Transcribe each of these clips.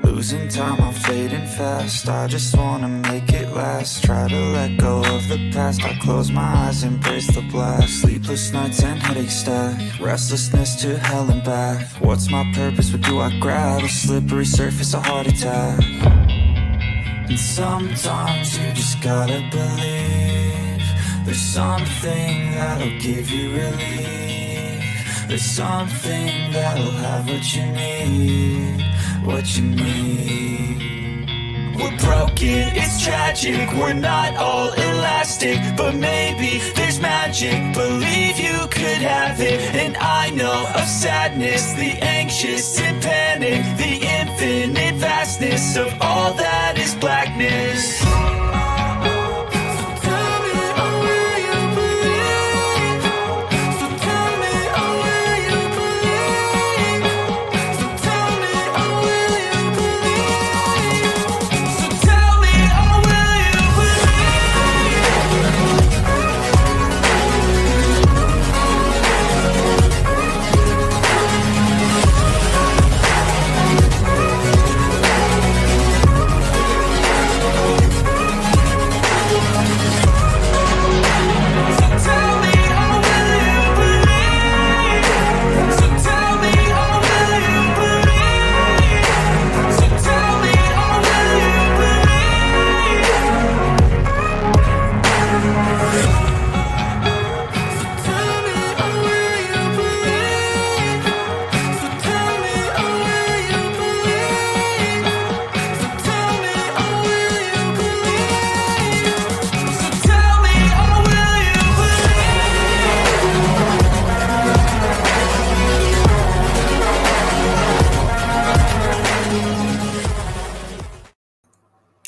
Losing time, I'm fading fast. I just wanna make it last. Try to let go of the past. I close my eyes, embrace the blast. Sleepless nights and headache stack. Restlessness to hell and back. What's my purpose? What do I grab? A slippery surface, a heart attack. And sometimes you just gotta believe there's something that'll give you relief. There's something that'll have what you need. What you need. We're broken, it's tragic. We're not all elastic, but maybe there's magic. Believe you could have it. And I know of sadness, the anxious and panic, the infinite vastness of all that is blackness.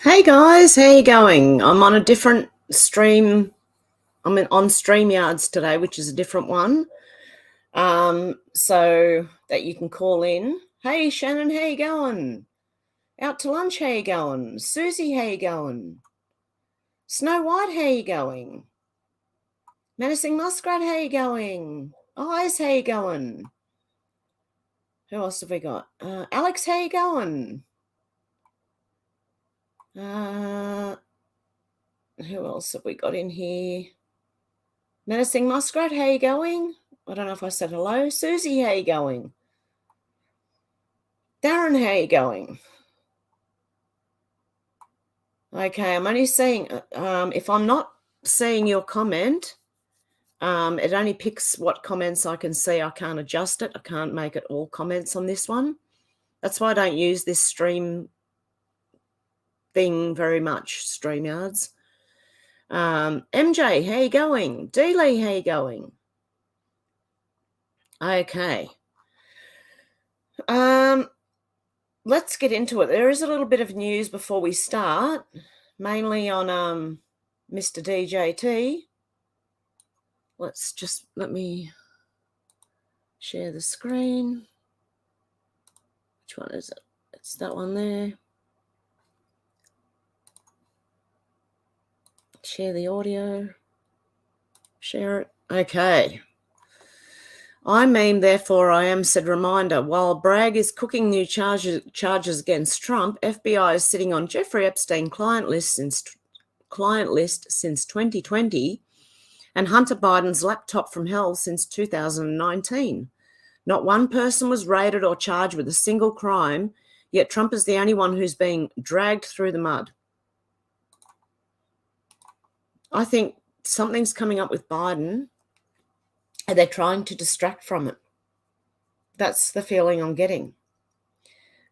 Hey guys, how you going? I'm on a different stream. I'm on StreamYards today, which is a different one, so that you can call in. Hey Shannon, how you going? Out to lunch, how you going? Susie, how you going? Snow White, how you going? Menacing Muskrat, how you going? Eyes, how you going? Who else have we got? Alex, how you going? Who else have we got in here? Menacing Muskrat, how you going? I don't know if I said hello. Susie, how you going? Darren, how you going? Okay, I'm only seeing, if I'm not seeing your comment, it only picks what comments I can see. I can't adjust it. I can't make it all comments on this one. That's why I don't use this stream thing very much, StreamYards. MJ, how you going? D-Lee, how you going? Okay. Let's get into it. There is a little bit of news before we start, mainly on Mr. DJT. Let me share the screen. Which one is it? It's that one there. Share the audio. Share it. Okay. I mean, therefore I am, said reminder. While Bragg is cooking new charges against Trump, FBI is sitting on Jeffrey Epstein client list since 2020 and Hunter Biden's laptop from hell since 2019. Not one person was raided or charged with a single crime, yet Trump is the only one who's being dragged through the mud. I think something's coming up with Biden and they're trying to distract from it. That's the feeling I'm getting.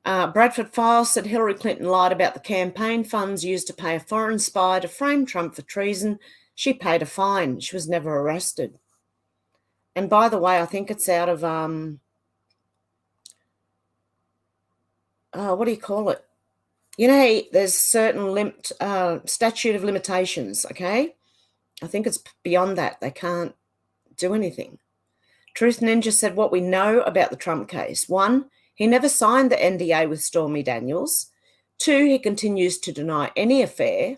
Bradford Files said Hillary Clinton lied about the campaign funds used to pay a foreign spy to frame Trump for treason. She paid a fine. She was never arrested. And by the way, I think it's out of, what do you call it? You know, there's certain statute of limitations, okay? I think it's beyond that. They can't do anything. Truth Ninja said what we know about the Trump case. 1, he never signed the NDA with Stormy Daniels. 2, he continues to deny any affair.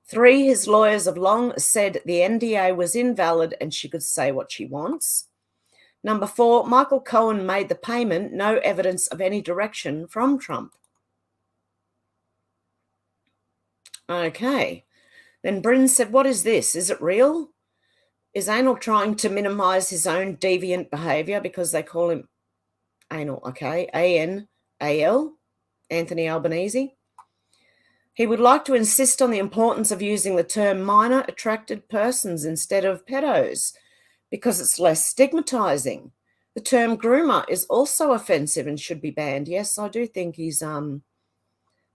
3, his lawyers have long said the NDA was invalid and she could say what she wants. Number 4, Michael Cohen made the payment, no evidence of any direction from Trump. Okay. Then Bryn said, what is this? Is it real? Is Anal trying to minimize his own deviant behavior because they call him Anal, okay? A-N-A-L, Anthony Albanese. He would like to insist on the importance of using the term minor attracted persons instead of pedos because it's less stigmatizing. The term groomer is also offensive and should be banned. Yes, I do think he's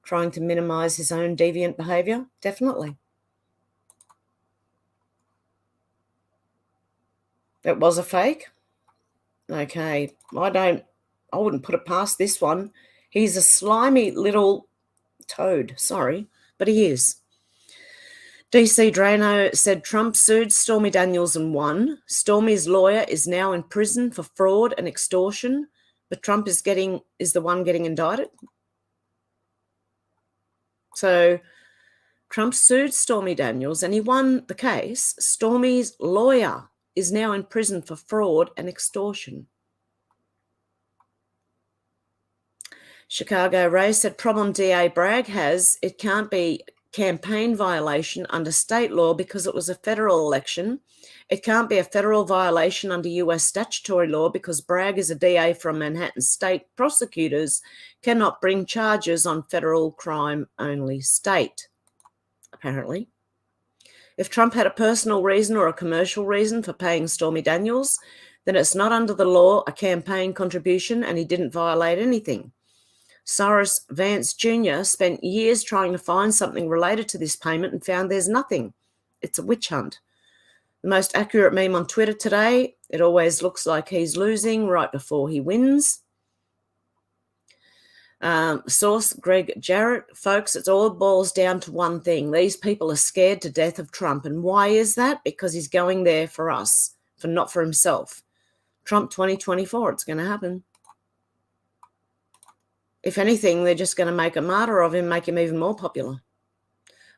trying to minimize his own deviant behavior, definitely. It was a fake? Okay, I wouldn't put it past this one. He's a slimy little toad, sorry, but he is. DC Drano said Trump sued Stormy Daniels and won. Stormy's lawyer is now in prison for fraud and extortion, but Trump is the one getting indicted. So Trump sued Stormy Daniels and he won the case. Stormy's lawyer is now in prison for fraud and extortion. Chicago Ray said problem DA Bragg has, it can't be campaign violation under state law because it was a federal election. It can't be a federal violation under US statutory law because Bragg is a DA from Manhattan state. Prosecutors cannot bring charges on federal crime only state, apparently. If Trump had a personal reason or a commercial reason for paying Stormy Daniels, then it's not under the law a campaign contribution and he didn't violate anything. Cyrus Vance Jr. spent years trying to find something related to this payment and found there's nothing. It's a witch hunt. The most accurate meme on Twitter today, it always looks like he's losing right before he wins. Source, Greg Jarrett. Folks, it all boils down to one thing. These people are scared to death of Trump. And why is that? Because he's going there for us, not for himself. Trump 2024, it's going to happen. If anything, they're just going to make a martyr of him, make him even more popular.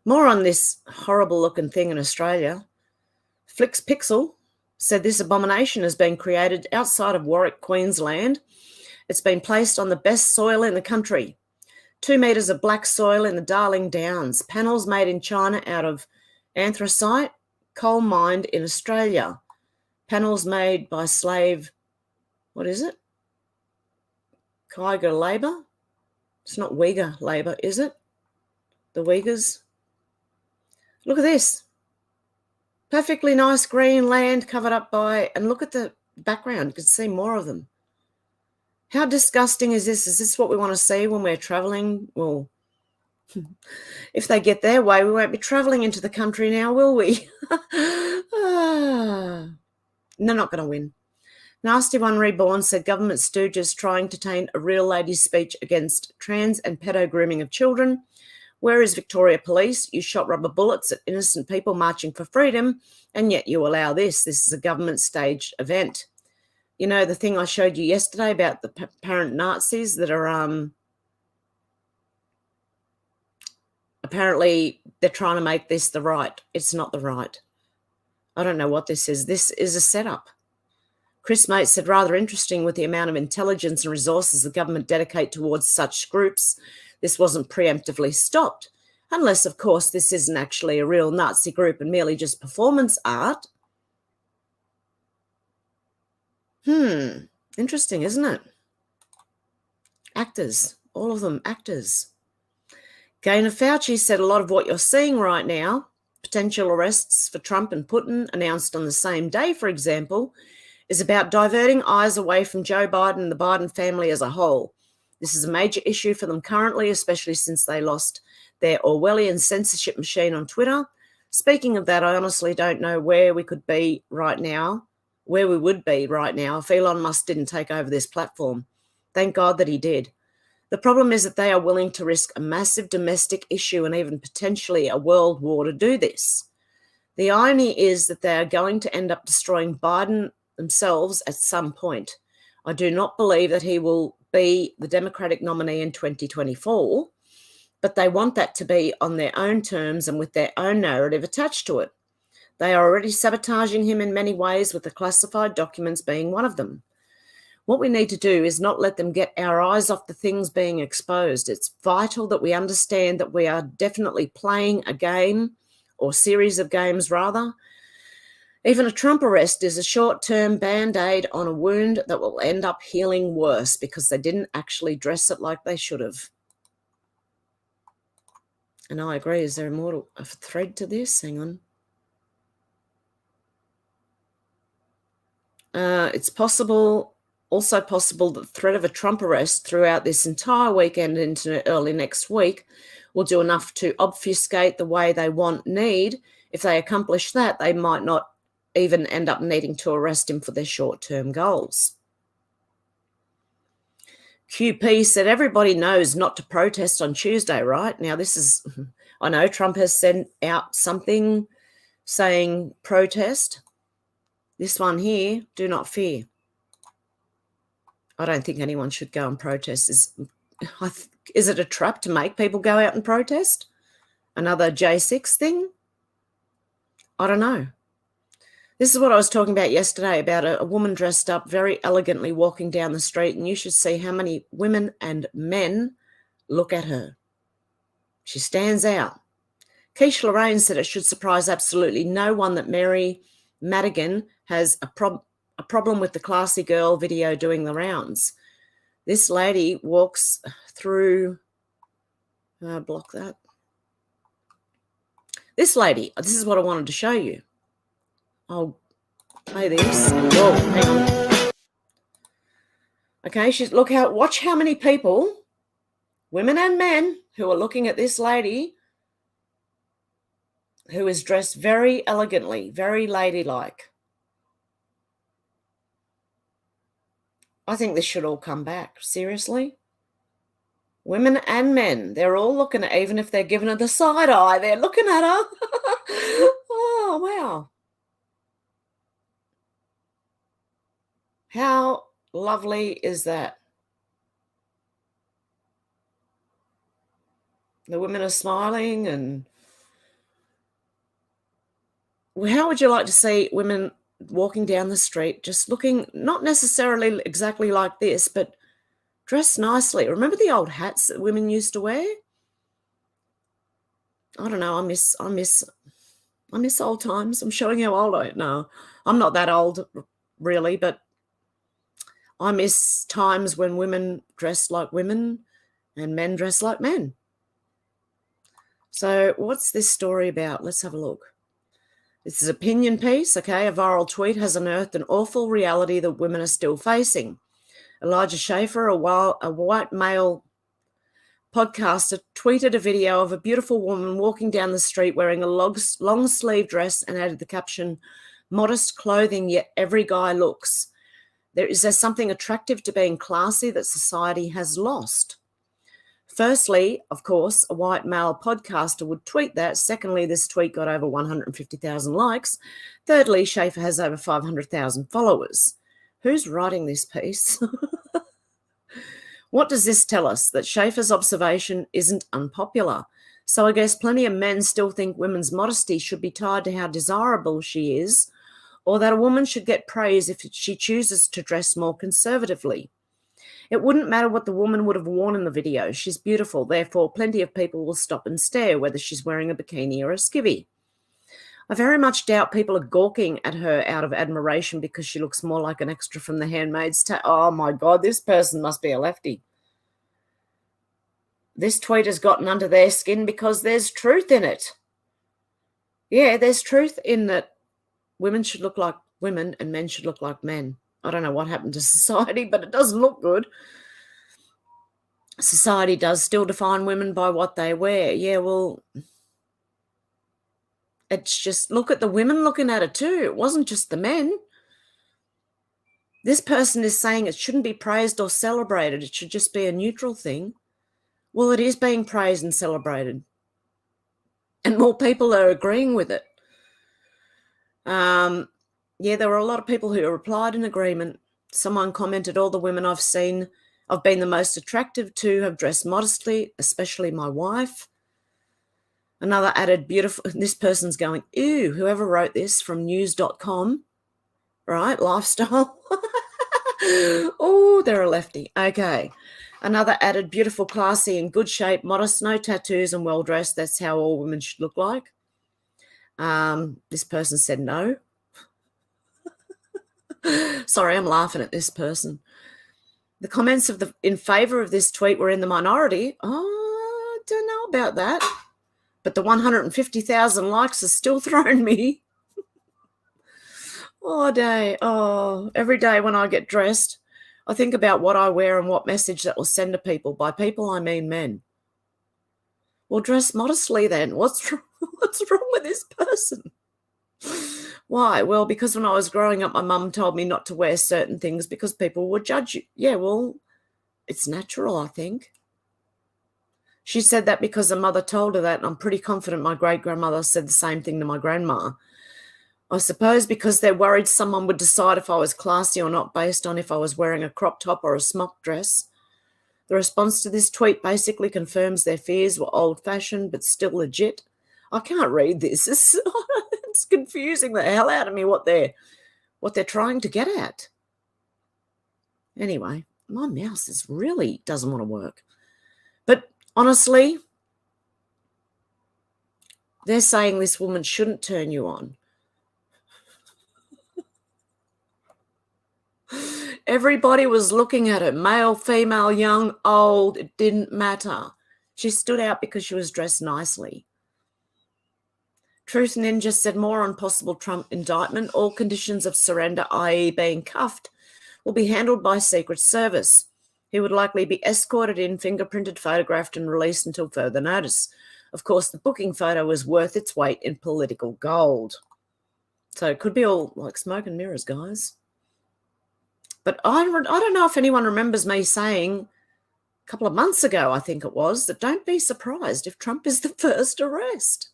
More on this horrible-looking thing in Australia. Flix Pixel said this abomination has been created outside of Warwick, Queensland. It's been placed on the best soil in the country. 2 metres of black soil in the Darling Downs. Panels made in China out of anthracite, coal mined in Australia. Panels made by slave, what is it? Uyghur labour? It's not Uyghur labour, is it? The Uyghurs? Look at this. Perfectly nice green land covered up by, and look at the background. You can see more of them. How disgusting is this? Is this what we want to see when we're travelling? Well, if they get their way, we won't be travelling into the country now, will we? They're not going to win. Nasty One Reborn said government stooges trying to taint a real lady's speech against trans and pedo grooming of children. Where is Victoria Police? You shot rubber bullets at innocent people marching for freedom, and yet you allow this. This is a government-staged event. You know, the thing I showed you yesterday about the apparent Nazis that are apparently they're trying to make this the right. It's not the right. I don't know what this is. This is a setup. Chris Mate said, rather interesting with the amount of intelligence and resources the government dedicate towards such groups. This wasn't preemptively stopped. Unless, of course, this isn't actually a real Nazi group and merely just performance art. Interesting, isn't it? Actors, all of them actors. Gaynor Fauci said a lot of what you're seeing right now, potential arrests for Trump and Putin announced on the same day, for example, is about diverting eyes away from Joe Biden and the Biden family as a whole. This is a major issue for them currently, especially since they lost their Orwellian censorship machine on Twitter. Speaking of that, I honestly don't know where we could be right now, where we would be right now if Elon Musk didn't take over this platform. Thank God that he did. The problem is that they are willing to risk a massive domestic issue and even potentially a world war to do this. The irony is that they are going to end up destroying Biden themselves at some point. I do not believe that he will be the Democratic nominee in 2024, but they want that to be on their own terms and with their own narrative attached to it. They are already sabotaging him in many ways, with the classified documents being one of them. What we need to do is not let them get our eyes off the things being exposed. It's vital that we understand that we are definitely playing a game, or series of games rather. Even a Trump arrest is a short-term band-aid on a wound that will end up healing worse because they didn't actually dress it like they should have. And I agree. Is there a thread to this? Hang on. It's also possible that the threat of a Trump arrest throughout this entire weekend into early next week will do enough to obfuscate the way they need. If they accomplish that, they might not even end up needing to arrest him for their short-term goals. QP said everybody knows not to protest on Tuesday, right? Now I know Trump has sent out something saying protest. This one here, do not fear. I don't think anyone should go and protest. Is it a trap to make people go out and protest? Another J6 thing? I don't know. This is what I was talking about yesterday, about a woman dressed up very elegantly walking down the street, and you should see how many women and men look at her. She stands out. Keisha Lorraine said it should surprise absolutely no one that Mary Madigan has a problem with the classy girl video doing the rounds. This lady walks through, block that. This is what I wanted to show you. I'll play this. Whoa, hang on. Okay, watch how many people, women and men, who are looking at this lady who is dressed very elegantly, very ladylike. I think this should all come back. Seriously. Women and men, they're all looking at, even if they're giving her the side eye, they're looking at her. Oh, wow. How lovely is that? The women are smiling, and how would you like to see women walking down the street just looking not necessarily exactly like this, but dressed nicely? Remember the old hats that women used to wear? I don't know. I miss old times. I'm showing how old I am. No, I'm not that old really, but I miss times when women dressed like women and men dressed like men. So what's this story about? Let's have a look. This is an opinion piece, okay? A viral tweet has unearthed an awful reality that women are still facing. Elijah Schaefer, a white male podcaster, tweeted a video of a beautiful woman walking down the street wearing a long-sleeve dress and added the caption, "Modest clothing, yet every guy looks." Is there something attractive to being classy that society has lost? Firstly, of course, a white male podcaster would tweet that. Secondly, this tweet got over 150,000 likes. Thirdly, Schaefer has over 500,000 followers. Who's writing this piece? What does this tell us? That Schaefer's observation isn't unpopular. So I guess plenty of men still think women's modesty should be tied to how desirable she is, or that a woman should get praise if she chooses to dress more conservatively. It wouldn't matter what the woman would have worn in the video. She's beautiful. Therefore, plenty of people will stop and stare, whether she's wearing a bikini or a skivvy. I very much doubt people are gawking at her out of admiration because she looks more like an extra from The Handmaid's Tale. Oh, my God, this person must be a lefty. This tweet has gotten under their skin because there's truth in it. Yeah, there's truth in that women should look like women and men should look like men. I don't know what happened to society, but it doesn't look good. Society does still define women by what they wear. Yeah, well, it's just, look at the women looking at it too. It wasn't just the men. This person is saying it shouldn't be praised or celebrated. It should just be a neutral thing. Well, it is being praised and celebrated. And more people are agreeing with it. Yeah, there were a lot of people who replied in agreement. Someone commented, all the women I've seen I've been the most attractive to have dressed modestly, especially my wife. Another added beautiful, this person's going, ew, whoever wrote this from news.com, right? Lifestyle. Oh, they're a lefty. Okay. Another added beautiful, classy, in good shape, modest, no tattoos and well-dressed. That's how all women should look like. This person said no. Sorry, I'm laughing at this person. The comments in favor of this tweet were in the minority. Oh, I don't know about that. But the 150,000 likes has still thrown me. Every day when I get dressed, I think about what I wear and what message that will send to people. By people, I mean men. Well, dress modestly then. What's wrong with this person? Why? Well, because when I was growing up, my mum told me not to wear certain things because people would judge you. Yeah, well, it's natural, I think. She said that because her mother told her that, and I'm pretty confident my great-grandmother said the same thing to my grandma. I suppose because they're worried someone would decide if I was classy or not based on if I was wearing a crop top or a smock dress. The response to this tweet basically confirms their fears were old-fashioned but still legit. I can't read this. It's confusing the hell out of me what they're trying to get at. Anyway, my mouse really doesn't want to work. But honestly, they're saying this woman shouldn't turn you on. Everybody was looking at her, male, female, young, old, it didn't matter. She stood out because she was dressed nicely. Truth Ninja said more on possible Trump indictment. All conditions of surrender, i.e. being cuffed, will be handled by Secret Service. He would likely be escorted in, fingerprinted, photographed and released until further notice. Of course, the booking photo was worth its weight in political gold. So it could be all like smoke and mirrors, guys. But I don't know if anyone remembers me saying a couple of months ago, I think it was, that don't be surprised if Trump is the first arrest.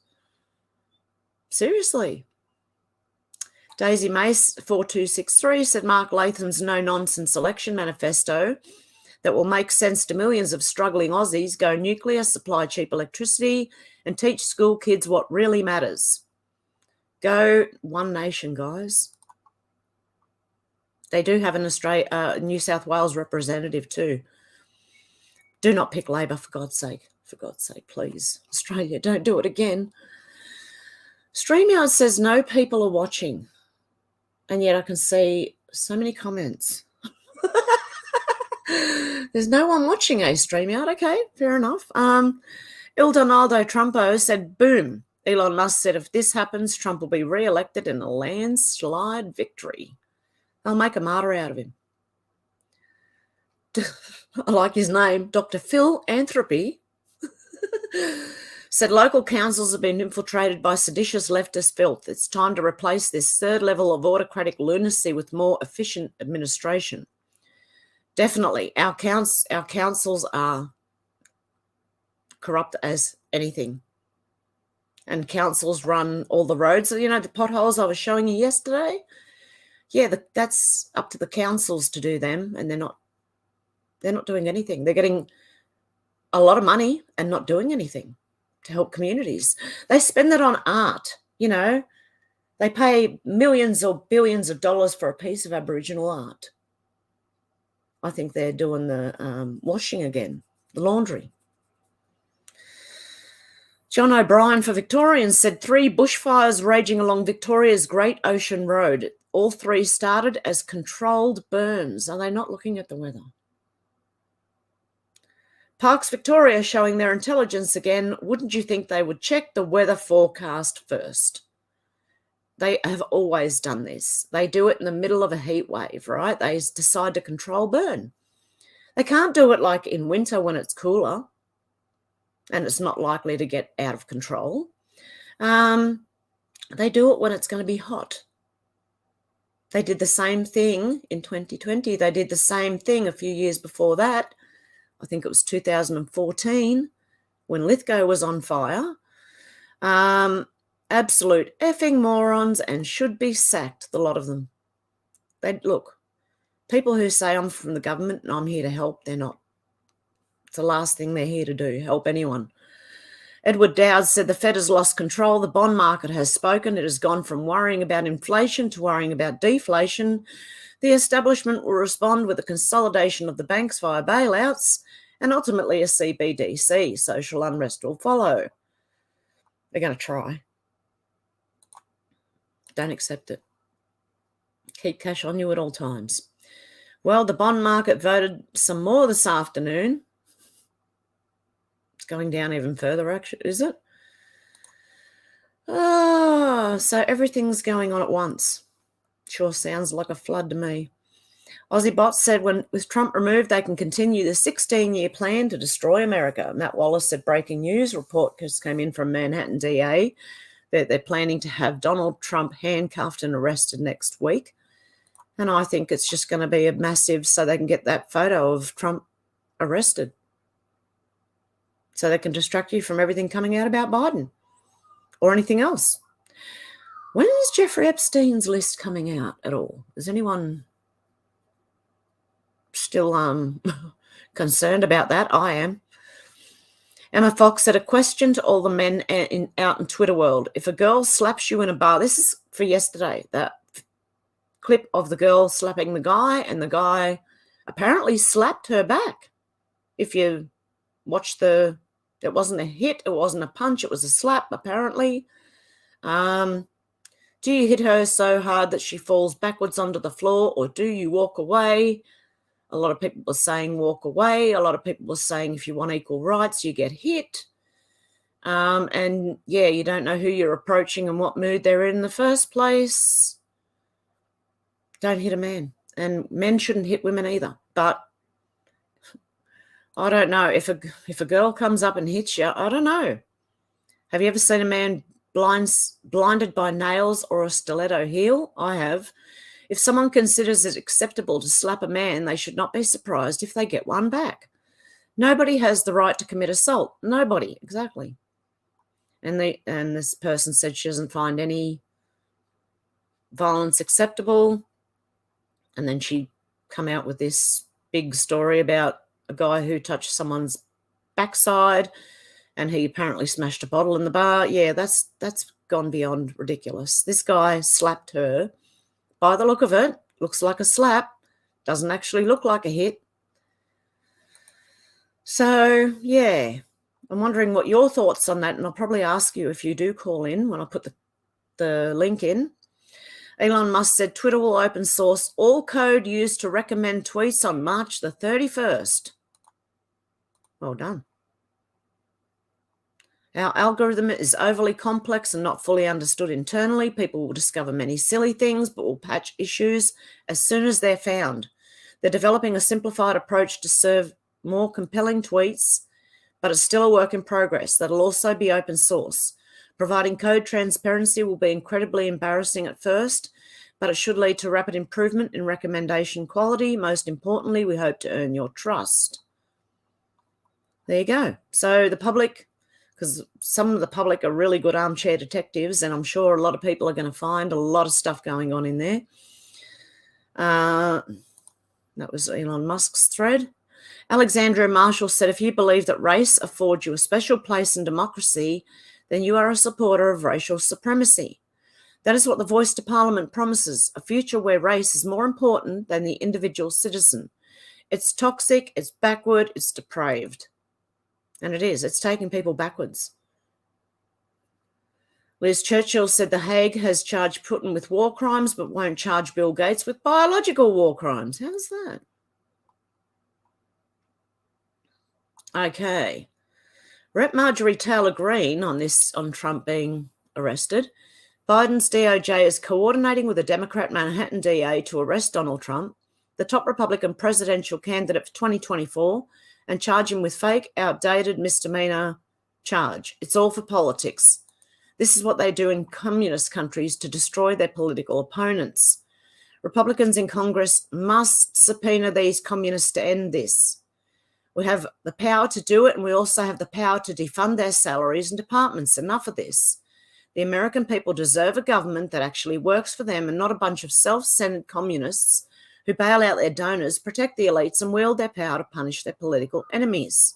Seriously. Daisy Mace 4263 said Mark Latham's no-nonsense election manifesto that will make sense to millions of struggling Aussies, go nuclear, supply cheap electricity, and teach school kids what really matters. Go One Nation, guys. They do have an New South Wales representative too. Do not pick Labor, for God's sake. For God's sake, please. Australia, don't do it again. StreamYard says no people are watching, and yet I can see so many comments. There's no one watching, StreamYard. Okay, fair enough. Il Donaldo Trumpo said, boom. Elon Musk said if this happens, Trump will be re-elected in a landslide victory. They'll make a martyr out of him. I like his name. Dr. Phil Anthropy said local councils have been infiltrated by seditious leftist filth. It's time to replace this third level of autocratic lunacy with more efficient administration. Definitely. Our councils are corrupt as anything. And councils run all the roads. You know, the potholes I was showing you yesterday? Yeah, that's up to the councils to do them, and they're not doing anything. They're getting a lot of money and not doing anything to help communities. They spend it on art, you know. They pay millions or billions of dollars for a piece of Aboriginal art. I think they're doing the washing again, the laundry. John O'Brien for Victorians said 3 bushfires raging along Victoria's Great Ocean Road. All 3 started as controlled burns. Are they not looking at the weather? Parks Victoria showing their intelligence again. Wouldn't you think they would check the weather forecast first? They have always done this. They do it in the middle of a heat wave, right? They decide to control burn. They can't do it like in winter when it's cooler and it's not likely to get out of control. They do it when it's going to be hot. They did the same thing in 2020. They did the same thing a few years before that. I think it was 2014 when Lithgow was on fire. Absolute effing morons and should be sacked, the lot of them. Look, People who say I'm from the government and I'm here to help, they're not. It's the last thing they're here to do, help anyone. Edward Dowd said the Fed has lost control. The bond market has spoken. It has gone from worrying about inflation to worrying about deflation. The establishment will respond with a consolidation of the banks via bailouts, and ultimately a CBDC, social unrest, will follow. They're going to try. Don't accept it. Keep cash on you at all times. Well, the bond market voted some more this afternoon. It's going down even further, actually, is it? Oh, so everything's going on at once. Sure sounds like a flood to me. Aussie Bots said with Trump removed, they can continue the 16-year plan to destroy America. Matt Wallace said breaking news. Report just came in from Manhattan DA that they're planning to have Donald Trump handcuffed and arrested next week. And I think it's just going to be a massive, so they can get that photo of Trump arrested. So they can distract you from everything coming out about Biden or anything else. When is Jeffrey Epstein's list coming out at all? Is anyone still concerned about that? I am. Emma Fox said, a question to all the men out in Twitter world. If a girl slaps you in a bar, this is for yesterday, that clip of the girl slapping the guy, and the guy apparently slapped her back. If you watch it wasn't a hit, it wasn't a punch, it was a slap, apparently. Do you hit her so hard that she falls backwards onto the floor, or do you walk away? A lot of people are saying walk away. A lot of people are saying if you want equal rights, you get hit. And, yeah, you don't know who you're approaching and what mood they're in the first place. Don't hit a man. And men shouldn't hit women either. But I don't know. If a girl comes up and hits you, I don't know. Have you ever seen a man blinded by nails or a stiletto heel? I have. If someone considers it acceptable to slap a man, they should not be surprised if they get one back. Nobody has the right to commit assault. Nobody, exactly. And this person said she doesn't find any violence acceptable. And then she come out with this big story about a guy who touched someone's backside and he apparently smashed a bottle in the bar. Yeah, that's gone beyond ridiculous. This guy slapped her. By the look of it, looks like a slap. Doesn't actually look like a hit. So, yeah, I'm wondering what your thoughts on that, and I'll probably ask you if you do call in when I put the link in. Elon Musk said Twitter will open source all code used to recommend tweets on March the 31st. Well done. Our algorithm is overly complex and not fully understood internally. People will discover many silly things, but will patch issues as soon as they're found. They're developing a simplified approach to serve more compelling tweets, but it's still a work in progress. That'll also be open source. Providing code transparency will be incredibly embarrassing at first, but it should lead to rapid improvement in recommendation quality. Most importantly, we hope to earn your trust. There you go. So the public, because some of the public are really good armchair detectives, and I'm sure a lot of people are going to find a lot of stuff going on in there. That was Elon Musk's thread. Alexandria Marshall said, if you believe that race affords you a special place in democracy, then you are a supporter of racial supremacy. That is what the Voice to Parliament promises, a future where race is more important than the individual citizen. It's toxic, it's backward, it's depraved. And it is. It's taking people backwards. Liz Churchill said The Hague has charged Putin with war crimes but won't charge Bill Gates with biological war crimes. How's that? Okay. Rep Marjorie Taylor Greene on Trump being arrested. Biden's DOJ is coordinating with a Democrat Manhattan DA to arrest Donald Trump, the top Republican presidential candidate for 2024, and charge him with fake, outdated misdemeanor charge. It's all for politics. This is what they do in communist countries to destroy their political opponents. Republicans in Congress must subpoena these communists to end this. We have the power to do it, and we also have the power to defund their salaries and departments. Enough of this. The American people deserve a government that actually works for them and not a bunch of self-centered communists who bail out their donors, protect the elites, and wield their power to punish their political enemies.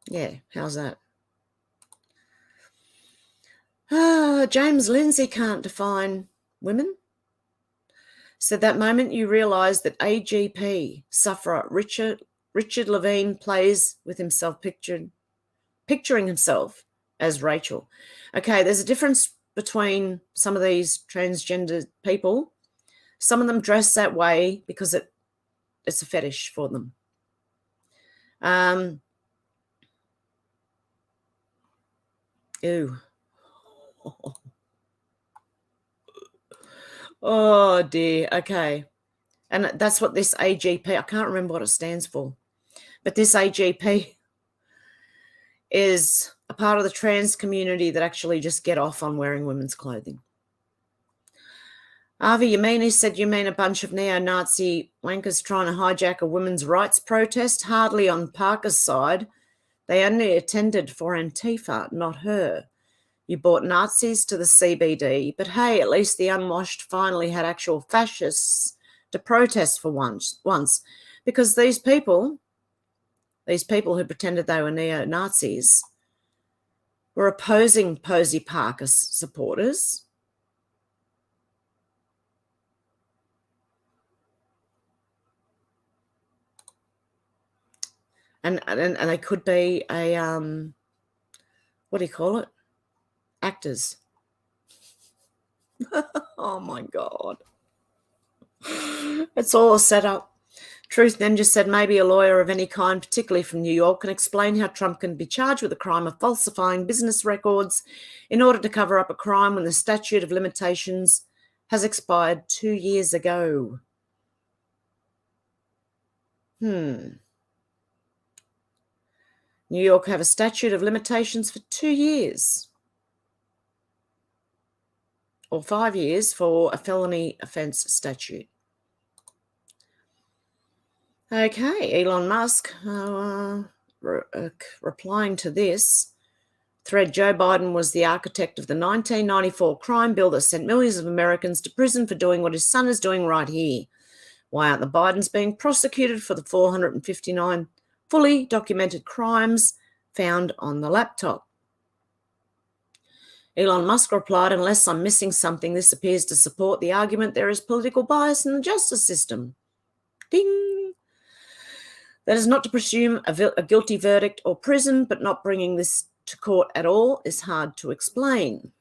Yeah, how's that? James Lindsay can't define women. So that moment you realise that AGP sufferer Richard Levine plays with himself, picturing himself as Rachel. Okay, there's a difference between some of these transgender people. Some of them dress that way because it's a fetish for them. Ew. Oh, dear. Okay. And that's what this AGP, I can't remember what it stands for, but this AGP is a part of the trans community that actually just get off on wearing women's clothing. Avi Yamini said, you mean a bunch of neo-Nazi wankers trying to hijack a women's rights protest? Hardly on Parker's side. They only attended for Antifa, not her. You brought Nazis to the CBD, but hey, at least the unwashed finally had actual fascists to protest for once. Because these people who pretended they were neo-Nazis were opposing Posey Parker supporters. And they could be a, what do you call it? Actors. Oh, my God. It's all set up. Truth then just said maybe a lawyer of any kind, particularly from New York, can explain how Trump can be charged with the crime of falsifying business records in order to cover up a crime when the statute of limitations has expired 2 years ago. New York have a statute of limitations for 2 years. Or 5 years for a felony offence statute. Okay, Elon Musk replying to this thread, Joe Biden was the architect of the 1994 crime bill that sent millions of Americans to prison for doing what his son is doing right here. Why aren't the Bidens being prosecuted for the 459 fully documented crimes found on the laptop? Elon Musk replied, unless I'm missing something, this appears to support the argument there is political bias in the justice system. Ding! That is not to presume a guilty verdict or prison, but not bringing this to court at all is hard to explain.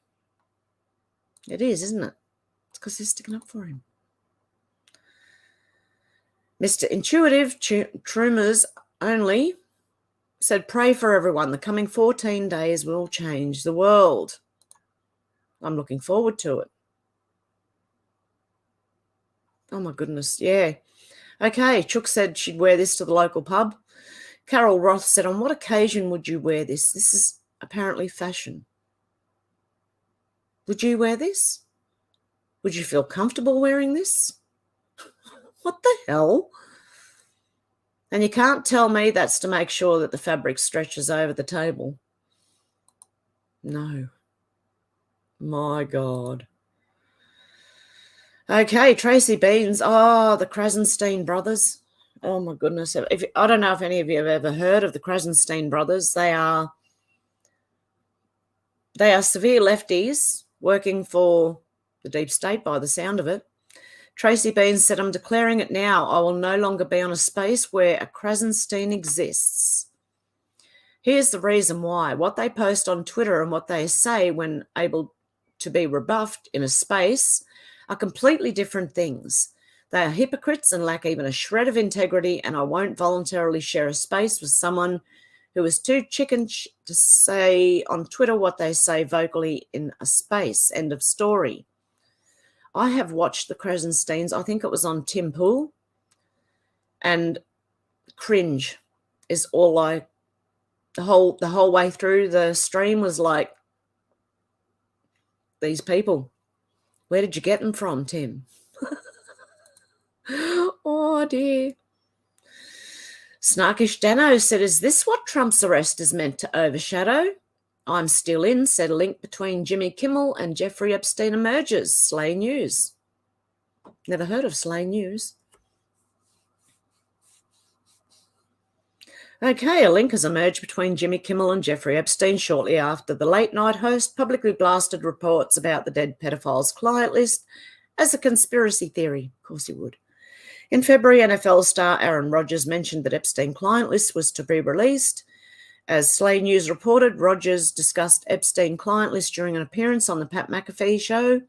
It is, isn't it? It's because they're sticking up for him. Mr. Intuitive, Trummers only, said, pray for everyone. The coming 14 days will change the world. I'm looking forward to it. Oh, my goodness. Yeah. Okay. Chook said she'd wear this to the local pub. Carol Roth said, on what occasion would you wear this? This is apparently fashion. Would you wear this? Would you feel comfortable wearing this? What the hell? And you can't tell me that's to make sure that the fabric stretches over the table. No. My God. Okay, Tracy Beans. Oh, the Krasenstein brothers. Oh, my goodness. I don't know if any of you have ever heard of the Krasenstein brothers. They are severe lefties working for the deep state by the sound of it. Tracy Beans said, I'm declaring it now. I will no longer be on a space where a Krasenstein exists. Here's the reason why. What they post on Twitter and what they say when able to be rebuffed in a space are completely different things. They are hypocrites and lack even a shred of integrity, and I won't voluntarily share a space with someone who is too chicken to say on Twitter what they say vocally in a space. End of story. I have watched the Krasensteins. I think it was on Tim Pool, and cringe is all the whole way through the stream was like, these people, where did you get them from, Tim? Oh, dear. Snarkish Dano said, is this what Trump's arrest is meant to overshadow? I'm still in, said a link between Jimmy Kimmel and Jeffrey Epstein emerges. Slay News. Never heard of Slay News. Okay, a link has emerged between Jimmy Kimmel and Jeffrey Epstein shortly after the late-night host publicly blasted reports about the dead pedophile's client list as a conspiracy theory. Of course he would. In February, NFL star Aaron Rodgers mentioned that Epstein client list was to be released. As Slay News reported, Rodgers discussed Epstein client list during an appearance on the Pat McAfee show.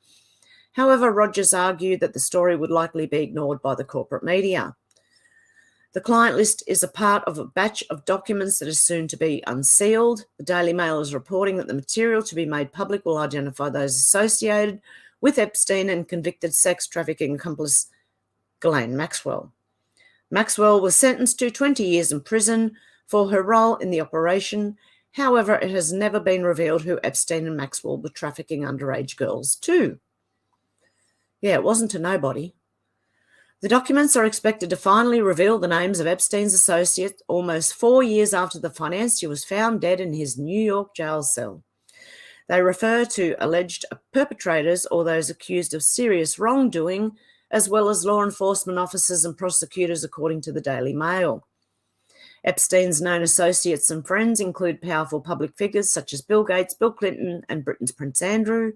However, Rodgers argued that the story would likely be ignored by the corporate media. The client list is a part of a batch of documents that is soon to be unsealed. The Daily Mail is reporting that the material to be made public will identify those associated with Epstein and convicted sex trafficking accomplice Ghislaine Maxwell. Maxwell was sentenced to 20 years in prison for her role in the operation. However, it has never been revealed who Epstein and Maxwell were trafficking underage girls to. Yeah, it wasn't to nobody. The documents are expected to finally reveal the names of Epstein's associates almost 4 years after the financier was found dead in his New York jail cell. They refer to alleged perpetrators or those accused of serious wrongdoing, as well as law enforcement officers and prosecutors, according to the Daily Mail. Epstein's known associates and friends include powerful public figures such as Bill Gates, Bill Clinton, and Britain's Prince Andrew.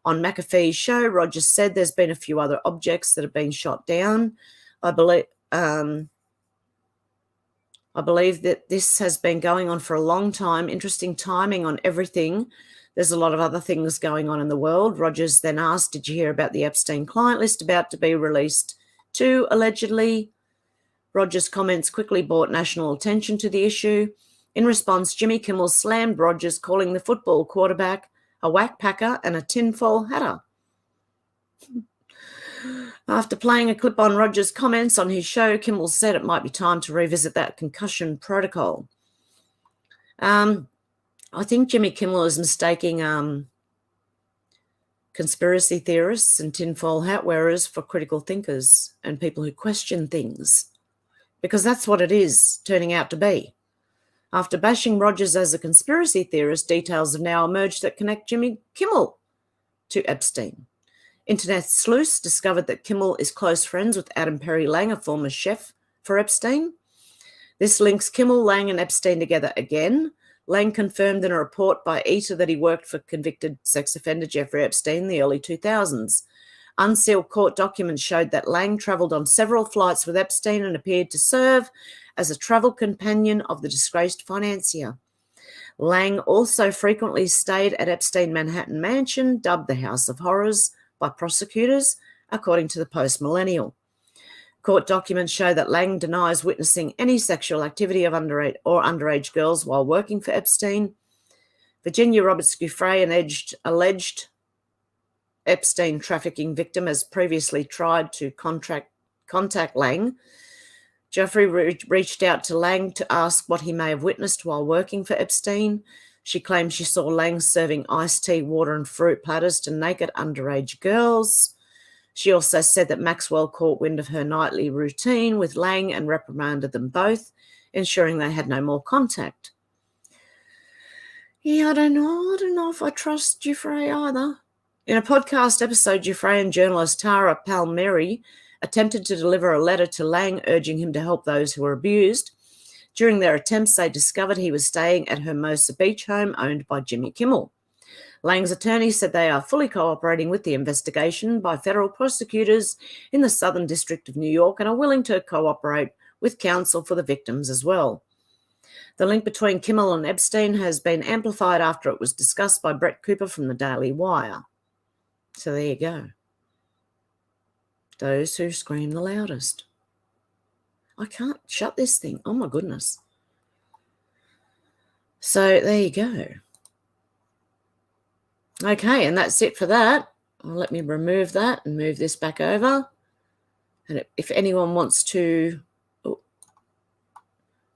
On McAfee's show, Rodgers said there's been a few other objects that have been shot down. I believe that this has been going on for a long time. Interesting timing on everything. There's a lot of other things going on in the world. Rodgers then asked, did you hear about the Epstein client list about to be released too, allegedly? Rodgers' comments quickly brought national attention to the issue. In response, Jimmy Kimmel slammed Rodgers, calling the football quarterback a whack packer and a tinfoil hatter. After playing a clip on Rodgers' comments on his show, Kimmel said it might be time to revisit that concussion protocol. I think Jimmy Kimmel is mistaking conspiracy theorists and tinfoil hat wearers for critical thinkers and people who question things, because that's what it is turning out to be. After bashing Rodgers as a conspiracy theorist, details have now emerged that connect Jimmy Kimmel to Epstein. Internet sleuths discovered that Kimmel is close friends with Adam Perry Lang, a former chef for Epstein. This links Kimmel, Lang, and Epstein together again. Lang confirmed in a report by ETA that he worked for convicted sex offender Jeffrey Epstein in the early 2000s. Unsealed court documents showed that Lang travelled on several flights with Epstein and appeared to serve as a travel companion of the disgraced financier. Lang also frequently stayed at Epstein Manhattan Mansion, dubbed the House of Horrors by prosecutors, according to the Post-Millennial. Court documents show that Lang denies witnessing any sexual activity of underage girls while working for Epstein. Virginia Roberts Giuffre, an alleged Epstein trafficking victim, has previously tried to contact Lang. Jeffrey reached out to Lang to ask what he may have witnessed while working for Epstein. She claims she saw Lang serving iced tea, water, and fruit platters to naked underage girls. She also said that Maxwell caught wind of her nightly routine with Lang and reprimanded them both, ensuring they had no more contact. Yeah, I don't know if I trust Giuffre either. In a podcast episode, Giuffre and journalist Tara Palmieri attempted to deliver a letter to Lang urging him to help those who were abused. During their attempts, they discovered he was staying at Hermosa Beach home owned by Jimmy Kimmel. Lang's attorney said they are fully cooperating with the investigation by federal prosecutors in the Southern District of New York and are willing to cooperate with counsel for the victims as well. The link between Kimmel and Epstein has been amplified after it was discussed by Brett Cooper from the Daily Wire. So there you go. Those who scream the loudest. I can't shut this thing. Oh, my goodness. So there you go. Okay, and that's it for that. Well, let me remove that and move this back over. And if anyone wants to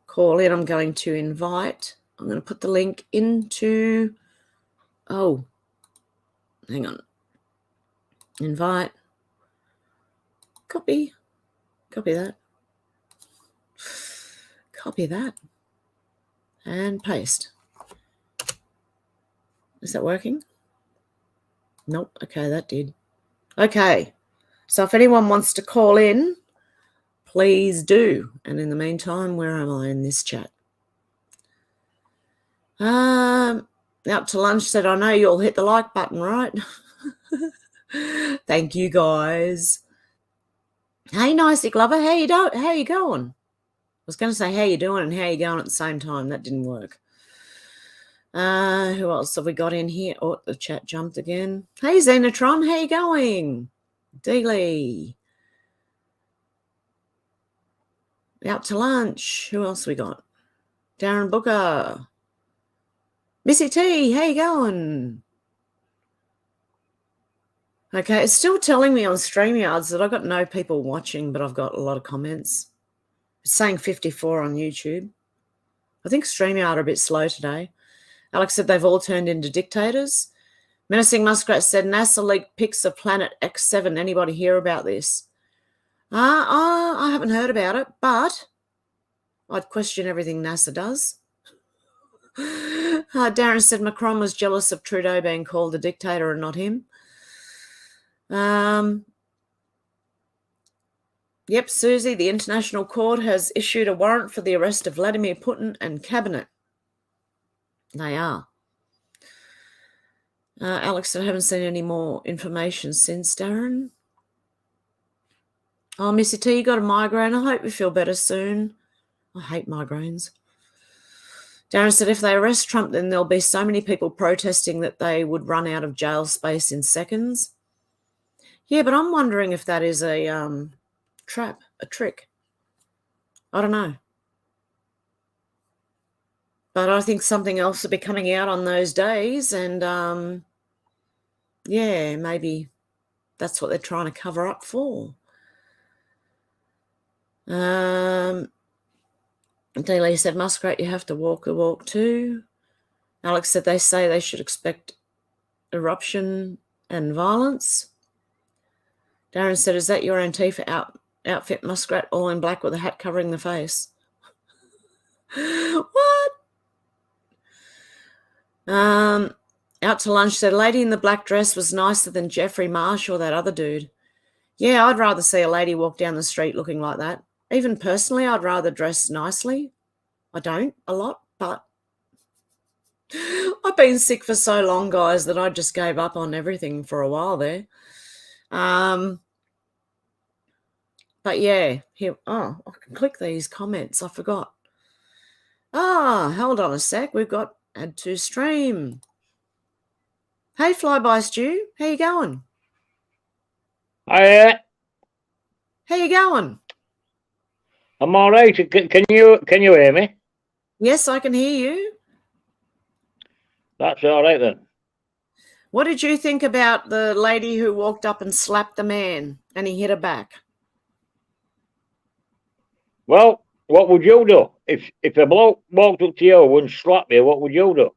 call in, I'm going to invite. I'm going to put the link into... Oh, hang on. Invite. Copy that. Copy that. And paste. Is that working? Nope. Okay, that did. Okay. So if anyone wants to call in, please do. And in the meantime, where am I in this chat? Out to lunch said, I know you'll hit the like button, right? Thank you, guys. Hey, Nicey Glover, how you going? I was going to say how you doing and how you going at the same time. That didn't work. Who else have we got in here? Oh, the chat jumped again. Hey, Xenotron, how you going? Dealey. Out to lunch. Who else we got? Darren Booker. Missy T, how you going? Okay, it's still telling me on StreamYards that I've got no people watching, but I've got a lot of comments. It's saying 54 on YouTube. I think StreamYard are a bit slow today. Alex said they've all turned into dictators. Menacing Muskrat said NASA leaked pics of Planet X7. Anybody hear about this? I haven't heard about it, but I'd question everything NASA does. Darren said Macron was jealous of Trudeau being called a dictator and not him. Yep, Susie, the International Court has issued a warrant for the arrest of Vladimir Putin and cabinet. They are. Alex said I haven't seen any more information since, Darren. Oh, Missy T, you got a migraine. I hope you feel better soon. I hate migraines. Darren said if they arrest Trump, then there'll be so many people protesting that they would run out of jail space in seconds. Yeah, but I'm wondering if that is a trap, a trick. I don't know. But I think something else will be coming out on those days, and yeah, maybe that's what they're trying to cover up for. Daly said, Muskrat, you have to walk the walk too. Alex said they say they should expect eruption and violence. Darren said, is that your Antifa outfit, Muskrat, all in black with a hat covering the face? What? Out to lunch said, lady in the black dress was nicer than Jeffrey Marsh or that other dude. Yeah, I'd rather see a lady walk down the street looking like that. Even personally, I'd rather dress nicely. I don't a lot, but I've been sick for so long, guys, that I just gave up on everything for a while there. But yeah, here. Oh, I can click these comments. I forgot. Hold on a sec. We've got add to stream. Hey, Flyby Stew, how you going? Hi. How you going? I'm all right. Can you hear me? Yes, I can hear you. That's all right then. What did you think about the lady who walked up and slapped the man and he hit her back? Well, what would you do? If a bloke walked up to you and slapped you, what would you do?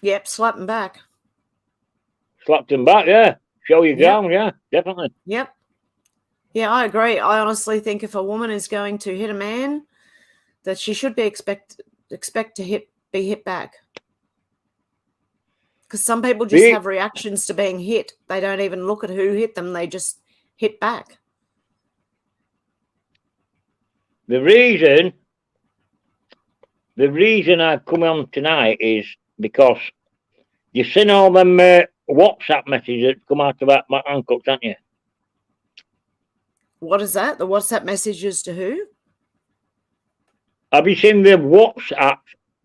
Yep, slap him back. Slapped him back, yeah. Show you down, yeah, definitely. Yep. Yeah, I agree. I honestly think if a woman is going to hit a man, that she should be expect to be hit back. Because some people just have reactions to being hit. They don't even look at who hit them. They just hit back. The reason I've come on tonight is because you've seen all them WhatsApp messages that come out about my uncle, haven't you? What is that? The WhatsApp messages to who? Have you seen the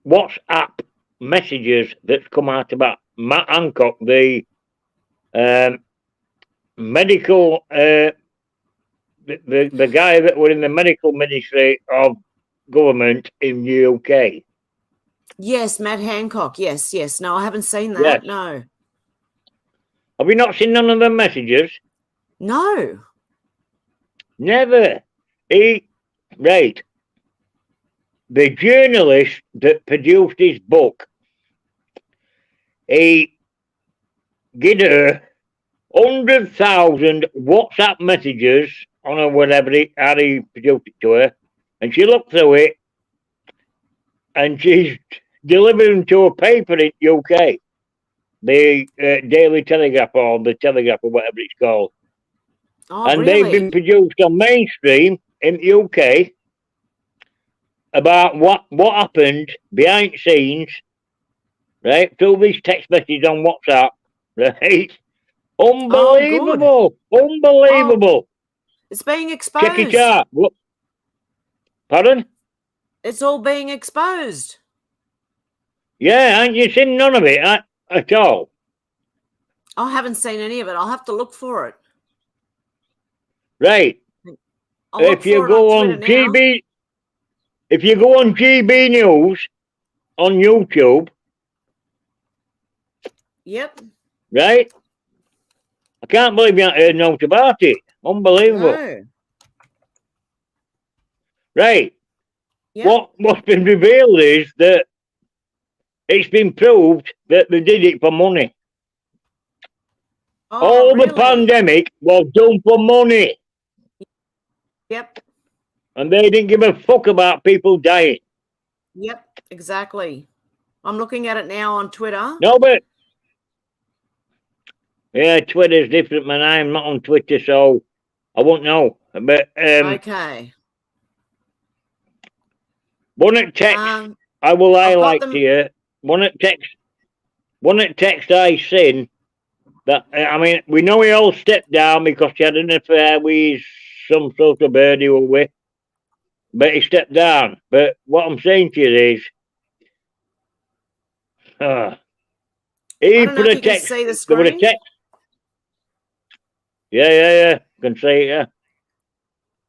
WhatsApp messages that's come out about Matt Hancock, the medical, the guy that were in the medical ministry of government in the UK? Yes, Matt Hancock. Yes. No, I haven't seen that. Yes. No. Have you not seen none of the messages? No. Never. Right. The journalist that produced his book, he gave her 100,000 WhatsApp messages on her, whatever how he produced it to her, and she looked through it, and she's delivering to a paper in UK, the Daily Telegraph or the Telegraph or whatever it's called. Oh, and they've been really? produced on mainstream in the UK about what happened behind the scenes, right? Through these text messages on WhatsApp, right? Oh, good. Unbelievable! Oh, Unbelievable! it's being Check it exposed. out. What? Pardon? It's all being exposed. Yeah, ain't you seen none of it at all? I haven't seen any of it. I'll have to look for it. Right. I'll look If you for it on go Twitter on now. GB, if you go on GB News on YouTube, Yep. right? I can't believe you haven't heard nothing about it. Unbelievable. No. Right. Yep. What's been revealed is that it's been proved that they did it for money. Oh, All the really? pandemic was done for money. Yep. And they didn't give a fuck about people dying. Yep. Exactly. I'm looking at it now on Twitter. No, but yeah, Twitter's different, man. I'm not on Twitter, so I won't know. But Okay. one at text I will I've got highlight them. to you. One at text I seen that I mean we know he all stepped down because he had an affair with some sort of bird he was with. But he stepped down. But what I'm saying to you is I he don't know put if a you can text see the there was a screen. text. Yeah. Can see it, yeah.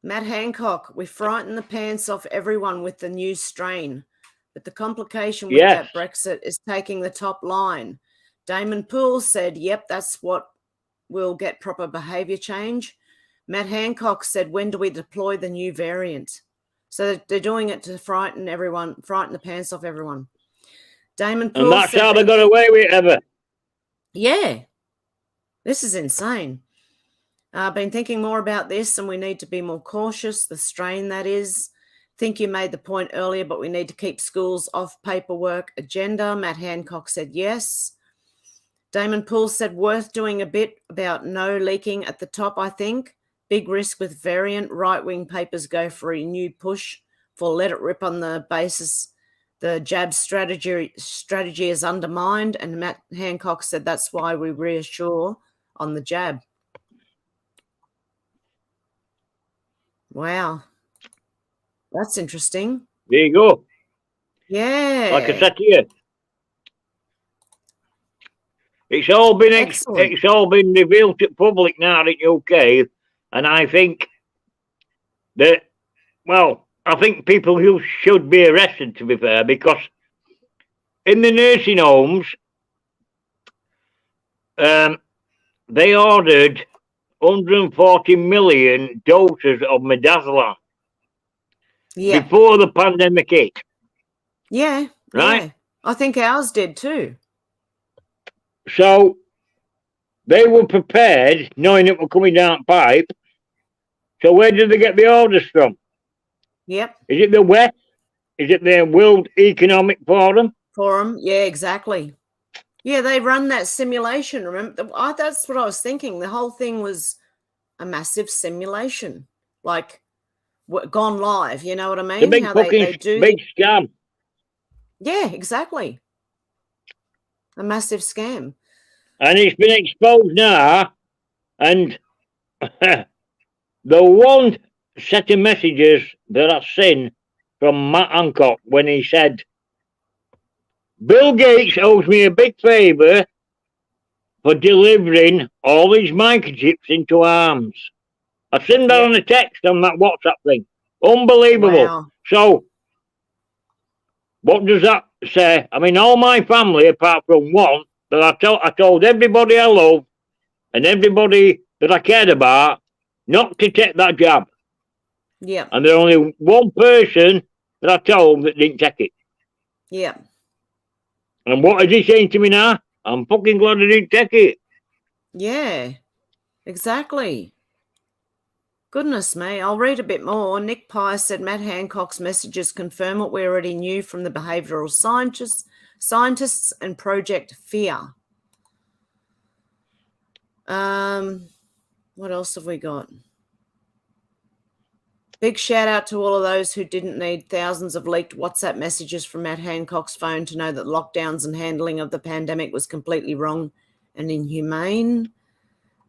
Matt Hancock, we frighten the pants off everyone with the new strain. But the complication with Yes. that Brexit is taking the top line. Damon Poole said, yep, that's what will get proper behaviour change. Matt Hancock said, when do we deploy the new variant? So they're doing it to frighten the pants off everyone. Damon Poole And that's said, how they got away with it ever. yeah, this is insane. I've been thinking more about this and we need to be more cautious, the strain that is. Think you made the point earlier, but we need to keep schools off paperwork agenda. Matt Hancock said yes. Damon Poole said worth doing a bit about no leaking at the top, I think. Big risk with variant. Right-wing papers go for a new push for let it rip on the basis the jab strategy is undermined. And Matt Hancock said that's why we reassure on the jab. Wow. That's interesting. There you go. Yeah. Like I said to you, it's all been Excellent. it's all been revealed to public now in UK, and I think that I think people who should be arrested, to be fair, because in the nursing homes, they ordered 140 million doses of midazolam before the pandemic hit. Yeah. Right? Yeah. I think ours did too. So they were prepared, knowing it was coming down the pipe. So where did they get the orders from? Yep. Is it the West? Is it the World Economic Forum? Yeah, exactly. Yeah, they run that simulation. Remember, that's what I was thinking. The whole thing was a massive simulation, like gone live. You know what I mean? The big How fucking they do. big scam. Yeah, exactly. A massive scam. And it's been exposed now. And the one set of messages that I've seen from Matt Hancock when he said, Bill Gates owes me a big favour for delivering all these microchips into arms. I've seen that on a text on that WhatsApp thing. Unbelievable. Wow. So, what does that say? I mean, all my family, apart from one, that I told everybody I love and everybody that I cared about not to take that jab. Yeah. And there's only one person that I told that didn't take it. Yeah. And what is he saying to me now? I'm fucking glad I didn't take it. Yeah, exactly. Goodness me. I'll read a bit more. Nick Pye said Matt Hancock's messages confirm what we already knew from the behavioural scientists and Project Fear. What else have we got? Big shout out to all of those who didn't need thousands of leaked WhatsApp messages from Matt Hancock's phone to know that lockdowns and handling of the pandemic was completely wrong and inhumane.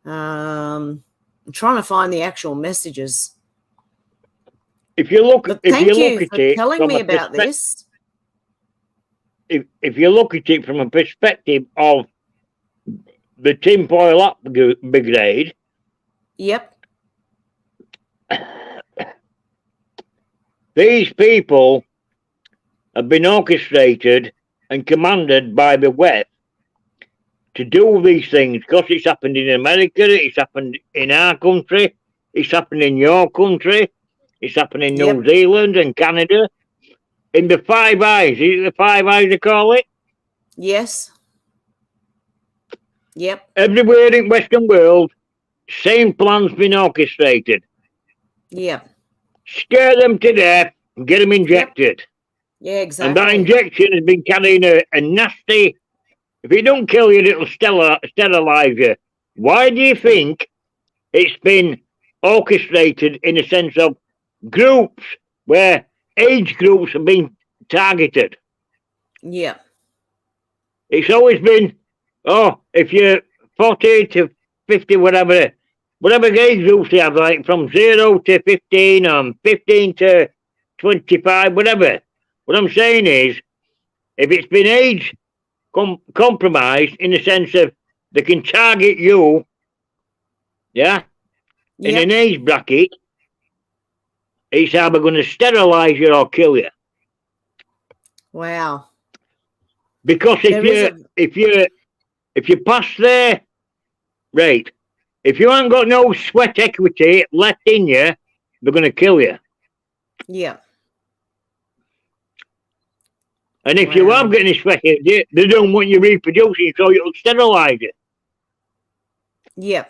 I'm trying to find the actual messages. If you look, But if thank you look you at for it telling from me a about this. if you look at it from a perspective of the tinfoil up brigade, Yep. these people have been orchestrated and commanded by the West to do these things because it's happened in America, it's happened in our country, it's happened in your country, it's happened in New Zealand and Canada. In the Five Eyes, is it the Five Eyes they call it? Yes. Yep. Everywhere in Western world, same plan's been orchestrated. Yep. Scare them to death and get them injected. Yeah, exactly. And that injection has been carrying a nasty, if it don't kill you, it'll sterilize you. Why do you think it's been orchestrated in a sense of groups where age groups have been targeted? Yeah. It's always been, if you're 40 to 50, whatever age groups they have, like from 0 to 15, 15 to 25, whatever. What I'm saying is, if it's been age compromised in the sense of they can target you, in an age bracket, it's either going to sterilize you or kill you. Wow. Because if you pass there, right, if you haven't got no sweat equity left in you, they're going to kill you. Yeah. And if you have got any sweat equity, they don't want you reproducing, so it'll sterilize you. Yeah.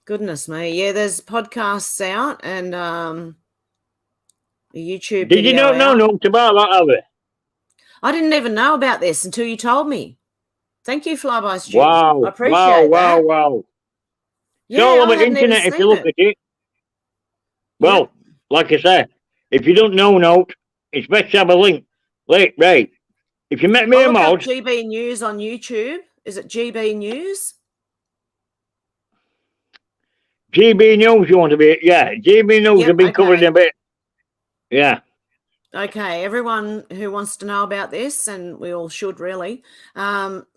Goodness me. Yeah, there's podcasts out and a YouTube Did you not know nothing about that, have you? I didn't even know about this until you told me. Thank you, Flyby Stu. Wow. I appreciate that. Wow. Yeah, it's all I over the hadn't even internet if you seen look it. at it. Well, like I said, if you don't know note, it's best to have a link. Right. If you met me I'll a look mod. up GB News on YouTube. Is it GB News? GB News you want to be, yeah. GB News have been covering a bit. Yeah. Okay, everyone who wants to know about this, and we all should really,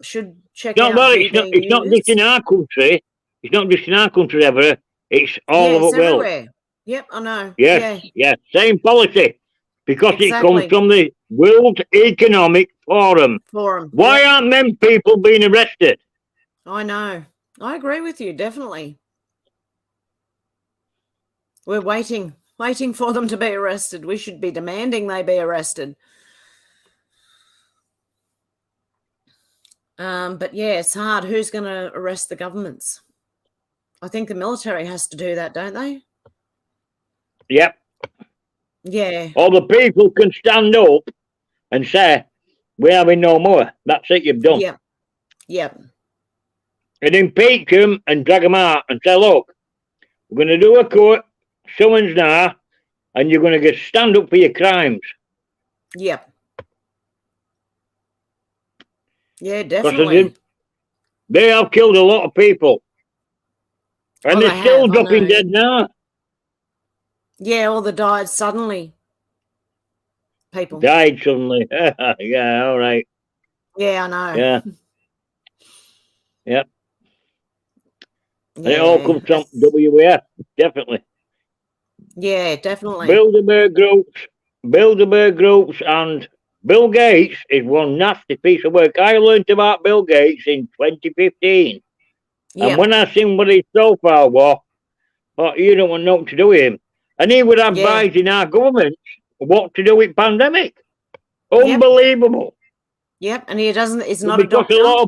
should check out GB News. It's not just in our country. It's not just in our country ever. It's all over the world. Everywhere. Yep, I know. Yes. Same policy. Because it comes Exactly. from the World Economic Forum. Why aren't them people being arrested? I know. I agree with you, definitely. We're waiting for them to be arrested. We should be demanding they be arrested. But yeah, it's hard. Who's going to arrest the governments? I think the military has to do that, don't they? Yep. Yeah. All the people can stand up and say, we're having no more. That's it, you've done. Yep. And impeach them and drag them out and say, look, we're going to do a court summons now, and you're going to stand up for your crimes. Yep. Yeah, definitely. They have killed a lot of people. And they're still dropping dead now. Yeah, all the died suddenly. People. Died suddenly. Yeah, all right. Yeah, I know. Yeah. Yep. And it all comes from WEF, definitely. Yeah, definitely. Bilderberg groups, and Bill Gates is one nasty piece of work. I learned about Bill Gates in 2015. And when I seen what his profile was, you don't want nothing to do with him. And he would advise in our government what to do with pandemic. Unbelievable. Yep, and he doesn't. He's not a Because doctor. a lot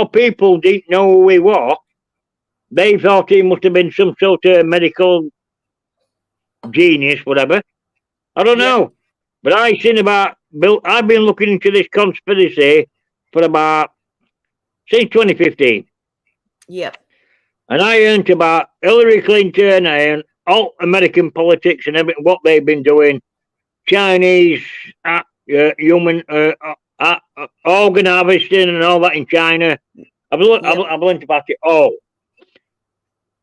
of people didn't know who he was. They thought he must have been some sort of medical genius, whatever. I don't know. But I've been looking into this conspiracy for about since 2015. Yep. And I earned about Hillary Clinton, I earned all American politics and everything, what they've been doing, Chinese human organ harvesting and all that in China. I've learned about it all.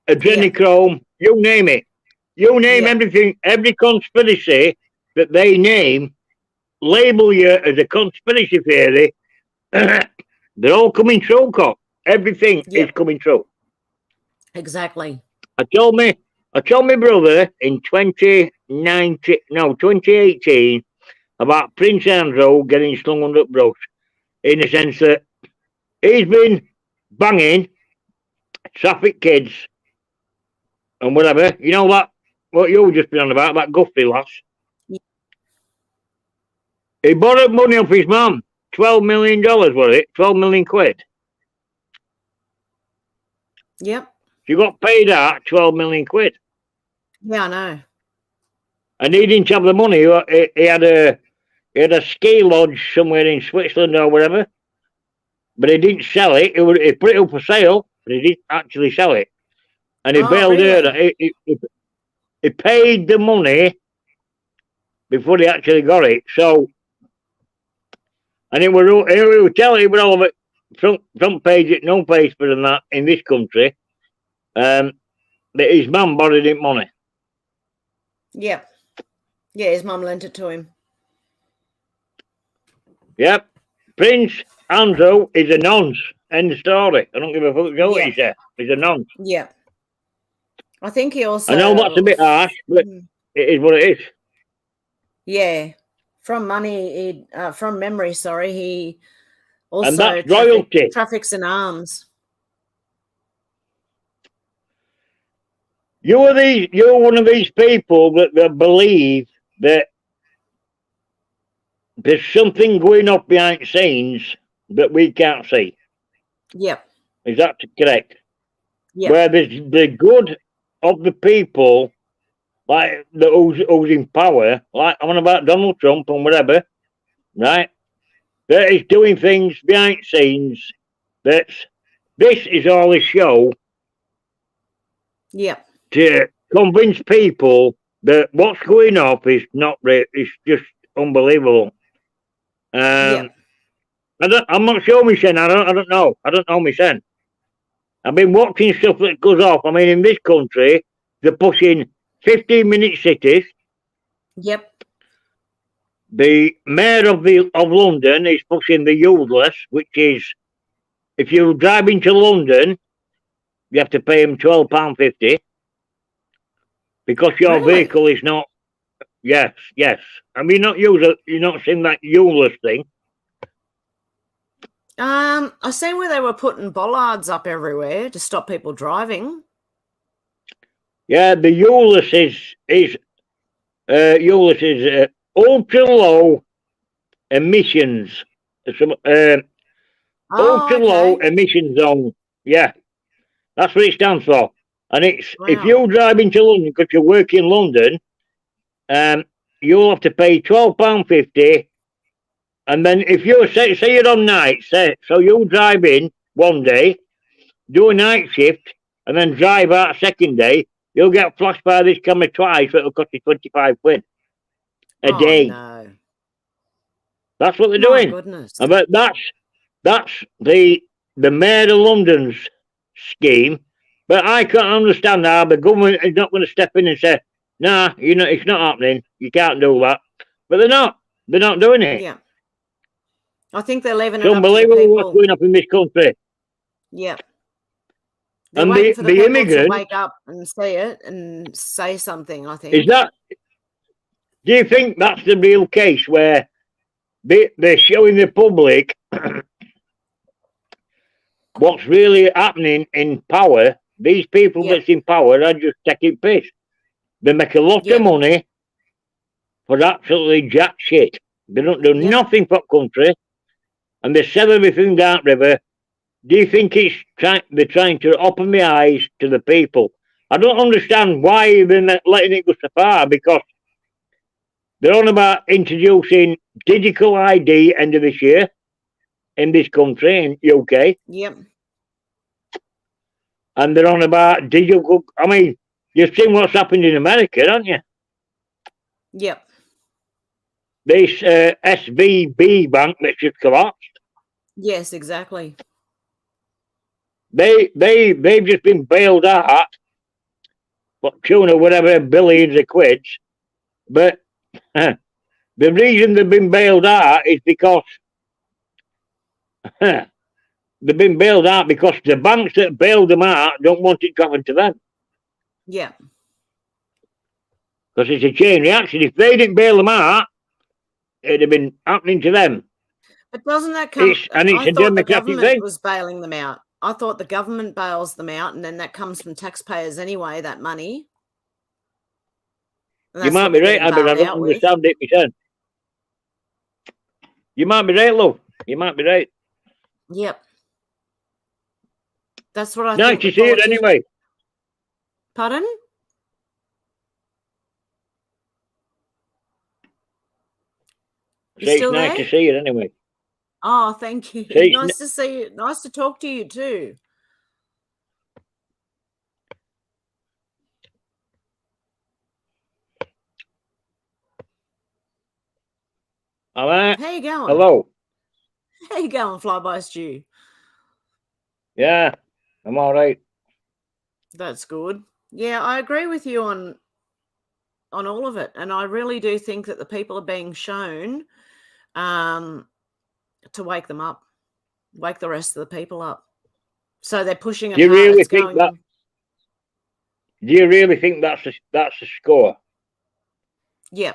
Adrenochrome, you name it. You name everything, every conspiracy that they name, label you as a conspiracy theory, they're all coming true, Cock. Everything is coming true. Exactly. I told my brother in 2018 about Prince Andrew getting slung under the brush, in the sense that he's been banging traffic kids and whatever. You know what you were just been on about that Guffey lass. He borrowed money off his mum. $12 million, was it? 12 million quid. Yep. She got paid out 12 million quid. Yeah, I know. And he didn't have the money. He had a ski lodge somewhere in Switzerland or whatever. But he didn't sell it. He put it up for sale, but he didn't actually sell it. And he bailed her. He paid the money before he actually got it. So, and it was telling you all of it, front page at no paper and that in this country, that his mum borrowed him money. Yep. Yeah, his mum lent it to him. Yep. Prince Andrew is a nonce. End of story. I don't give a fuck what he said. He's a nonce. Yeah. I think he also... I know that's a bit harsh, but it is what it is. Yeah. From memory, he also and that's royalty. Traffics in arms. You're one of these people that believe that there's something going on behind the scenes that we can't see. Yep. Is that correct? Yep. Where there's the good of the people, like who's in power, like I'm on about Donald Trump and whatever, right? That is doing things behind the scenes. This is all a show. Yep. To convince people that what's going on is not real. It's just unbelievable. I'm not sure, my son. I don't know. I don't know, my son. I've been watching stuff that goes off. I mean, in this country, they're pushing 15-minute cities. Yep. The mayor of London is pushing the useless, which is, if you drive into London, you have to pay him £12.50 because your vehicle is not. Yes. I mean, you're not seeing that useless thing. I seen where they were putting bollards up everywhere to stop people driving. Yeah, the useless is ultra low emissions. Ultra low emission zone. Yeah, that's what it stands for. And it's if you drive into London because you work in London, you'll have to pay £12.50. And then if you say you're on night, so you drive in one day, do a night shift, and then drive out a second day, you'll get flashed by this camera twice, but it'll cost you 25 quid a day. No. That's what they're doing. Goodness. But that's the Mayor of London's scheme. But I can't understand how the government is not going to step in and say, nah, it's not happening. You can't do that. But they're not. They're not doing it. Yeah. I think they're leaving it's it unbelievable up to the what's going up in this country. Yeah. They're and waiting for the immigrants to wake up and see it and say something, I think. Do you think that's the real case where they're showing the public what's really happening in power? These people that's in power are just taking piss. They make a lot of money for absolutely jack shit. They don't do nothing for the country, and they sell everything down river. Do you think they're trying to open the eyes to the people? I don't understand why they're not letting it go so far, because they're on about introducing digital ID end of this year. in this country, in UK, Yep. and they're on about digital. I mean, you've seen what's happened in America, haven't you? Yep. This SVB bank that just collapsed. Yes, exactly. They've just been bailed out, what, tune or whatever billions of quids. But the reason they've been bailed out is because they've been bailed out because the banks that bailed them out don't want it to happen to them. Yeah. Because it's a chain reaction. If they didn't bail them out, it'd have been happening to them. But doesn't that come? It's I a thought the democratic government thing. was bailing them out. I thought the government bails them out, and then that comes from taxpayers anyway, that money. And You that's might what be they're right, getting but I bailed don't out with. understand it myself. You might be right, love. You might be right. Yep. That's what I Nice think. to the see it politicians- anyway. Pardon? You Say it's still nice there? to see it anyway. Oh, thank you. Say it's Nice to see you. Nice to talk to you too. All right. How you going? Hello. How you going, Flyby Stew? Yeah, I'm all right. That's good. Yeah, I agree with you on all of it, and I really do think that the people are being shown to wake them up, wake the rest of the people up. So they're pushing it Do you hard. really It's think going that? Do you really think that's a score? Yeah.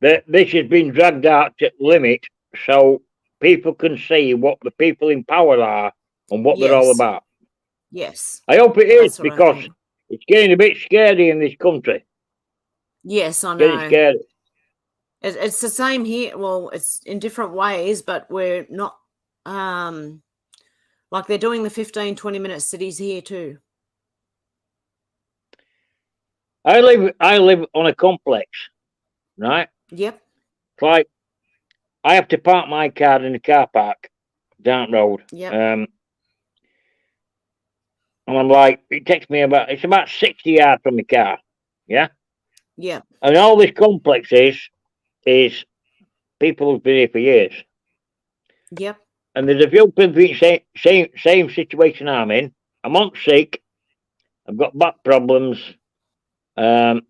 That this has been dragged out to limit so people can see what the people in power are and what they're all Yes. about. Yes. I hope it is, That's what I because think. it's getting a bit scary in this country. Yes, I Getting know. scary. It's the same here. Well, it's in different ways, but we're not like they're doing the 15, 20-minute cities here too. I live on a complex, right? Yep. It's like I have to park my car in the car park down the road. Yep. And I'm like, it's about 60 yards from my car. Yeah? Yep. And all this complex is people who've been here for years. Yep. And there's a few people in the same situation I'm in. I'm on sick. I've got back problems, and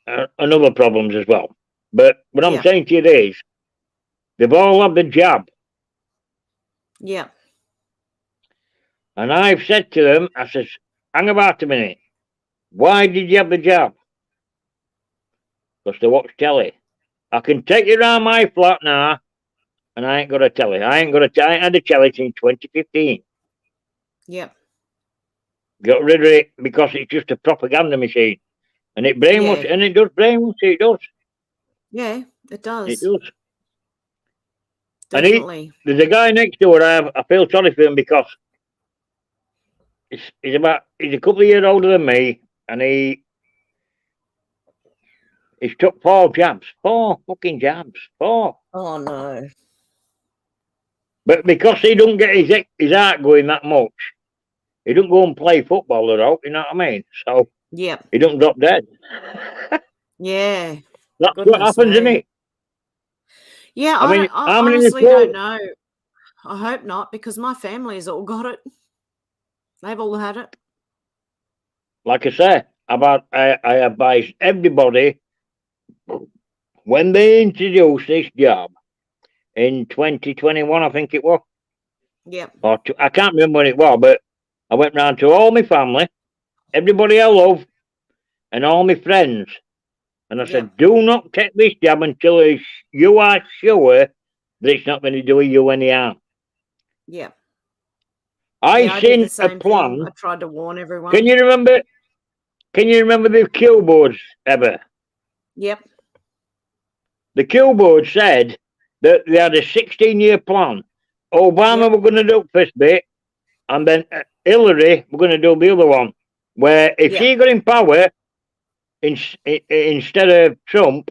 other problems as well. But what I'm Yeah. saying to you is, they've all had the jab. Yep. And I've said to them, I says, hang about a minute. Why did you have the jab? Because they watch telly. I can take you around my flat now, and I ain't got a telly. I ain't had a telly since 2015. Yep. Got rid of it because it's just a propaganda machine. And it brainwashes, Yeah. and it does brainwash, it does. Yeah, it does. It does. Definitely. There's a guy next door, I feel sorry for him because he's a couple of years older than me, and he's took 4 jabs. 4 fucking jabs. 4. Oh no. But because he don't get his heart going that much, he don't go and play football at all, you know what I mean? So Yep. he don't drop dead. Yeah. That's what Goodness happens, isn't me. it? Yeah, I mean, I how many honestly reports- don't know. I hope not, because my family's all got it. They've all had it. Like I say, I advise everybody when they introduce this job in 2021, I think it was. Yep. I can't remember when it was, but I went round to all my family, everybody I love, and all my friends. And I said, do not take this job until you are sure that it's not going to do you any harm. Yep. I did seen the a same plan. thing. I tried to warn everyone. Can you remember the Q boards ever? Yep. The Q board said that they had a 16-year plan. Obama were going to do the first bit, and then Hillary were going to do the other one. Where if she got in power, instead of Trump,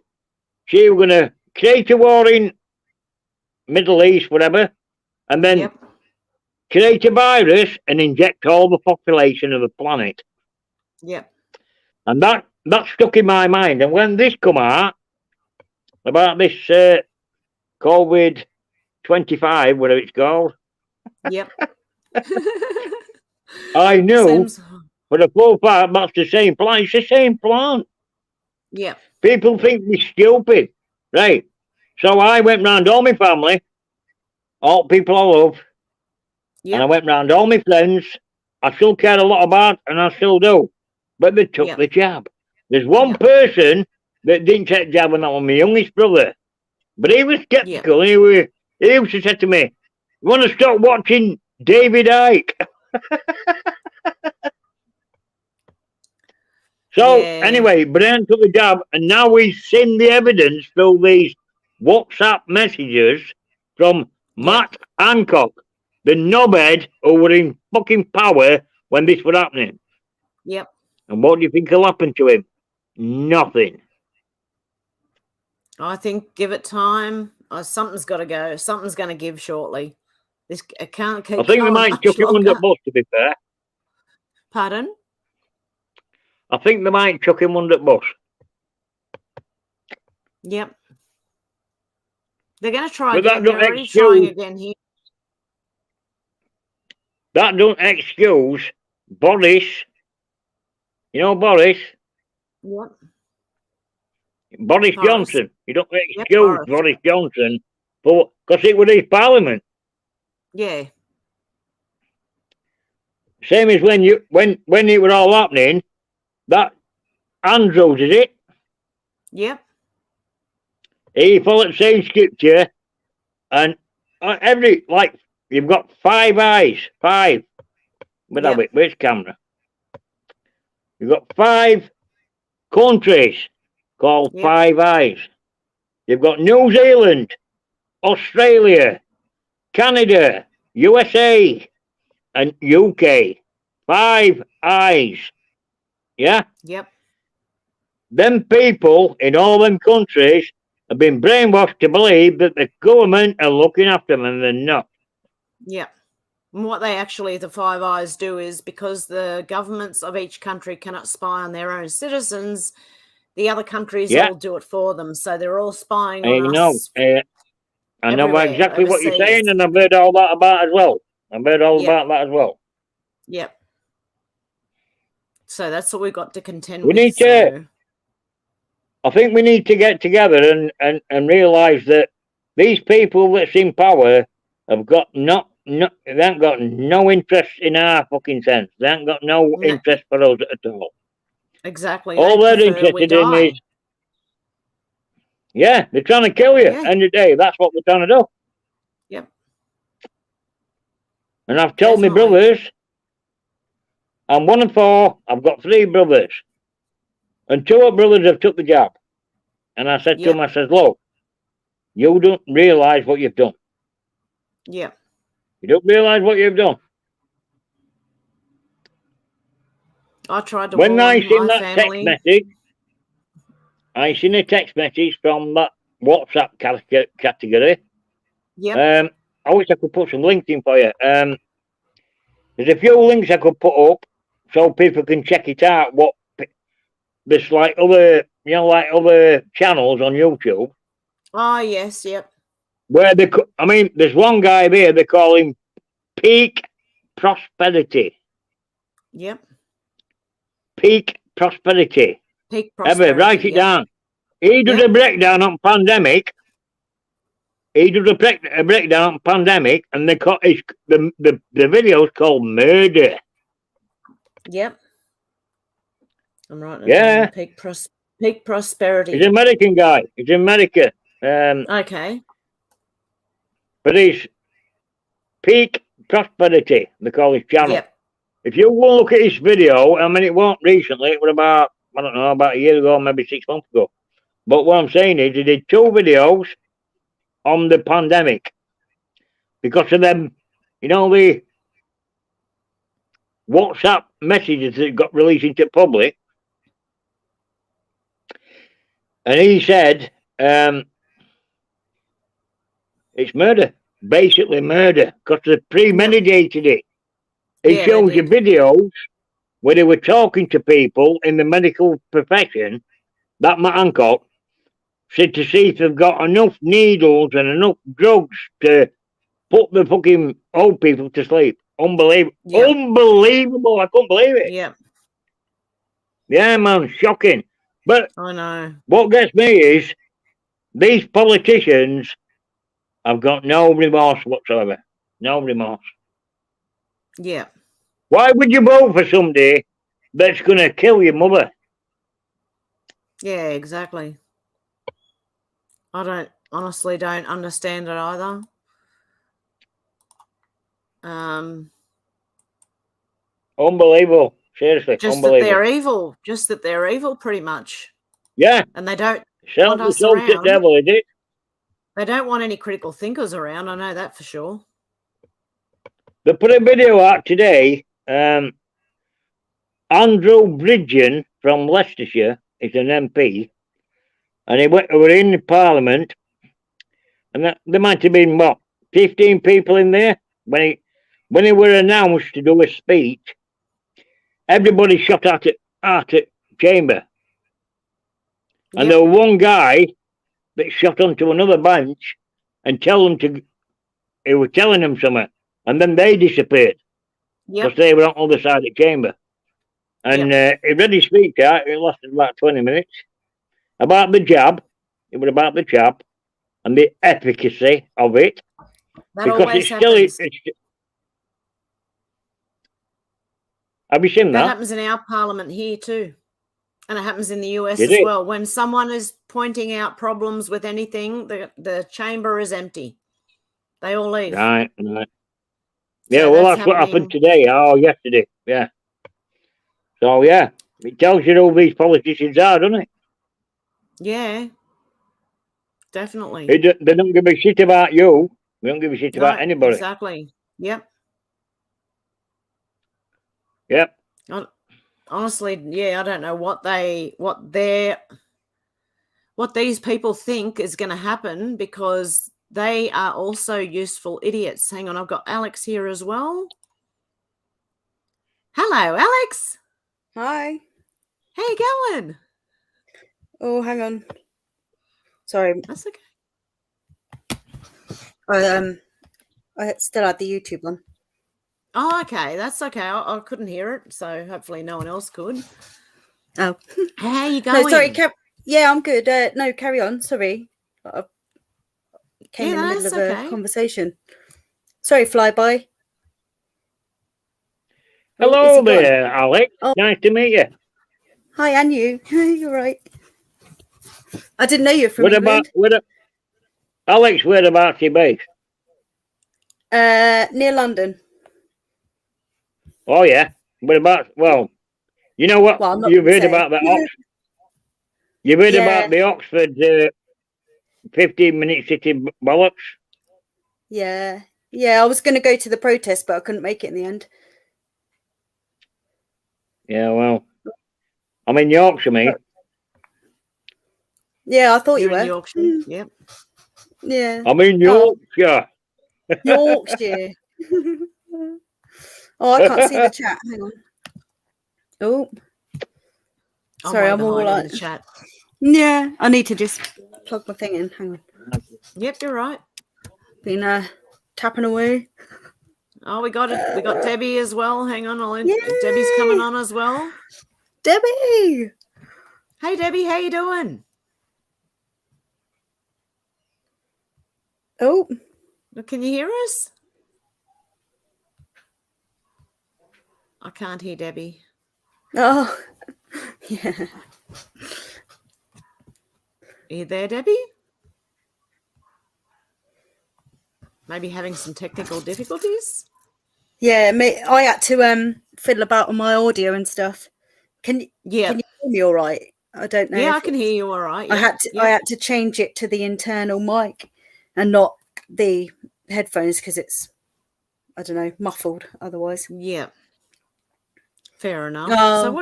she was going to create a war in Middle East, whatever, and then Yep. create a virus and inject all the population of the planet. Yep. And that stuck in my mind. And when this come out about this COVID-25, whatever it's called, Yep. I knew Seems. for the full fact that's the same plant. It's the same plant. Yep. People think we're stupid, right? So I went round all my family, all people I love, and I Yep. went round all my friends. I still care a lot about, and I still do. But they took Yep. the jab. There's one Yep. person that didn't take the jab, and that was my youngest brother. But he was Yep. skeptical, and he used to say to me, "You want to stop watching David Icke?" So Yeah. anyway, Brian took the jab, and now we've seen the evidence through these WhatsApp messages from Matt Hancock, the knobhead who were in fucking power when this was happening. Yep. And what do you think will happen to him? Nothing. I think give it time. Something's got to go. Something's going to give shortly. This it can't keep I think they going might much chuck him under longer. the bus, to be fair. Pardon? I think they might chuck him under the bus. Yep. They're going to try But that again. They're don't already trying excuse again here. that don't excuse Boris. You know Boris? Yep. Boris Boris. Johnson. You don't Yep, excuse Boris Johnson for because it was his parliament. Yeah. Same as when it was all happening, that Andrews, is it? Yep. He followed the same scripture, and every like you've got 5 eyes, 5. Yep. Where's camera? You've got 5 countries called Yep. 5 eyes. You've got New Zealand, Australia, Canada, USA, and UK. 5 eyes. Yeah? Yep. Them people in all them countries have been brainwashed to believe that the government are looking after them, and they're not. Yep. And what they actually, the Five Eyes, do is because the governments of each country cannot spy on their own citizens, the other countries all do it for them. So they're all spying I on know. us. I know everywhere, exactly what you're overseas. saying, and I've heard all that about as well. I've heard all Yep. about that as well. Yep. So that's what we've got to contend We with. need to. I think we need to get together and realise that these people that's in power have got they ain't got no interest in our fucking sense. They ain't got no interest for us at all. Exactly. All they they're prefer we interested in die. is, yeah, they're trying to kill you. Yeah. End of the day, that's what they're trying to do. Yep. And I've told my Definitely. brothers, I'm 1 of 4. I've got 3 brothers, and 2 of brothers have took the jab. And I said to them, I says, look, you don't realise what you've done. Yep. You don't realise what you've done. I tried to When warn I seen my that family. text message, I seen a text message from that WhatsApp category. Yep. I wish I could put some links in for you. There's a few links I could put up so people can check it out. What there's like other, like other channels on YouTube. Oh yes. Yep. Where there's one guy there. They call him Peak Prosperity. Yep. Peak Prosperity. Peak prosperity. Ever write it down. He does a breakdown on pandemic. He does a breakdown on pandemic, and they call the video's called Murder. Yep. I'm writing. Yeah. Peak prosperity. He's an American guy. He's in America. Okay. But he's Peak Prosperity. They call his channel. Yep. If you go look at his video, I mean, it wasn't recently. It was about, I don't know, about a year ago, maybe 6 months ago. But what I'm saying is, he did 2 videos on the pandemic because of them, the WhatsApp messages that got released into public. And he said, It's murder. Basically murder. Because they premeditated it. It Yeah, they shows you did. videos where they were talking to people in the medical profession. That Matt Hancock said to see if they've got enough needles and enough drugs to put the fucking old people to sleep. Unbelievable. Yeah. Unbelievable. I couldn't believe it. Yeah, Yeah, man. Shocking. But I know. what gets me is these politicians have got no remorse whatsoever. No remorse. Yeah. Why would you vote for somebody that's going to kill your mother? Yeah, exactly. I honestly don't understand it either. Unbelievable. Seriously, Just that unbelievable. they're evil. Just that they're evil, pretty much. Yeah. And they don't Self want us the around. devil, is it? They don't want any critical thinkers around. I know that for sure. They put a video out today. Andrew Bridgen from Leicestershire is an MP, and he were in the Parliament, and there might have been 15 people in there when he were announced to do a speech. Everybody shot at the chamber, and there was one guy that shot onto another bench and he was telling them something, and then they disappeared because they were on the other side of the chamber. And he read his speech out. It lasted about 20 minutes about the jab. It was about the jab and the efficacy of it. That because always it's still. happens. Have you seen That that? happens in our parliament here too. And it happens in the US Did as it? well. When someone is pointing out problems with anything, the chamber is empty. They all leave. Right. Yeah, So well, that's what happened today. Oh, yesterday. Yeah. So, yeah, it tells you who these politicians are, doesn't it? Yeah, definitely. They don't give a shit about you. They don't give a shit about anybody. Exactly. Yep. Yep. Honestly, yeah, I don't know what these people think is going to happen, because they are also useful idiots. Hang on, I've got Alex here as well. Hello, Alex. Hi. How you going? Oh, hang on. Sorry. That's okay. I still had the YouTube on. Oh, okay. That's okay. I couldn't hear it, so hopefully no one else could. Oh. How you going? No, sorry. Yeah, I'm good. No, carry on. Sorry. I came in the middle of a conversation. Sorry, flyby. Hello there, Alex. Oh. Nice to meet you. Hi, and you. You're right. I didn't know you were from England. Alex, whereabouts are you based? Near London. Oh, yeah. Well, you know what? Well, you've heard about the You've heard about the Oxford 15-minute city bollocks? Yeah. Yeah, I was going to go to the protest, but I couldn't make it in the end. Yeah, well, I'm in Yorkshire, mate. Yeah, I thought you were. In Yorkshire, yep. Yeah. I'm in Yorkshire. Yorkshire. Oh, I can't see the chat. Hang on. Oh. Sorry, I'm all like... chat. Yeah, I need to just plug my thing in. Hang on. Yep, you're right. Been tapping away. Oh, we got it. We got Debbie as well. Hang on, Debbie's coming on as well. Debbie. Hey, Debbie, how you doing? Oh. Can you hear us? I can't hear Debbie. Oh. Yeah. Are you there, Debbie? Maybe having some technical difficulties? Yeah, I had to fiddle about on my audio and stuff. Can you hear me all right? I don't know. Yeah, I can hear you all right. I had to change it to the internal mic and not the headphones because it's, I don't know, muffled otherwise. Yeah. Fair enough. So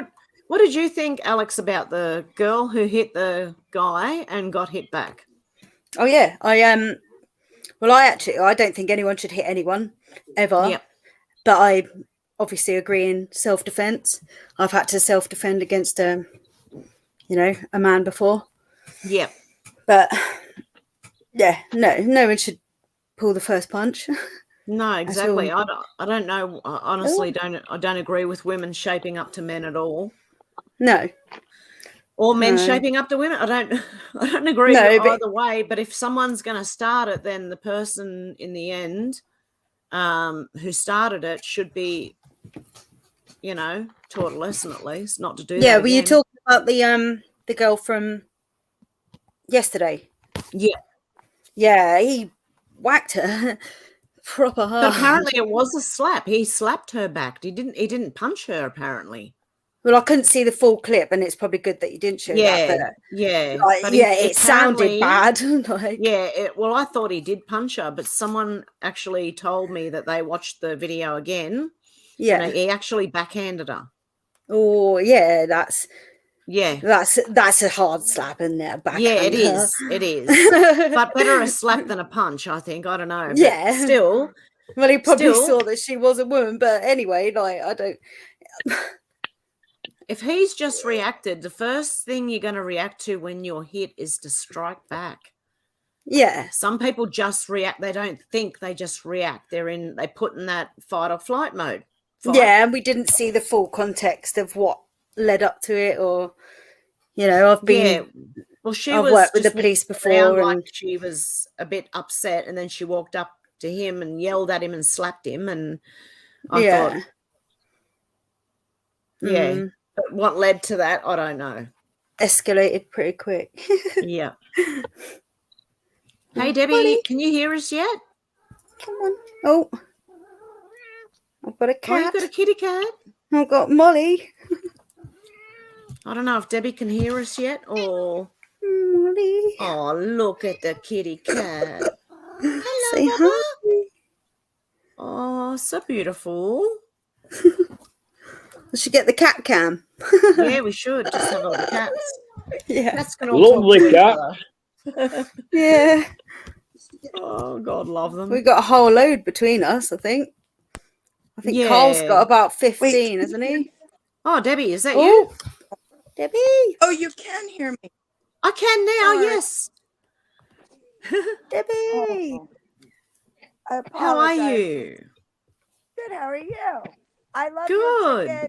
what did you think, Alex, about the girl who hit the guy and got hit back? Oh yeah, Well, I don't think anyone should hit anyone ever. Yep. But I obviously agree in self-defense. I've had to self-defend against a man before. Yep. But yeah, no one should pull the first punch. No, exactly. all. I don't know. I honestly don't agree with women shaping up to men at all. No. Or men No. shaping up to women. I don't agree No, either way. But if someone's going to start it, then the person in the end who started it should be, taught a lesson at least, not to do that. Yeah, were you again. talking about the girl from yesterday? Yeah. Yeah, he whacked her proper hard. But apparently it was a slap. He slapped her back. He didn't punch her, apparently. Well, I couldn't see the full clip, and it's probably good that you didn't show that. But, yeah. but it sounded bad. Well, I thought he did punch her, but someone actually told me that they watched the video again. Yeah. And he actually backhanded her. Oh, yeah, that's a hard slap, isn't it? Yeah, it is. It is. But better a slap than a punch, I think. I don't know. But yeah. Still. Well, he probably saw that she was a woman, but anyway, I don't. If he's just reacted, the first thing you're going to react to when you're hit is to strike back. Yeah. Some people just react. They don't think, they just react. They put in that fight or flight mode. Yeah, and we didn't see the full context of what led up to it, or I've been. Yeah. Well, I've worked with the police before, and like she was a bit upset, and then she walked up to him and yelled at him and slapped him, and I thought, but what led to that, I don't know. Escalated pretty quick. Yeah. Hey, Debbie, Molly, can you hear us yet? Come on. Oh, I've got a cat. Oh, you've got a kitty cat? I've got Molly. I don't know if Debbie can hear us yet, or... Molly. Oh, look at the kitty cat. Hello, say Mama. Hi. Oh, so beautiful. We should get the cat cam. Yeah, we should. Just have all the cats. Yeah. Cats can all lovely cat. Yeah. Oh, God, love them. We've got a whole load between us, I think. Carl's got about 15, hasn't he? Oh, Debbie, is that you? Debbie. Oh, you can hear me. I can now, yes. Debbie. How are you? Good, how are you? I love Good. Your chicken.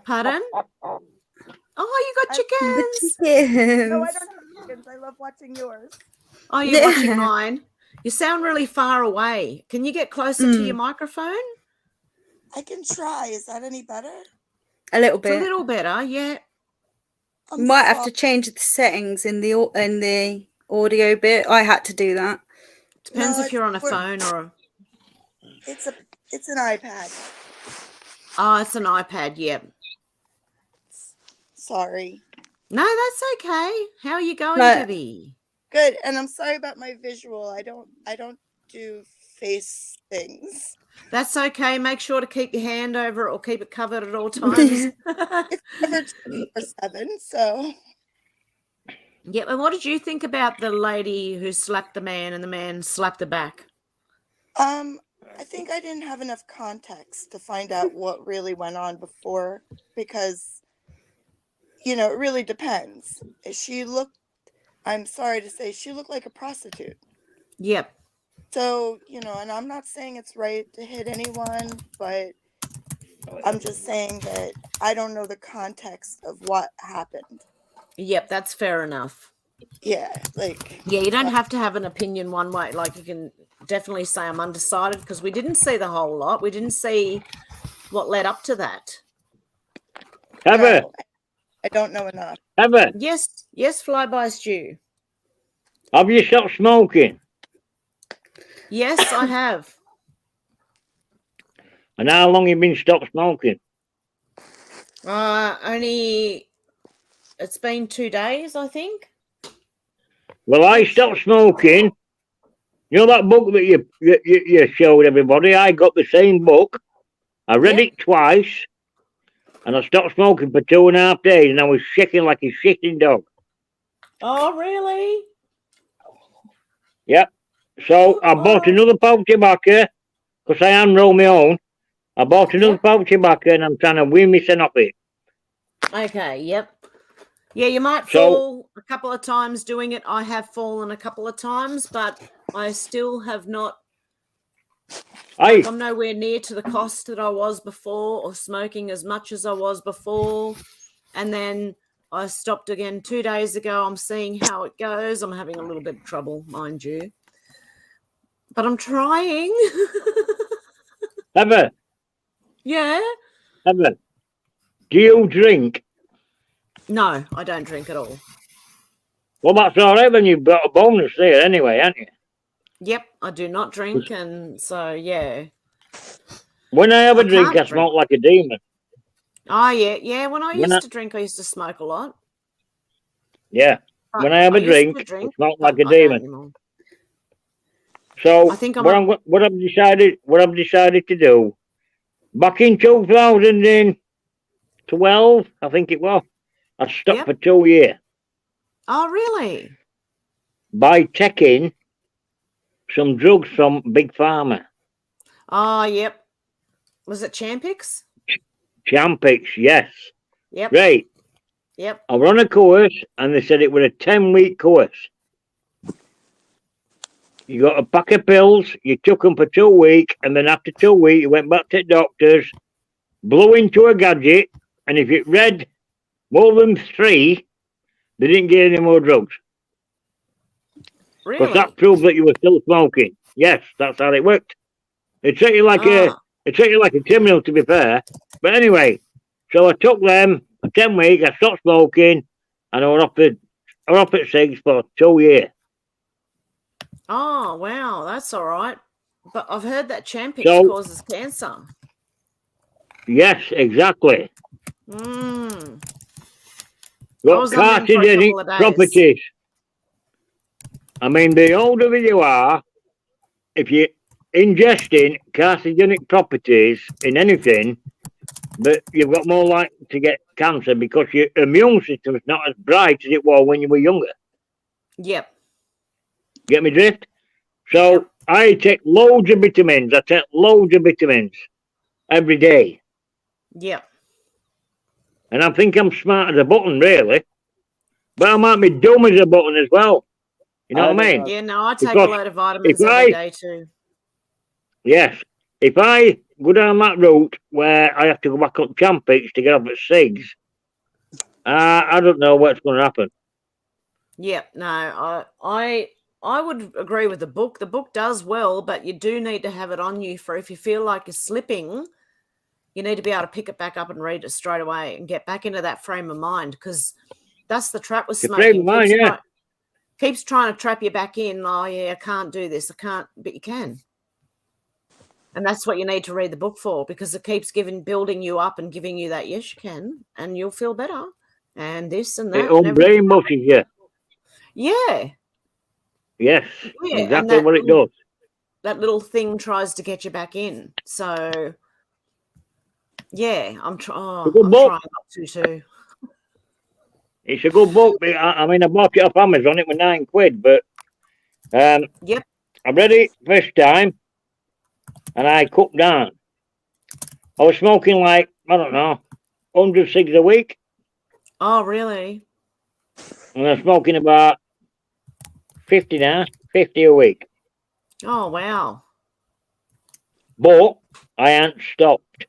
Pardon? Oh, you got chickens. No, I don't have chickens. I love watching yours. Oh, you're watching mine. You sound really far away. Can you get closer to your microphone? I can try. Is that any better? A little bit. It's a little better, yeah. You might have to change the settings in the audio bit. I had to do that. Depends if you're on a phone or a... It's an iPad. Oh, it's an iPad, yeah. Sorry. No, that's okay. How are you going, Debbie? Good, and I'm sorry about my visual. I don't do face things. That's okay. Make sure to keep your hand over it or keep it covered at all times. It's covered 24/7, so. Yeah, and what did you think about the lady who slapped the man and the man slapped her back? I think I didn't have enough context to find out what really went on before, because, it really depends. I'm sorry to say, she looked like a prostitute. Yep. So, and I'm not saying it's right to hit anyone, but I'm just saying that I don't know the context of what happened. Yep, that's fair enough. Yeah, you don't have to have an opinion one way. Like, you can definitely say I'm undecided, because we didn't see the whole lot. We didn't see what led up to that. Heather. I don't know enough. Heather. Yes, Flyby Stew. Have you stopped smoking? Yes, I have. And how long you been stopped smoking? Only, it's been 2 days, I think. Well, I stopped smoking. You know that book that you showed everybody? I got the same book. I read it twice. And I stopped smoking for 2.5 days, and I was shaking like a shitting dog. Oh, really? Yep. So I bought another pouch of tobacco because I am roll my own. I bought another Yep. pouch of tobacco and I'm trying to wean myself off it. Okay, yep. Yeah, you might So- fall a couple of times doing it. I have fallen a couple of times, but I still have not. Like, I'm nowhere near to the cost that I was before, or smoking as much as I was before. And then I stopped again 2 days ago. I'm seeing how it goes. I'm having a little bit of trouble, mind you. But I'm trying. Heather, Yeah. Heather, do you drink? No, I don't drink at all. Well, that's all right then. You've got a bonus there anyway, haven't you? Yep, I do not drink. And so, yeah. When I have a drink, can't I smoke like a demon. Oh, yeah. Yeah, when I When used I- to drink, I used to smoke a lot. Yeah. But When I have a used to drink, I drink, smoke but like a I don't demon. anymore. So I think what I've decided to do back in 2012, I think it was, I stopped Yep. for 2 years Oh, really? by taking some drugs from Big Pharma. Oh, yep. Was it Champix? Champix, yes. Yep. Right. Yep. I was on a course and they said it was a 10-week course. You got a pack of pills, you took them for 2 weeks, and then after 2 weeks, you went back to the doctors, blew into a gadget, and if it read more than 3, they didn't get any more drugs. Because Really? that proved that you were still smoking. Yes, that's how it worked. It treat you like a criminal, to be fair. But anyway, so I took them for 10 weeks, I stopped smoking, and I was off at cigs for 2 years. Oh, wow. That's all right. But I've heard that Champix So- causes cancer. Yes, exactly. Mm. I Got was on them for a carcinogenic couple of days. properties. I mean, the older you are, if you're ingesting carcinogenic properties in anything, but you've got more likely to get cancer because your immune system is not as bright as it was when you were younger. Yep. Get me drift? So Yep. I take loads of vitamins. I take loads of vitamins every day. Yep. And I think I'm smart as a button, really. But I might be dumb as a button as well. You know what I mean? Yeah, no, I take a Because load of vitamins if every day too. Yes. If I go down that route where I have to go back up Champix to get off at Sigs, I don't know what's going to happen. Yep. No, I would agree with the book. The book does well, but you do need to have it on you for if you feel like you're slipping, you need to be able to pick it back up and read it straight away and get back into that frame of mind, because that's the trap with The smoking. frame of mind, yeah. Keeps trying to trap you back in. Oh, yeah, I can't do this. I can't, but you can. And that's what you need to read the book for, because it keeps building you up and giving you that, yes, you can, and you'll feel better. And this and that. It brainwashes you. Yeah. Yes, Yeah, and exactly what it does. That little thing tries to get you back in. So, yeah, I'm trying not to too. It's a good book. I mean, I bought it off Amazon. It was £9, but Yep. I read it first time, and I cut down. I was smoking like, I don't know, 100 cigs a week, Oh, really? and I'm smoking about 50 now, 50 a week. Oh, wow. But I ain't stopped.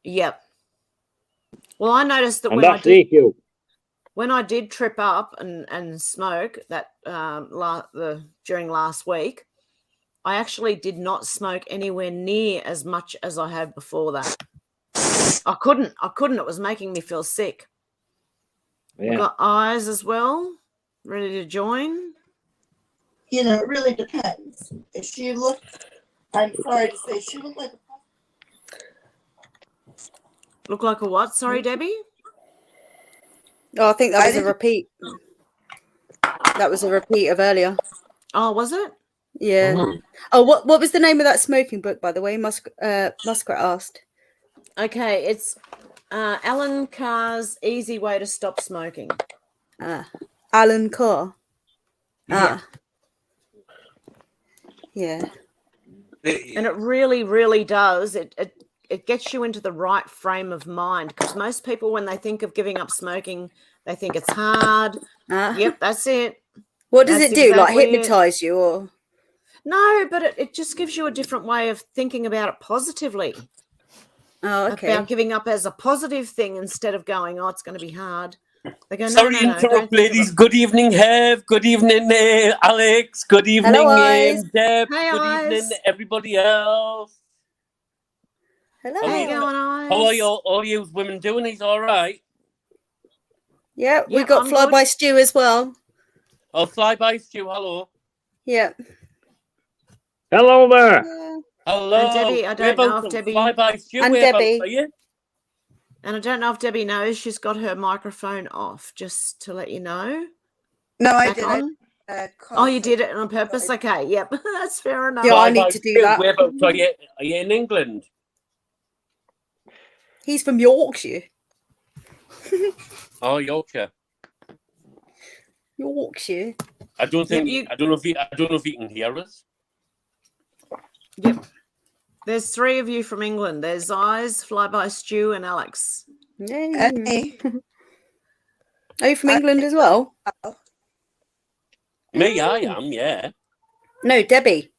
Yep. Well, I noticed that And that's the issue. when I did trip up and smoke that during last week, I actually did not smoke anywhere near as much as I had before that. I couldn't. It was making me feel sick. Yeah. We've got eyes as well, ready to join. You know, it really depends. If she looked, I'm sorry to say, she looked like Look like a what? Sorry, Debbie? Oh, I think that was a repeat. That was a repeat of earlier. Oh, was it? Yeah. Oh, what was the name of that smoking book, by the way? Muskrat asked. Okay, it's Alan Carr's Easy Way to Stop Smoking. Alan Carr. Yeah. Yeah. And it really, really does. It gets you into the right frame of mind, because most people, when they think of giving up smoking, they think it's hard. Yep, that's it. What does That's it do? Like exactly it. hypnotize you, or? No, but it just gives you a different way of thinking about it positively. Oh, okay. About giving up as a positive thing instead of going, oh, it's going to be hard. They go, Sorry to interrupt, ladies. Good evening, Hev. Good evening, Alex. Good evening, Hello, Eyes. Deb. Hey, Good Eyes. evening, everybody else. Hello. How you going, Eyes? How are all you women doing? He's all right. Yeah, we Yep, got I'm Flyby good. Stew as well. Oh, Flyby Stu, hello. Yeah. Hello there. Hello. And Debbie, I don't know if Debbie... Flyby Stu, And whereabouts Debbie. are you? And I don't know if Debbie knows she's got her microphone off, just to let you know. No, I Back did. on? Call Oh, you for- did it on purpose? Okay, yep. That's fair enough. Yeah, I Flyby need to do Stu, that. Whereabouts are you? Are you in England? He's from Yorkshire. Oh, Yorkshire. Yorkshire. I don't think. Yep, I don't know if you can hear us. Yep. There's 3 of you from England. There's Eyes, Flyby Stew, and Alex. Yay. Hey. Are you from England as well? Me, I am. Yeah. No, Debbie.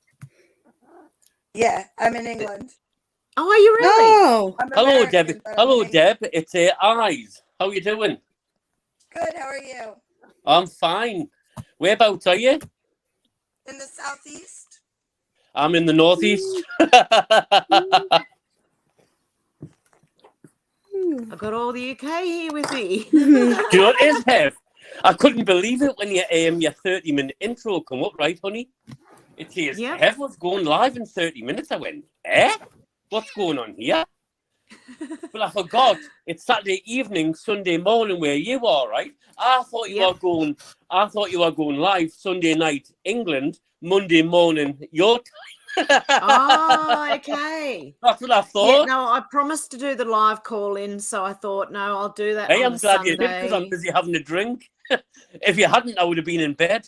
Yeah, I'm in England. Oh, are you really? Oh. I'm Hello, American, Deb. but I'm Hello, in England. Deb. It's Eyes. How you doing? Good. How are you? I'm fine. Whereabouts are you? In the southeast. I'm in the northeast. I've got all the UK here with me. Do you know what it is, Hev? I couldn't believe it when your 30-minute intro come up, right, honey? It says, Yep. Hev was going live in 30 minutes. I went, what's going on here? But I forgot, it's Saturday evening, Sunday morning where you are, right? I thought you were going live Sunday night, England, Monday morning, your time. Oh, okay. That's what I Yeah, thought. no, I promised to do the live call in, so I thought, no, I'll do that Hey, on I'm glad Sunday. you did, because I'm busy having a drink. If you hadn't, I would have been in bed.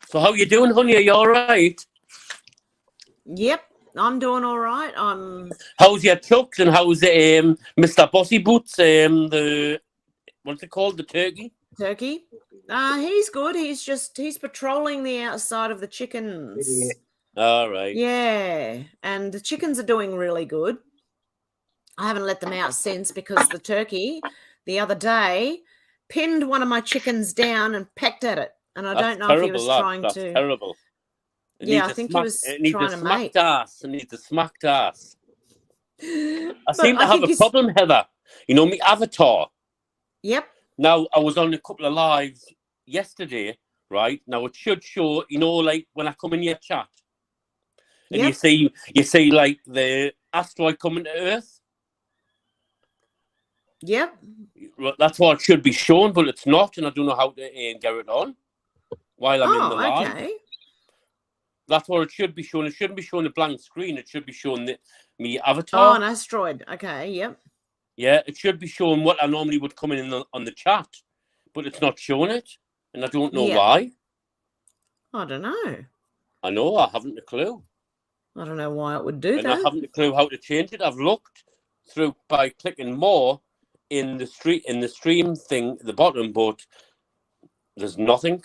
So how you doing, honey? Are you all right? Yep, I'm doing all right. How's your chucks and how's Mr. Bossy Boots? The what's it called? The turkey? Turkey. He's good. He's patrolling the outside of the chickens. All right. Yeah, and the chickens are doing really good. I haven't let them out since, because the turkey the other day pinned one of my chickens down and pecked at it, and I don't know if he was trying That's to. terrible. Yeah, I think he was trying to mate. It needs a smacked ass. I But seem to have a problem, Heather. You know, my avatar. Yep. Now, I was on a couple of lives yesterday, right? Now, it should show, you know, like when I come in your chat, and Yep. you see like the asteroid coming to Earth. Yep. That's what it should be shown, but it's not, and I don't know how to get it on while I'm in the live. Okay. That's what it should be shown. It shouldn't be showing a blank screen. It should be showing me Oh, avatar. an asteroid. Okay. Yep. Yeah, it should be showing what I normally would come in on the chat, but it's not showing it, and I don't know why. I don't know. I know, I haven't a clue. I don't know why it would do And that. I haven't a clue how to change it. I've looked through by clicking more in the stream thing at the bottom, but there's nothing.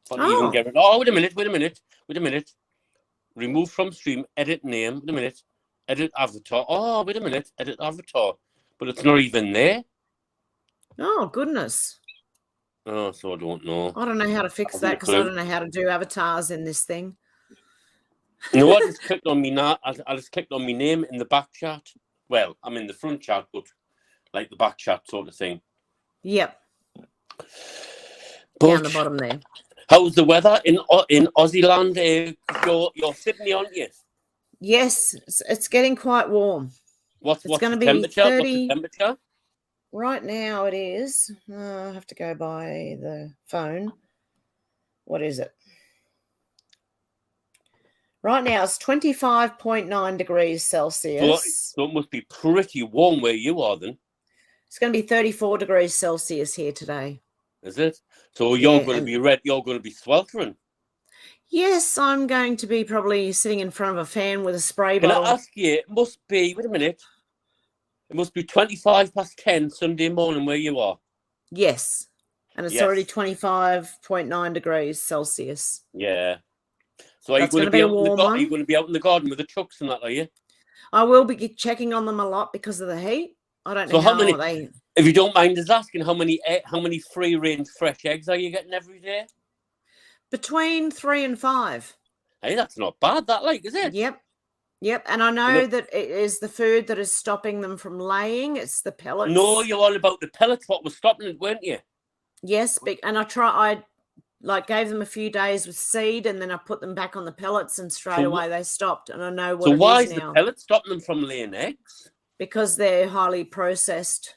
Can't even get it. Oh, wait a minute. Remove from stream, edit name. Wait a minute. Edit avatar. Oh, wait a minute. Edit avatar. But it's not even there. Oh, goodness. Oh, so I don't know. I don't know how to fix that, because I don't know how to do avatars in this thing. You know what? I just clicked on me now. I just clicked on my name in the back chat. Well, I'm in the front chat, but like the back chat sort of thing. Yep. But down the bottom there. How's the weather in Aussie land? You're Sydney, aren't you? Yes, it's getting quite warm. What's going to the be temperature? 30. What's the temperature? Right now it is. I have to go by the phone. What is it? Right now it's 25.9 degrees Celsius. So it must be pretty warm where you are then. It's going to be 34 degrees Celsius here today. Is it? So you're going to be red. You're going to be sweltering. Yes, I'm going to be probably sitting in front of a fan with a spray Can bottle. I ask you, it must be, wait a minute, it must be 10 Sunday morning where you are. Yes. And it's Yes. already 25.9 degrees Celsius. Yeah. So are That's you going to gonna be be out in the warmer. are you going to be out in the garden with the trucks and that, are you? I will be checking on them a lot because of the heat. I don't know So how how many- they... If you don't mind us asking, how many free range fresh eggs are you getting every day? Between 3 and 5. Hey, that's not bad, that like, is it? Yep. Yep. And I know that it is the food that is stopping them from laying. It's the pellets. No, you're all about the pellets. What was stopping it, weren't you? Yes. And I gave them a few days with seed and then I put them back on the pellets and straight away they stopped. And I know what So it why is is now. the pellet stopping them from laying eggs? Because they're highly processed.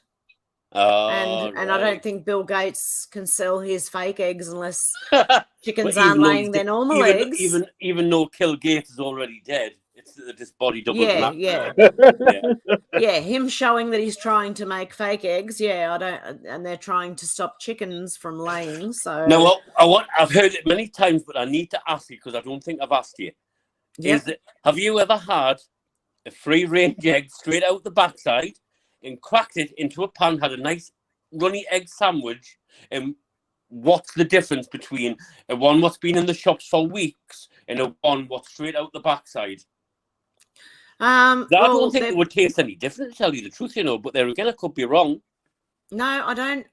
Oh, and I don't think Bill Gates can sell his fake eggs unless But chickens even aren't though laying their normal eggs. Even though Kill Gates is already dead, it's this body double. Yeah, him showing that he's trying to make fake eggs. Yeah, and they're trying to stop chickens from laying. So now, I've heard it many times, but I need to ask you because I don't think I've asked you. Yep. Have you ever had a free range egg straight out the backside and cracked it into a pan, had a nice runny egg sandwich, and what's the difference between a one what's been in the shops for weeks and a one what's straight out the backside? I don't think it would taste any different, to tell you the truth, but there again, I could be wrong. No, I don't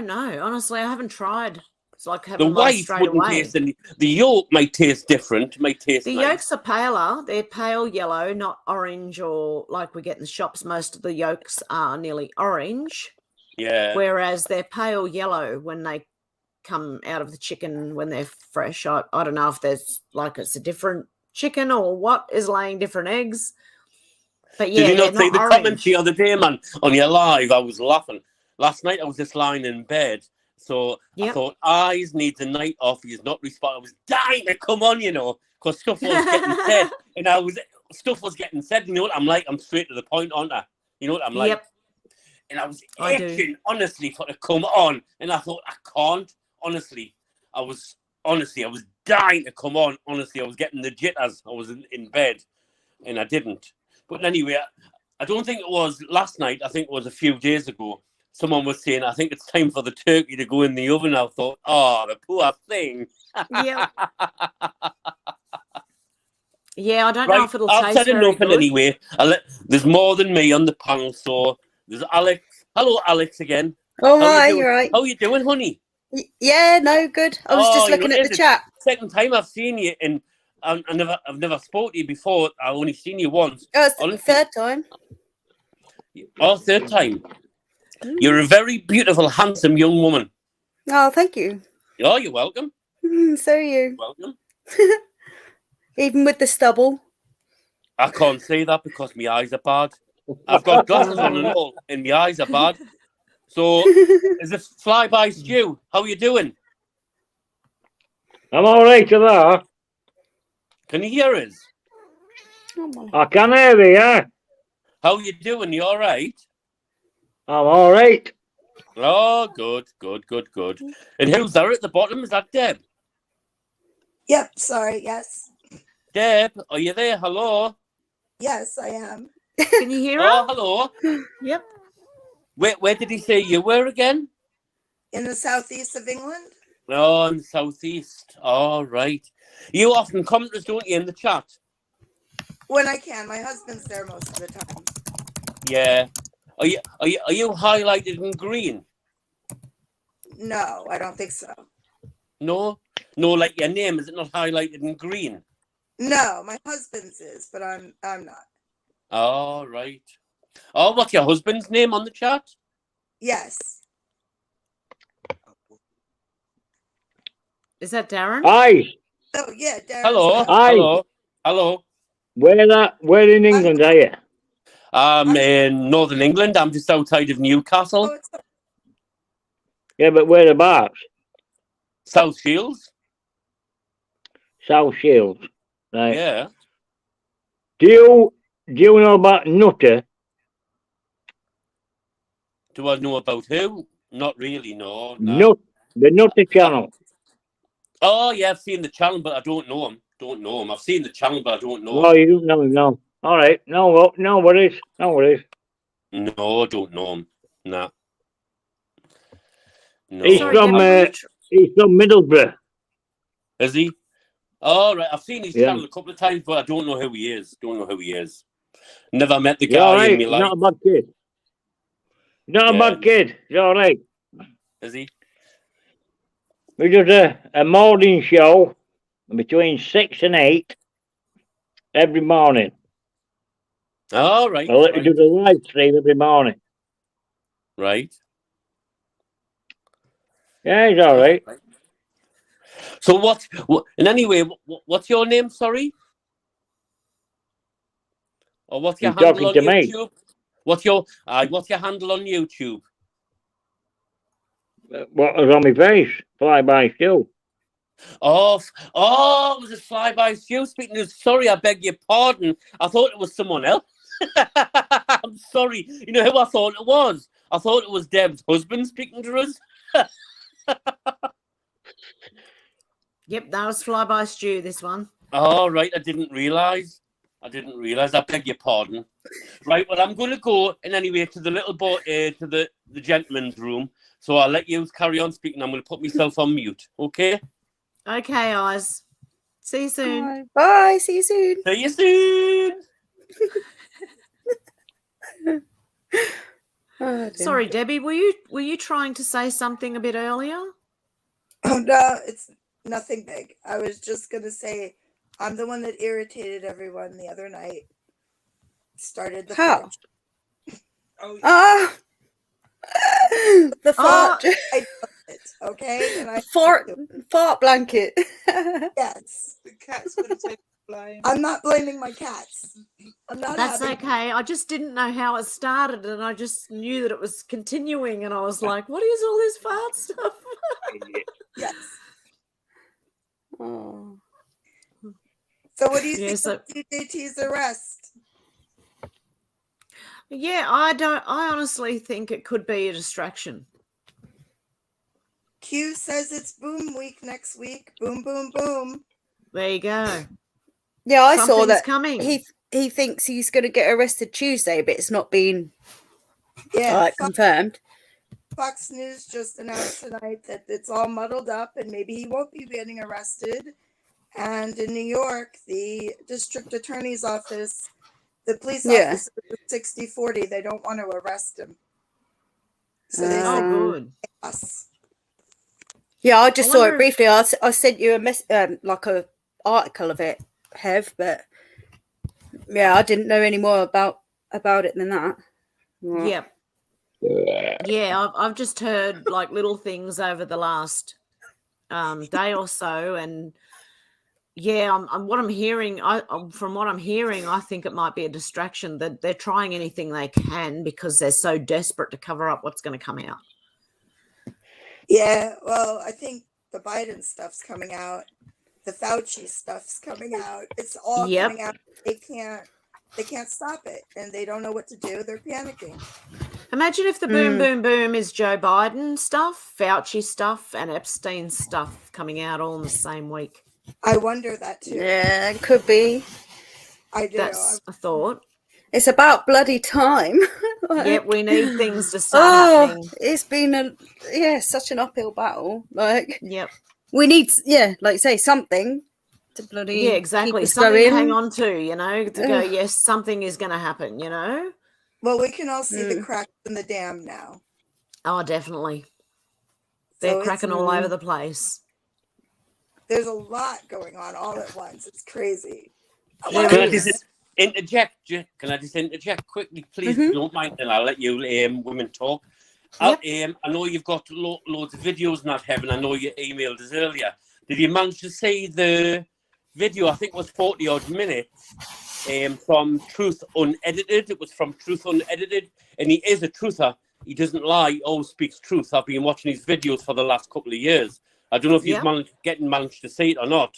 know. Honestly, I haven't tried. It's like The having white wouldn't taste any. The yolk might taste different. Might taste the nice. yolks are paler. They're pale yellow, not orange or like we get in the shops. Most of the yolks are nearly orange. Yeah. Whereas they're pale yellow when they come out of the chicken when they're fresh. I don't know if there's it's a different chicken or what is laying different eggs. But yeah, did you not see the orange. comments the other day, man, on your live? I was laughing. Last night I was just lying in bed. So I thought, eyes needs a night off. He's not responding. I was dying to come on, because stuff was getting said. And stuff was getting said. You know what I'm like? I'm straight to the point, aren't I? You know what I'm like? Yep. And I was itching, honestly, for to come on. And I thought, I can't. Honestly, I was dying to come on. Honestly, I was getting the jitters. I was in bed. And I didn't. But anyway, I don't think it was last night. I think it was a few days ago. Someone was saying, I think it's time for the turkey to go in the oven. I thought, oh, the poor thing. Yeah. Yeah, I don't know if it'll taste I've said very enough good. Anyway. There's more than me on the panel, so there's Alex. Hello, Alex, again. Oh, hi, you're right. How you doing, honey? Yeah, no, good. I was just looking at the chat. Second time I've seen you, and I've never spoke to you before. I've only seen you once. Oh, it's the third time. Oh, third time. You're a very beautiful, handsome young woman. Oh, thank you. Oh, you're welcome. So are you. Welcome. Even with the stubble. I can't say that because my eyes are bad. I've got glasses on and all, and my eyes are bad. So, is it Flyby Stew? How are you doing? I'm all right to that. Can you hear us? I can hear you, yeah. How are you doing? You all right? I'm all right. Oh, good. And who's there at the bottom? Is that Deb? Yep, sorry, yes. Deb, are you there? Hello? Yes, I am. Can you hear her? Oh, hello. Yep. Where did he say you were again? In the southeast of England? Oh, in the southeast. All right. You often comment to us, don't you, in the chat? When I can. My husband's there most of the time. Yeah. Are you highlighted in green? No, I don't think so. No, like your name, is it not highlighted in green? No, my husband's is, but I'm not. All right. Oh, what's your husband's name on the chat? Yes. Is that Darren? Hi. Oh yeah, Darren. Hello. Hi. Hello. Where in England are you? I'm in Northern England. I'm just outside of Newcastle. Yeah, but whereabouts? South Shields. South Shields. Right. Yeah. Do you know about Nutter? Do I know about who? Not really, no. The Nutter channel. Oh, yeah, I've seen the channel, but I don't know him. I've seen the channel, but I don't know Oh, him. you don't know him, no. All right. No worries. No worries. No, I don't know him. Nah. No. He's Sorry, from Debbie, he's from Middlesbrough. Is he? All right. I've seen his Yeah. channel a couple of times, but I don't know who he is. Never met the You're all guy right. in my He's life. not a bad kid. Not a Yeah. bad kid. He's all right. Is he? We do a morning show between 6 and 8 every morning. All right. I'll let you do the live stream every morning. Right. Yeah, he's all right. So what and anyway, what's your name, sorry? Or what's your You're handle talking on to me. YouTube? What's your handle on YouTube? What was on my face? Fly by Stu. Oh, it was a flyby Stu speaking to. Sorry, I beg your pardon. I thought it was someone else. I'm sorry. You know who I thought it was? I thought it was Deb's husband speaking to us. Yep, that was Flyby Stew, this one. Oh, right. I didn't realise. I beg your pardon. Right, well, I'm going to go in anyway to the little boy, to the gentleman's room. So I'll let you carry on speaking. I'm going to put myself on mute. Okay? Okay, Eyes. See you soon. Bye. See you soon. See you soon. Oh, dear. Sorry, Debbie, were you trying to say something a bit earlier? Oh no, it's nothing big. I was just gonna say I'm the one that irritated everyone the other night. Started the How? fart. Oh, Ah, the fart, I did it, okay? And I fart blanket. yes. The cat's going to take the blame. I'm not blaming my cats. I'm not That's having okay. I just didn't know how it started, and I just knew that it was continuing, and I was like, what is all this fart stuff? yes. Oh. So what do you Yeah, think so- of DJT's arrest? Yeah, I honestly think it could be a distraction. Q says it's boom week next week. Boom, boom, boom. There you go. Yeah, I saw Something's that. coming. He thinks he's going to get arrested Tuesday, but it's not been Yeah. confirmed. Fox News just announced tonight that it's all muddled up and maybe he won't be getting arrested. And in New York, the district attorney's office, the police officer is 60-40. They don't want to arrest him. So they Oh, say good. us. Yeah, I just I saw wonder it briefly. I sent you a like a article of it, Hev, but yeah, I didn't know any more about it than that. Yep. Yeah, I've just heard like little things over the last day or so, and yeah, from what I'm hearing, I think it might be a distraction. That they're trying anything they can because they're so desperate to cover up what's going to come out. Yeah, well, I think the Biden stuff's coming out. The Fauci stuff's coming out. It's all coming out. They can't stop it, and they don't know what to do. They're panicking. Imagine if the boom, boom, boom is Joe Biden stuff, Fauci stuff, and Epstein stuff coming out all in the same week. I wonder that too. Yeah, it could be. I do. That's a thought. It's about bloody time. Yep, we need things to start happening. It's been such an uphill battle. Like, Yep. we need, like you say, something to bloody exactly. keep us Something going. to hang on to, to go, yes, something is going to happen, Well, we can all see the cracks in the dam now. Oh, definitely. They're cracking all over the place. There's a lot going on all at once. It's crazy. There Can I is. just interject quickly, please? If you don't mind, then I'll let you women talk. Yep. I know you've got loads of videos not having. I know you emailed us earlier. Did you manage to see the video? I think it was 40 odd minutes from Truth Unedited. It was from Truth Unedited, and he is a truther. He doesn't lie. He always speaks truth. I've been watching his videos for the last couple of years. I don't know if you've managed to see it or not.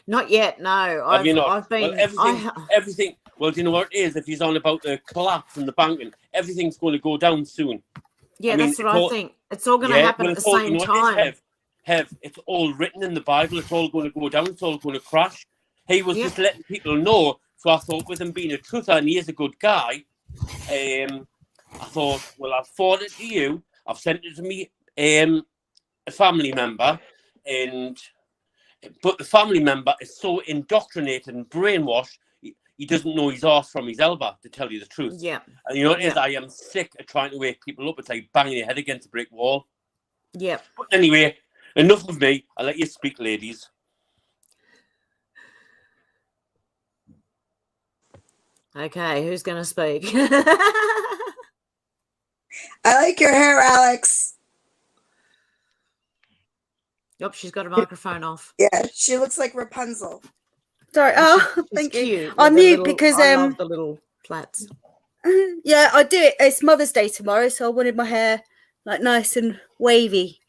Not yet, no. Have you not? I've been everything. Well, do you know what it is? If he's on about the collapse in the banking, everything's going to go down soon. Yeah, that's what I think. It's all going to happen at the same time. Hev, it's all written in the Bible. It's all going to go down. It's all going to crash. He was just letting people know. So I thought, with him being a truther and he is a good guy, I thought, well, I'll forward it to you. I've sent it to me, a family member, but the family member is so indoctrinated and brainwashed, he doesn't know his arse from his elbow, to tell you the truth. Yeah. And you know what it is? I am sick of trying to wake people up. It's like banging your head against a brick wall. Yeah. But anyway, enough of me. I'll let you speak, ladies. Okay, who's going to speak? I like your hair, Alex. Yep, she's got a microphone off. Yeah, she looks like Rapunzel. Sorry. Oh, She's thank you. cute I'm with the mute little- because I love the little plaits. yeah, I do it. It's Mother's Day tomorrow, so I wanted my hair like nice and wavy.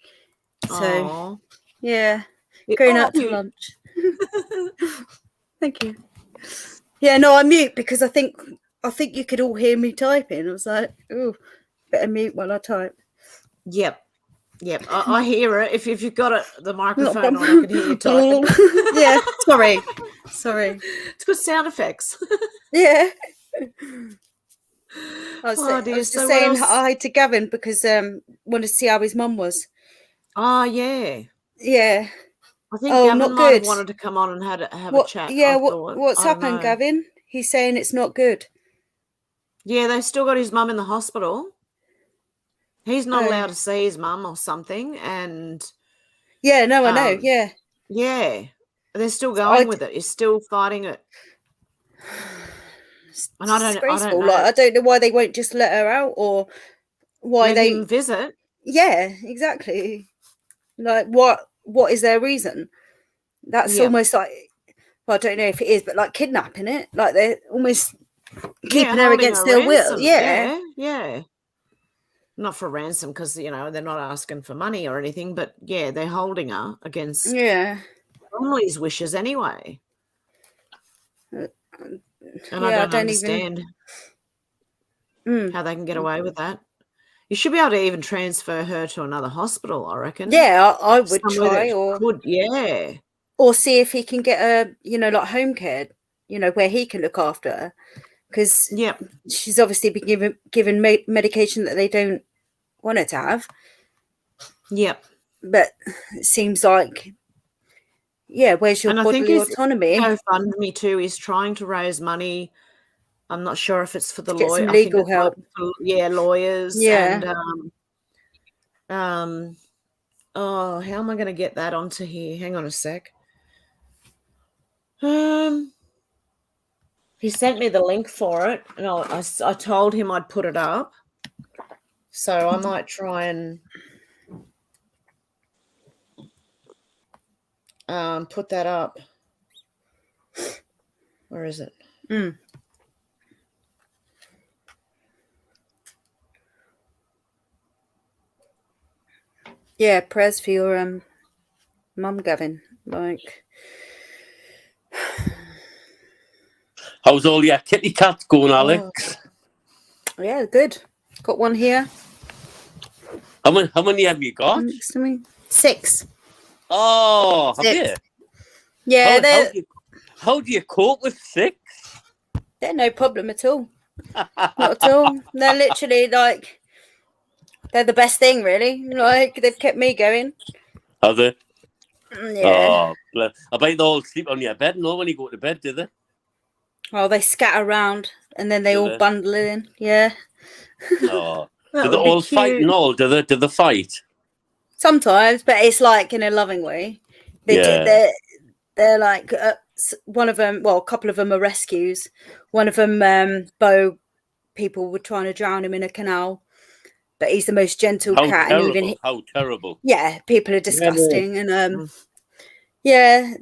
So Aw. yeah, going out to cute. lunch. Thank you. Yeah, no, I mute because I think you could all hear me typing. I was like, oh, better mute while I type. Yep. Yep. I hear it. If you've got the microphone on, I can hear you typing. Yeah, sorry. It's good sound effects. Yeah. I was dear. just So what saying else? hi to Gavin because wanted to see how his mum was. Oh, yeah. Yeah. I think Oh, Gavin not might have good. wanted to come on and have What? a chat. Yeah. I thought. What's I don't happened, know. Gavin? He's saying it's not good. Yeah, they've still got his mum in the hospital. He's not Oh. allowed to see his mum or something, and Yeah. No, I know. Yeah. yeah, they're still going with it. He's still fighting it. And I don't Disgraceful. know. Like, I don't know why they won't just let her out, or why Let they him visit. Yeah, exactly. Like, what is their reason? That's Yeah. almost like, well, I don't know if it is, but like kidnapping it. Like they're almost keeping her holding against her their will. ransom. Yeah. Yeah. Not for ransom because they're not asking for money or anything, but yeah, they're holding her against Yeah. family's wishes anyway. And Yeah, I don't even understand how they can get away with that. You should be able to even transfer her to another hospital, I reckon. Yeah, I would Somewhere try, that or see if he can get a, like home care, where he can look after her, because she's obviously been given medication that they don't want her to have. Yep. But it seems like, where's your bodily autonomy? GoFundMe too is trying to raise money. I'm not sure if it's for the Get lawyer. some legal help. Lawyers. Yeah. And how am I going to get that onto here? Hang on a sec. He sent me the link for it, and I told him I'd put it up. So I might try and put that up. Where is it? Yeah, prayers for your mum, Gavin. Like, How's all your kitty cats going, Alex? Yeah, good. Got one here. How many have you got? Next to me. 6. Oh, have you? Yeah, how do you cope with 6? They're no problem at all. Not at all. They're literally like, they're the best thing, really. Like, they've kept me going. Have they? Yeah. Oh, I bet they all sleep on your bed, no, when you go to bed, do they? Well, they scatter around and then they all bundle in. Yeah. Oh. Do they all fight and all? Do they fight? Sometimes, but it's like in a loving way. They're like one of them. Well, a couple of them are rescues. One of them, Bo, people were trying to drown him in a canal, but he's the most gentle cat. Terrible. And even How terrible! Yeah, people are disgusting, and they're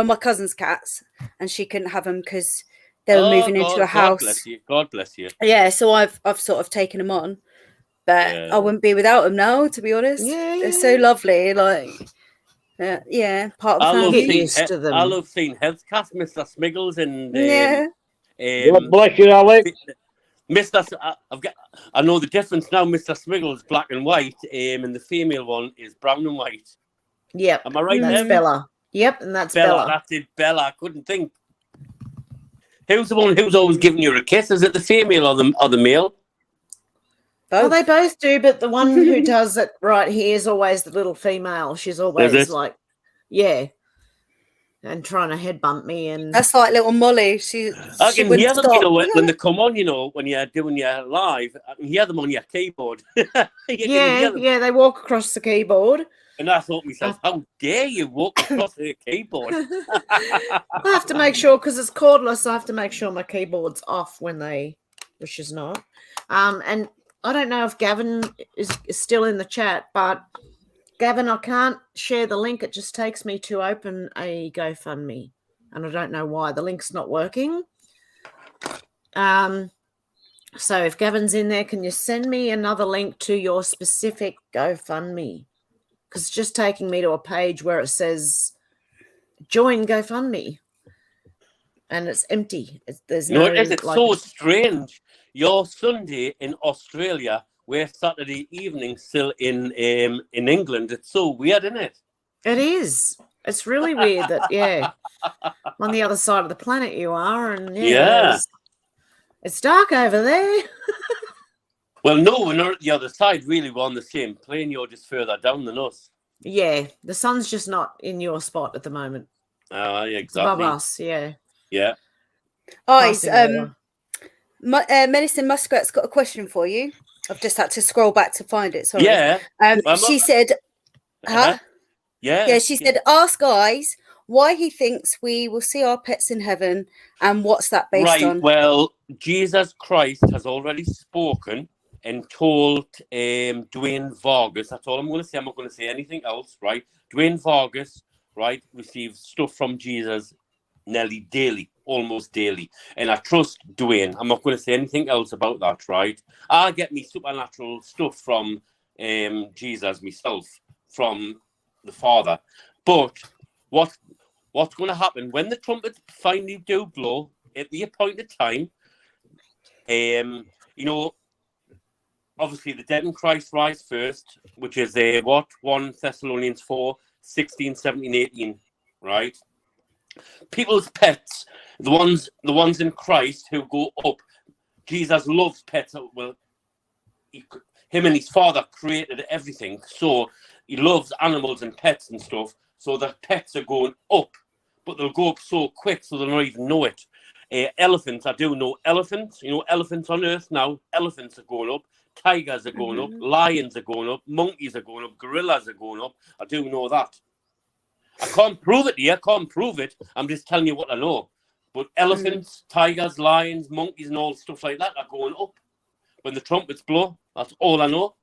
my cousin's cats, and she couldn't have them because they were moving into a house. God bless you. Yeah, so I've sort of taken them on, but I wouldn't be without them now, to be honest. They're so lovely, like part of the family. I love seeing Hev123 Mr. Smiggles and God bless you, Alex. I know the difference now. Mr. Smiggle's black and white, and the female one is brown and white. Yep. Am I right? That's Em? Bella. Yep, and that's Bella. Bella. That's it, Bella. I couldn't think. Who's the one who's always giving you a kiss? Is it the female or the male? Well, they both do, but the one who does it right here is always the little female. She's always like, yeah, and trying to headbutt me. And that's like little Molly. She can wouldn't hear them, stop. when they come on, when you're doing your live, I can hear them on your keyboard. yeah, they walk across the keyboard. And I thought to myself, how dare you walk across the keyboard? I have to make sure, because it's cordless, I have to make sure my keyboard's off which is not. And I don't know if Gavin is still in the chat, but Gavin, I can't share the link. It just takes me to open a GoFundMe, and I don't know why. The link's not working. So if Gavin's in there, can you send me another link to your specific GoFundMe? Because it's just taking me to a page where it says join GoFundMe, and it's empty. There's no. It's so strange. You're Sunday in Australia, we're Saturday evening still in England. It's so weird, isn't it? It is. It's really weird that on the other side of the planet you are, and it's dark over there. Well, no, we're not at the other side, really. We're on the same plane. You're just further down than us. Yeah, the sun's just not in your spot at the moment. Oh, yeah, exactly. Above us, yeah. Yeah. Medicine Muskrat's got a question for you. I've just had to scroll back to find it. Sorry. Yeah. She said, huh? Yeah. She said, ask guys why he thinks we will see our pets in heaven and what's that based on. Well, Jesus Christ has already spoken and told Dwayne Vargas. That's all I'm going to say. I'm not going to say anything else, right? Dwayne Vargas, right, receives stuff from Jesus nearly daily, almost daily. And I trust Dwayne. I'm not going to say anything else about that, right? I get me supernatural stuff from Jesus myself, from the Father. But what's going to happen when the trumpets finally do blow at the appointed time, obviously the dead in Christ rise first, which is 1 Thessalonians 4, 16, 17, 18, right? People's pets, the ones in Christ who go up. Jesus loves pets. Well, him and his Father created everything, so he loves animals and pets and stuff. So the pets are going up, but they'll go up so quick, so they'll not even know it. Elephants, I do know elephants. Elephants on Earth now. Elephants are going up. Tigers are going up. Lions are going up. Monkeys are going up. Gorillas are going up. I do know that. I can't prove it here. I can't prove it. I'm just telling you what I know. But elephants, tigers, lions, monkeys, and all stuff like that are going up when the trumpets blow. That's all I know.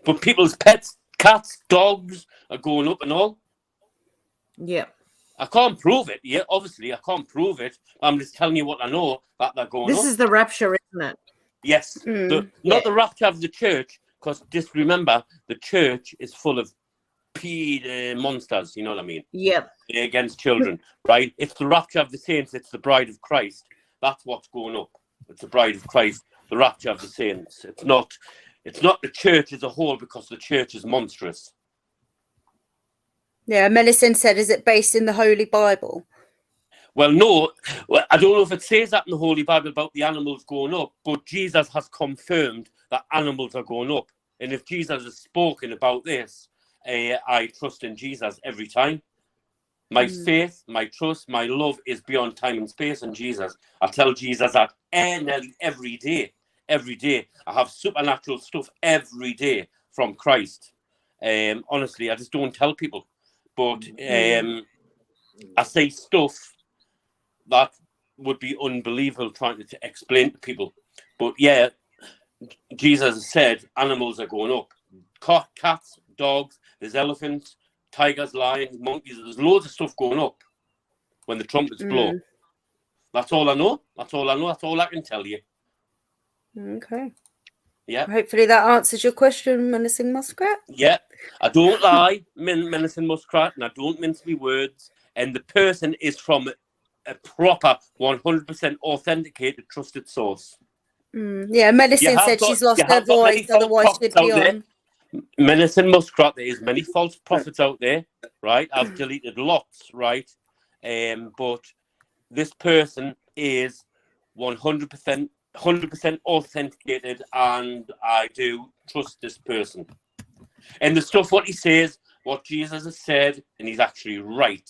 But people's pets, cats, dogs are going up and all. Yeah. I can't prove it. Yeah, obviously, I can't prove it. I'm just telling you what I know, that they're going up. This is the rapture, isn't it? Yes. Not the rapture of the church, because just remember, the church is full of monsters, you know what I mean? Yep. Against children, right? It's the rapture of the saints. It's the bride of Christ. That's what's going up. It's the bride of Christ, the rapture of the saints. It's not the church as a whole, because the church is monstrous. Yeah, Millicent said, is it based in the Holy Bible? Well, no. I don't know if it says that in the Holy Bible about the animals going up, but Jesus has confirmed that animals are going up. And if Jesus has spoken about this, I trust in Jesus every time. My faith, my trust, my love is beyond time and space in Jesus. I tell Jesus that nearly every day. Every day. I have supernatural stuff every day from Christ. Honestly, I just don't tell people. But I say stuff that would be unbelievable trying to explain to people. But yeah, Jesus said animals are going up. Cats, dogs, there's elephants, tigers, lions, monkeys. There's loads of stuff going up when the trumpets blow. That's all I know. That's all I know. That's all I can tell you. Okay. Yeah. Hopefully that answers your question, Menacing Muskrat. Yeah. I don't lie, Menacing Muskrat, and I don't mince my words. And the person is from a proper 100% authenticated, trusted source. Yeah, Medicine said she's lost her voice, otherwise she'd be on. Menacing Muskrat, there is many false prophets out there, right? I've deleted lots, right? But this person is 100% authenticated, and I do trust this person. And the stuff what he says, what Jesus has said, and he's actually right.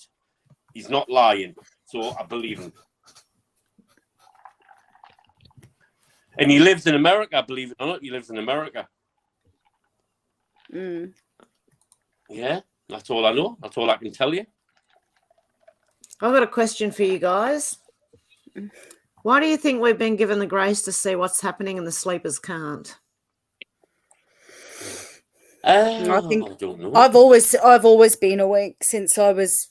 He's not lying, so I believe him. And he lives in America, believe it or not. He lives in America. Yeah, that's all I know. That's all I can tell you. I've got a question for you guys. Why do you think we've been given the grace to see what's happening and the sleepers can't? I think I don't know. I've always been awake since I was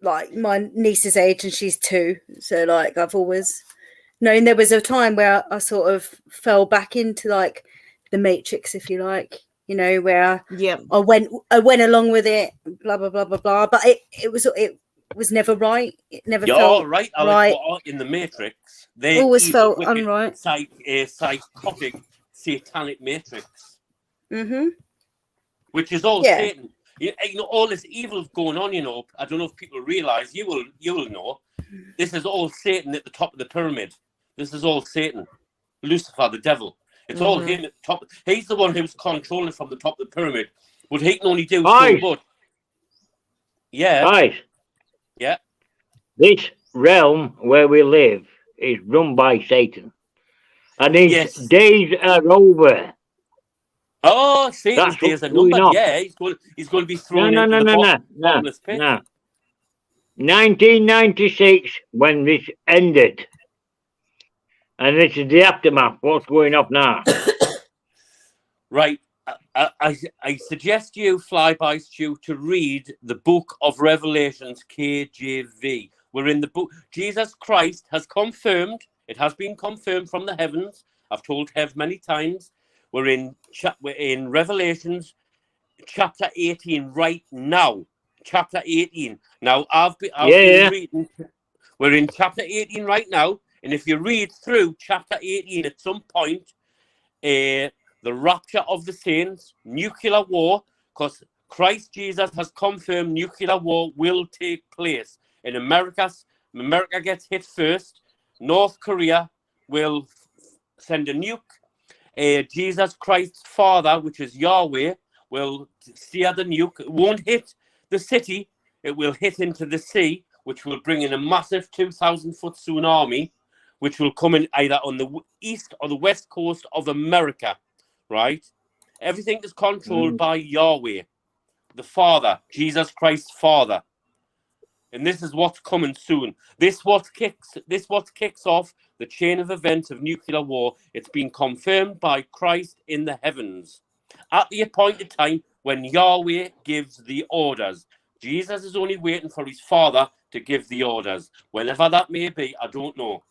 like my niece's age, and she's 2. So like I've always known. There was a time where I sort of fell back into like the Matrix, if you like, you know, where I went along with it, blah blah blah blah blah. But it was never right. It never felt right, Alex. right. What in the Matrix? They always felt wicked, unright. Psychotic, satanic Matrix. Which is all Yeah. Satan. You know, all this evil going on. You know, I don't know if people realize. You will know. This is all Satan at the top of the pyramid. This is all Satan, Lucifer, the devil. It's all him at the top. He's the one who's controlling from the top of the pyramid. But he can only do so much. Yeah. Guys. Yeah. This realm where we live is run by Satan. And his days are over. Oh, Satan's days are numbered. Yeah, he's going to be thrown into the bottomless pit. No. 1996, when this ended. And this is the aftermath. What's going up now? Right. I suggest you, Flyby Stu, to read the book of Revelations, KJV. We're in the book. Jesus Christ has confirmed. It has been confirmed from the heavens. I've told Hev many times. We're in Revelations chapter 18 right now. Chapter 18. Now, I've been reading. We're in chapter 18 right now. And if you read through chapter 18 at some point, the rapture of the saints, nuclear war, because Christ Jesus has confirmed nuclear war will take place. In America gets hit first. North Korea will send a nuke. Jesus Christ's Father, which is Yahweh, will steer the nuke. It won't hit the city. It will hit into the sea, which will bring in a massive 2,000-foot tsunami, which will come in either on the east or the west coast of America, right? Everything is controlled by Yahweh, the Father, Jesus Christ's Father. And this is what's coming soon. This what kicks off the chain of events of nuclear war. It's been confirmed by Christ in the heavens at the appointed time when Yahweh gives the orders. Jesus is only waiting for his Father to give the orders. Whenever that may be, I don't know.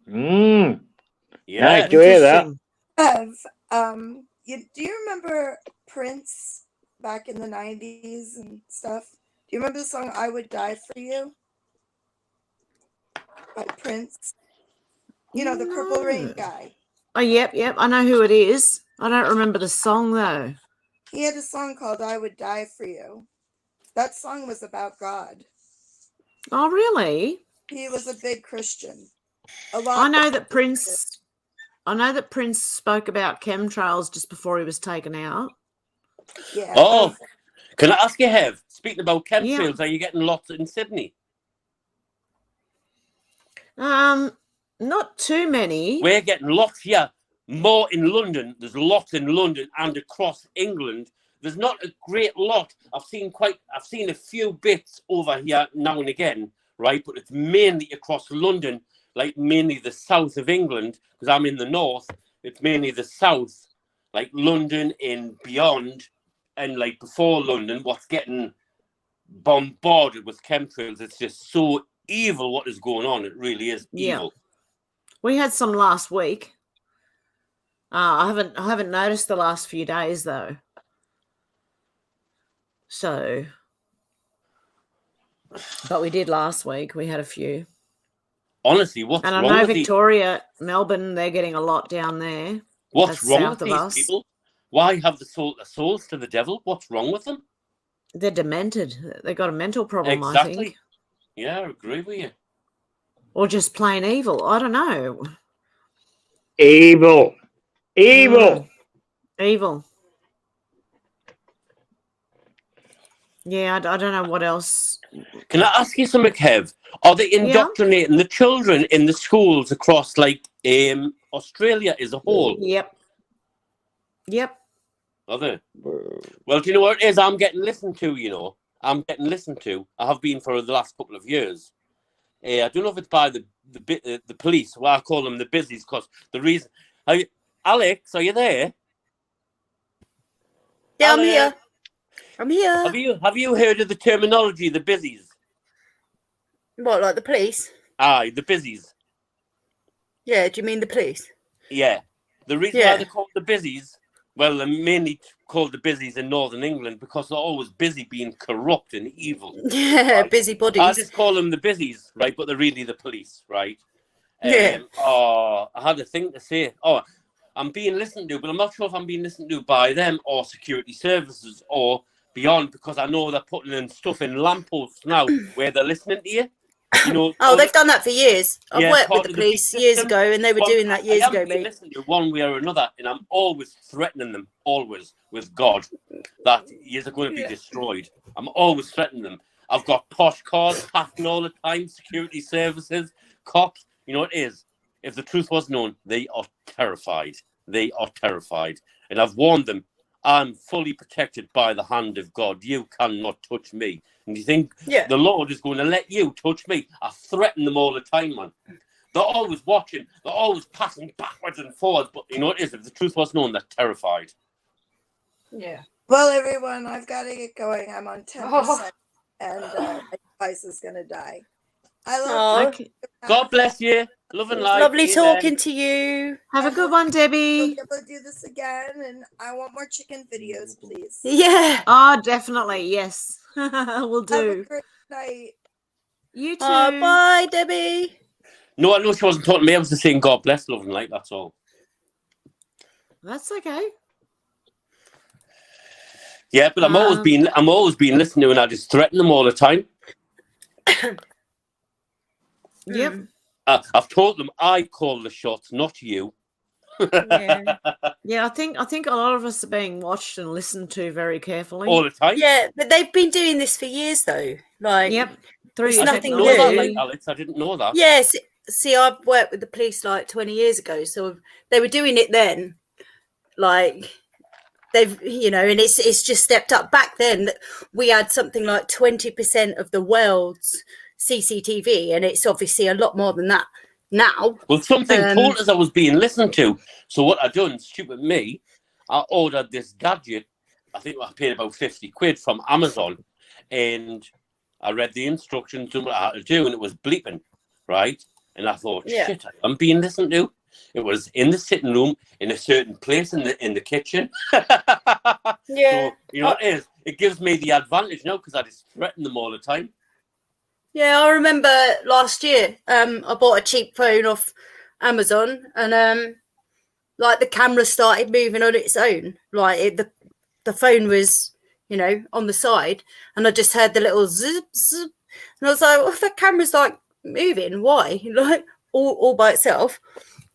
Yeah, nice to hear that. Do you remember Prince back in the 90s and stuff? Do you remember the song "I Would Die for You" by Prince? You know, the Purple Rain guy. Oh, yep. I know who it is. I don't remember the song though. He had a song called "I Would Die for You." That song was about God. Oh, really? He was a big Christian. I know that Prince spoke about chemtrails just before he was taken out. Yeah. Oh, can I ask you, Hev? Speaking about chemtrails, are you getting lots in Sydney? Not too many. We're getting lots here. More in London. There's lots in London and across England. There's not a great lot. I've seen a few bits over here now and again, right? But it's mainly across London, like mainly the south of England, because I'm in the north. It's mainly the south, like London and beyond, and like before London, what's getting bombarded with chemtrails. It's just so evil what is going on. It really is evil. We had some last week. I haven't noticed the last few days though. So But we did last week. We had a few. Honestly, what's And I wrong know with Victoria, Melbourne, they're getting a lot down there. what's That's wrong south with of these us. people? Why have the souls to the devil? What's wrong with them? They're demented. They've got a mental problem, I Exactly. think. Yeah, I agree with you. Or just plain evil. I don't know. Evil. Evil. Evil. Yeah, I don't know what else. Can I ask you something, Hev? Are they indoctrinating the children in the schools across, like, Australia as a whole? Yep. Are they? Well, do you know what it is? I'm getting listened to, you know. I'm getting listened to. I have been for the last couple of years. I don't know if it's by the police. Well, I call them the busies because the reason... Alex, are you there? Yeah, Alex, I'm here. I'm here. Have you heard of the terminology, the busies? What, like the police? Aye, the busies. Yeah, do you mean the police? Yeah. The reason why they're called the busies, well, they're mainly called the busies in Northern England because they're always busy being corrupt and evil. Yeah, right? busy bodies. I just call them the busies, right? But they're really the police, right? Yeah. I had a thing to say. I'm being listened to, but I'm not sure if I'm being listened to by them or security services or beyond, because I know they're putting in stuff in lampposts now where they're listening to you. You know, they've done that for years. I've worked with the police years ago, and they were doing that years ago, mate. Listening to one way or another, and I'm always threatening them, always with God, that you're going to be destroyed. I'm always threatening them. I've got posh cars passing all the time, security services, cops. You know what it is? If the truth was known, they are terrified. They are terrified, and I've warned them. I'm fully protected by the hand of God. You cannot touch me. And you think the Lord is going to let you touch me? I threaten them all the time, man. They're always watching. They're always passing backwards and forwards. But you know what it is? If the truth was known, they're terrified. Yeah. Well, everyone, I've got to get going. I'm on 10%, and my device is going to die. I love you. God bless you. Love and light. Lovely talking to you. Have a good one, Debbie. We'll do this again, and I want more chicken videos, please. Yeah. Oh, definitely. Yes. We'll do. Have a great night. You too. Bye, Debbie. No, I know she wasn't talking to me. I was just saying God bless, love and light. That's all. That's okay. Yeah, but I'm always being listened to, and I just threaten them all the time. Yep. I've told them I call the shots, not you. Yeah, I think a lot of us are being watched and listened to very carefully all the time. Yeah, but they've been doing this for years, though. Like, through nothing new. new. Alex, I didn't know that. Yes. See, I've worked with the police like 20 years ago, so they were doing it then. Like, they've, you know, and it's just stepped up. Back then, we had something like 20% of the world's CCTV, and it's obviously a lot more than that now. Well, something told us I was being listened to. So what I done, stupid me, I ordered this gadget. I think I paid about 50 quid from Amazon, and I read the instructions and what I had to do, and it was bleeping, right? And I thought, shit, I'm being listened to. It was in the sitting room, in a certain place in the kitchen. Yeah. So, you know what it is? It gives me the advantage now because I just threaten them all the time. Yeah, I remember last year, I bought a cheap phone off Amazon, and like the camera started moving on its own. Like the phone was, you know, on the side, and I just heard the little zip, zip, and I was like, "Well, the camera's like moving. Why? Like all by itself?"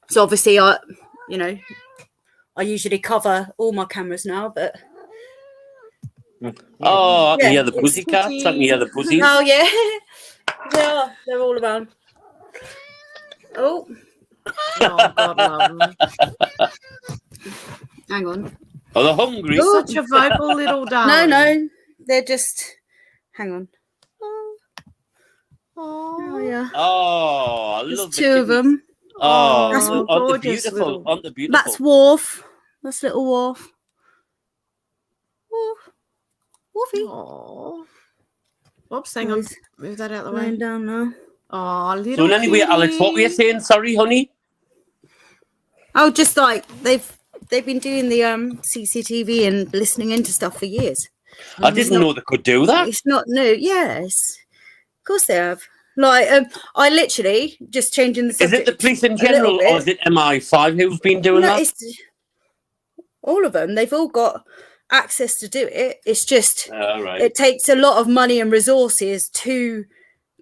So obviously, I usually cover all my cameras now, but. Oh, I can hear the pussycats. I can hear the pussies. Oh, yeah. They're all around. Oh, God love them. Hang on. Oh, they're hungry. Such a vocal little darling. No. They're just... Hang on. Oh, yeah. Oh, I There's love two of them. Oh, that's aren't they beautiful? Aren't they beautiful? That's Worf. That's little Worf. Wolfie. Oh. Whoops, hang on. Move that out of the way. Lying down now. Oh, little So anyway, kitty. Alex, what were you saying? Sorry, honey? Oh, just like they've been doing the CCTV and listening into stuff for years. I didn't know they could do that. It's not new. Yes. course they have. Like, I literally just changing the Is subject. it the police in a little general, bit. or is it MI5 who's been doing No, that? it's all of them. They've all got access to do it. It's just Right. it takes a lot of money and resources to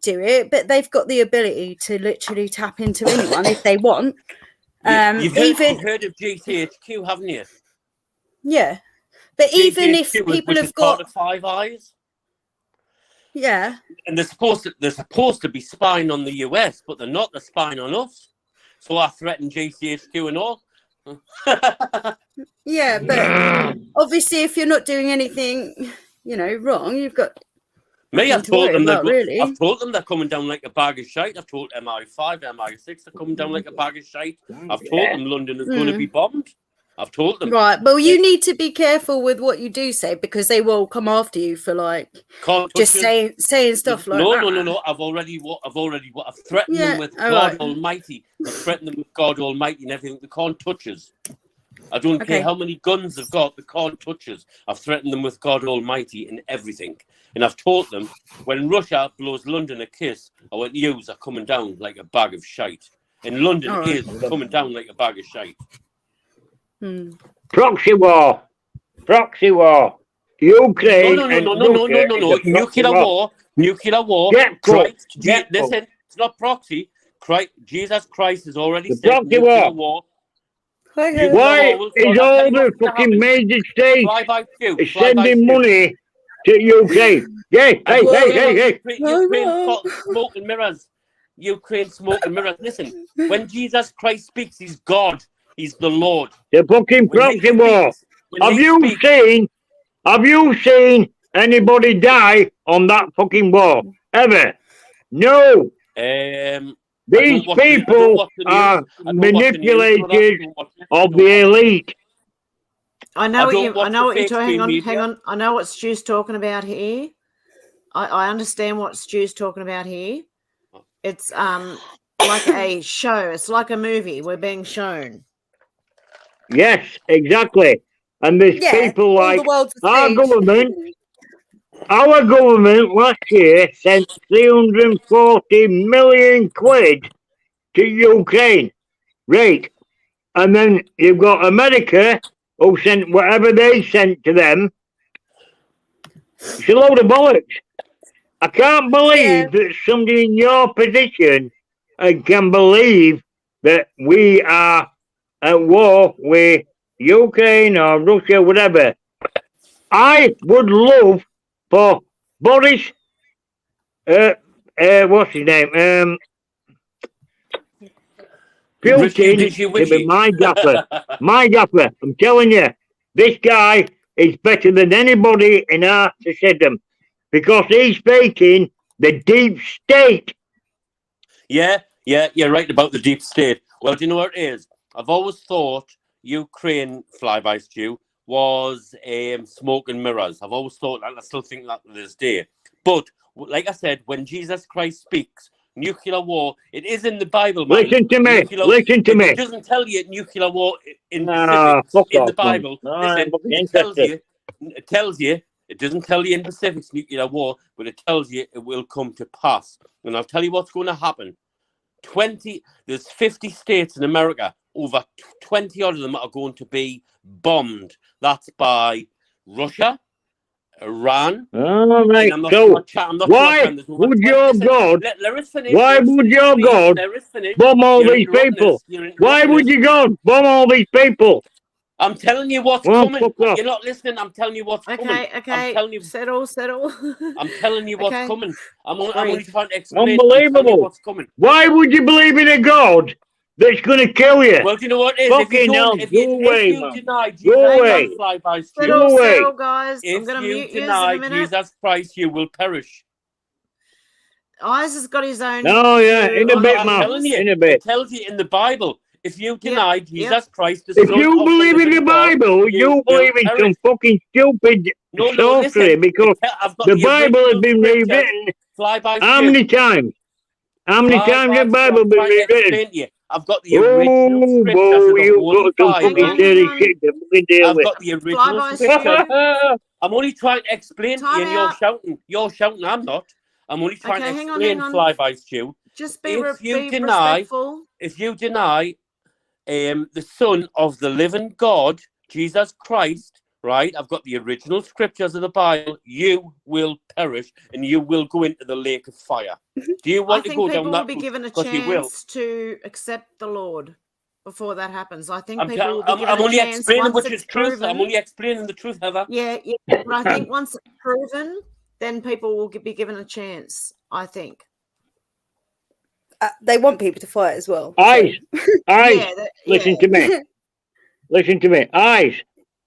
do it, but they've got the ability to literally tap into anyone if they want. You've heard of GCHQ, haven't you? Yeah, but even if GCHQ, people which have is part got of Five Eyes, yeah, and they're supposed to be spying on the US, but they're not. They're spying on us. So I threaten GCHQ and all. yeah, but obviously if you're not doing anything, wrong, you've got Me, nothing to worry about, really. I've told them they're coming down like a bag of shite. I've told MI5, MI6 they're coming down like a bag of shite. I've told them London is going to be bombed. I've told them. Right, well, you need to be careful with what you do say, because they will come after you for just saying stuff like that. No. I've threatened them with God Almighty. I've threatened them with God Almighty and everything. They can't touch us. I don't care how many guns they've got, they can't touch us. I've threatened them with God Almighty and everything. And I've told them, when Russia blows London a kiss, I want yous are coming down like a bag of shite. And London is coming down like a bag of shite. Proxy war. Ukraine. No. Nuclear war. Listen, it's not proxy. Jesus Christ has already said nuclear war. Why is all the fucking major states sending money to Ukraine? Hey. Ukraine smoke and mirrors. Ukraine smoke and mirrors. Listen, when Jesus Christ speaks, he's God. He's the Lord. The fucking proxy war. Have you seen anybody die on that fucking war? Ever? No. These people are manipulators of the elite. I know what you're talking. Hang on. I know what Stu's talking about here. I understand what Stu's talking about here. It's like a show. It's like a movie. We're being shown. Yes, exactly. And there's people like our government. Our government last year sent 340 million quid to Ukraine. Right. And then you've got America who sent whatever they sent to them. It's a load of bollocks. I can't believe that somebody in your position can believe that we are at war with Ukraine or Russia, whatever. I would love for Boris, what's his name? Putin to be my gaffer. My gaffer. I'm telling you, this guy is better than anybody in our system because he's faking the deep state. Yeah, you're right about the deep state. Well, do you know what it is? I've always thought Ukraine, Flyby Stew, was smoke and mirrors. I've always thought that. I still think that to this day. But like I said, when Jesus Christ speaks, nuclear war, it is in the Bible. Man. Listen to me. It doesn't tell you nuclear war in the Bible. Listen, it tells you. It doesn't tell you in Pacific's nuclear war, but it tells you it will come to pass. And I'll tell you what's going to happen. There's 50 states in America. Over 20 odd of them are going to be bombed. That's by Russia, Iran. All right. So why would your God bomb all these people? Why would your God bomb all these people? I'm telling you what's coming. You're not listening. I'm telling you what's coming. Okay. Settle. I'm telling you what's coming. I'm only trying to explain. Unbelievable. What's coming. Why would you believe in a God that's going to kill you? Well, do you know what it is? Fucking hell, if you deny Jesus Christ, settle, guys. I'm going to mute you deny in a minute. Jesus Christ, you will perish. Eyes has got his own. Oh, yeah, in a bit, man. In a bit. It tells you in the Bible. If you deny Jesus Christ, if you believe in the Bible, you believe in some fucking stupid sorcery because the Bible has been rewritten. How many times? How many times has the Bible been rewritten? I've got the original script. I've got the original script. I'm only trying to explain to you, and you're shouting. I'm not. I'm only trying to Okay, hang on, explain hang on. flybys to you. Just be If you deny, respectful. if you deny the Son of the living God, Jesus Christ, right? I've got the original scriptures of the Bible. You will perish and you will go into the lake of fire. Do you I want to think go down people that will be route? given a Because you will. chance to accept the Lord before that happens. I think I'm people will be given I'm a only chance explaining once which it's is truth. I'm proven. only explaining the truth, Heather. Yeah, but I think once it's proven, then people will be given a chance, I think. They want people to fight as well. Eyes, eyes, listen to me. Listen to me. Eyes,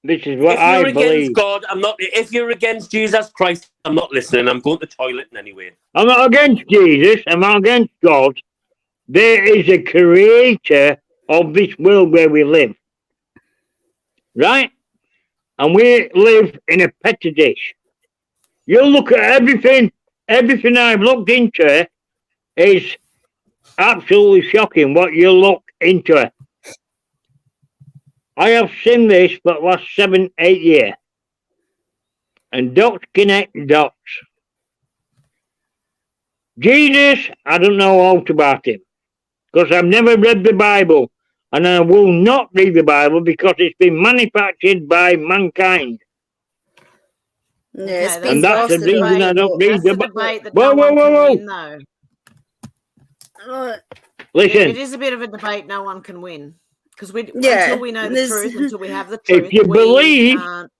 this is what If you're I against believe. God, I'm not. If you're against Jesus Christ, I'm not listening. I'm going to the toilet anyway. I'm not against Jesus. I'm not against God. There is a creator of this world where we live. Right? And we live in a petri dish. You look at everything I've looked into is absolutely shocking what you look into. I have seen this for the last 7, 8 years. And dots connect dots. Jesus, I don't know out about him. Because I've never read the Bible. And I will not read the Bible because it's been manufactured by mankind. Yeah, it's Okay, been And that's the bastardized. reason I don't read That's the a Bible. debate that Whoa, no one can whoa. win, though. Listen, It is a bit of a debate no one can win. Because Yeah, until we know the there's- truth, until we have the if truth, you we believe, can't.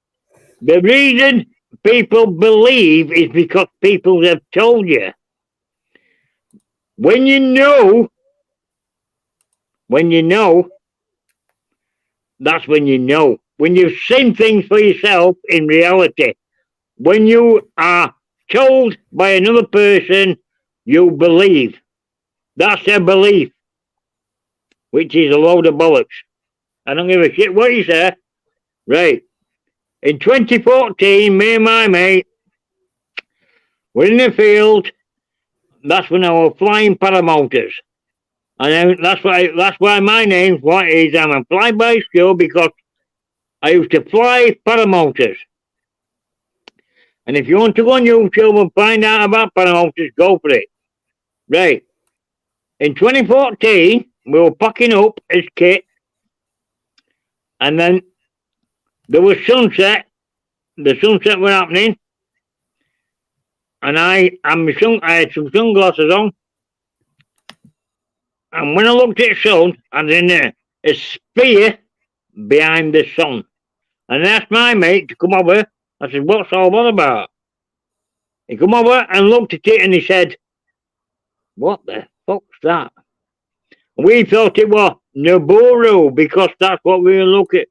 the reason people believe is because people have told you. When you know, that's when you know. When you've seen things for yourself in reality. When you are told by another person, you believe. That's their belief, which is a load of bollocks. I don't give a shit what you say. Right. In 2014, me and my mate were in the field. That's when I was flying paramotors. And that's why my name's what it is. I'm a fly-by skill because I used to fly paramotors. And if you want to go on YouTube and find out about paramotors, go for it. Right. In 2014, we were packing up as kit. And then there was sunset. The sunset was happening. And I had some sunglasses on. And when I looked at the sun, I was in a spear behind the sun. And I asked my mate to come over. I said, what's all that about? He come over and looked at it and he said, what the fuck's that? We thought it was Nibiru because that's what we were looking.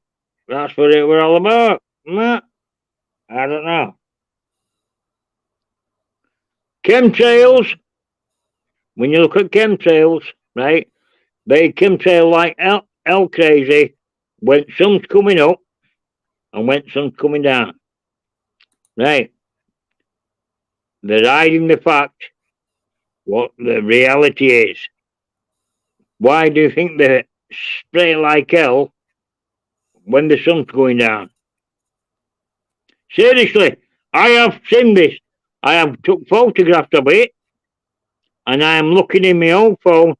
That's what it was all about. I don't know. Chemtrails. When you look at chemtrails, right? They chemtrail like hell crazy when sun's coming up and when sun's coming down. Right. They're hiding the fact what the reality is. Why do you think they spray like hell when the sun's going down? Seriously, I have seen this. I have took photographs of it and I am looking in my old phone.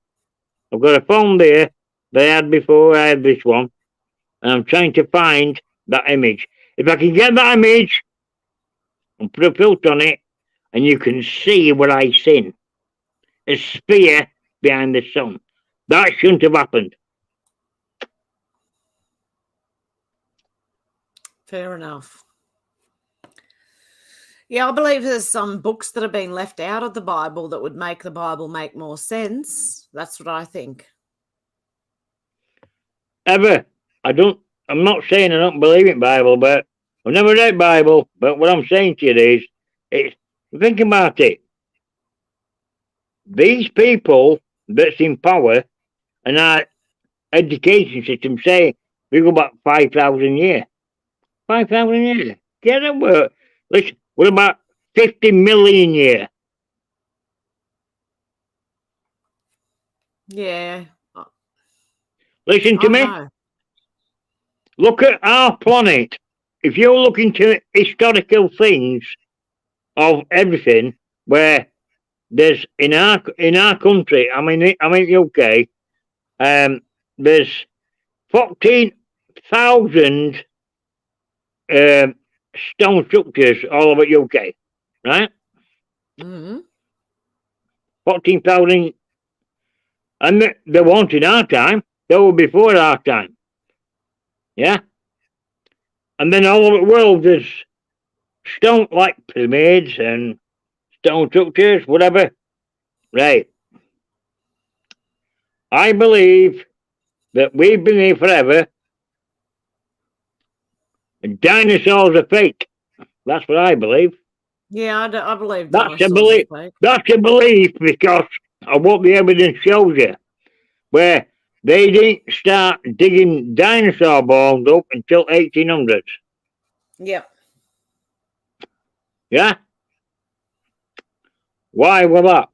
I've got a phone there that I had before I had this one. And I'm trying to find that image. If I can get that image and put a filter on it, and you can see what I seen. A spear behind the sun. That shouldn't have happened. Fair enough. Yeah, I believe there's some books that have been left out of the Bible that would make the Bible make more sense. That's what I think. I'm not saying I don't believe in Bible, but I've never read Bible, but what I'm saying to you is, think about it. These people that's in power and our education system say we go back 5,000 years. 5,000 years. Get it? Listen, what about 50 million years? Yeah. Listen to me. Know. Look at our planet. If you look into historical things of everything, where there's in our country, I'm in UK, there's 14,000 stone structures all over UK, right? Mm-hmm. 14,000, and they weren't in our time. They were before our time. Yeah, and then all over the world there's stone like pyramids and stone structures, whatever. Right. I believe that we've been here forever. And dinosaurs are fake. That's what I believe. Yeah, I believe That's a dinosaurs belief. are fake. That's a belief because of what the evidence shows you. Where they didn't start digging dinosaur bones up until 1800s. Yep. Yeah? Why was that?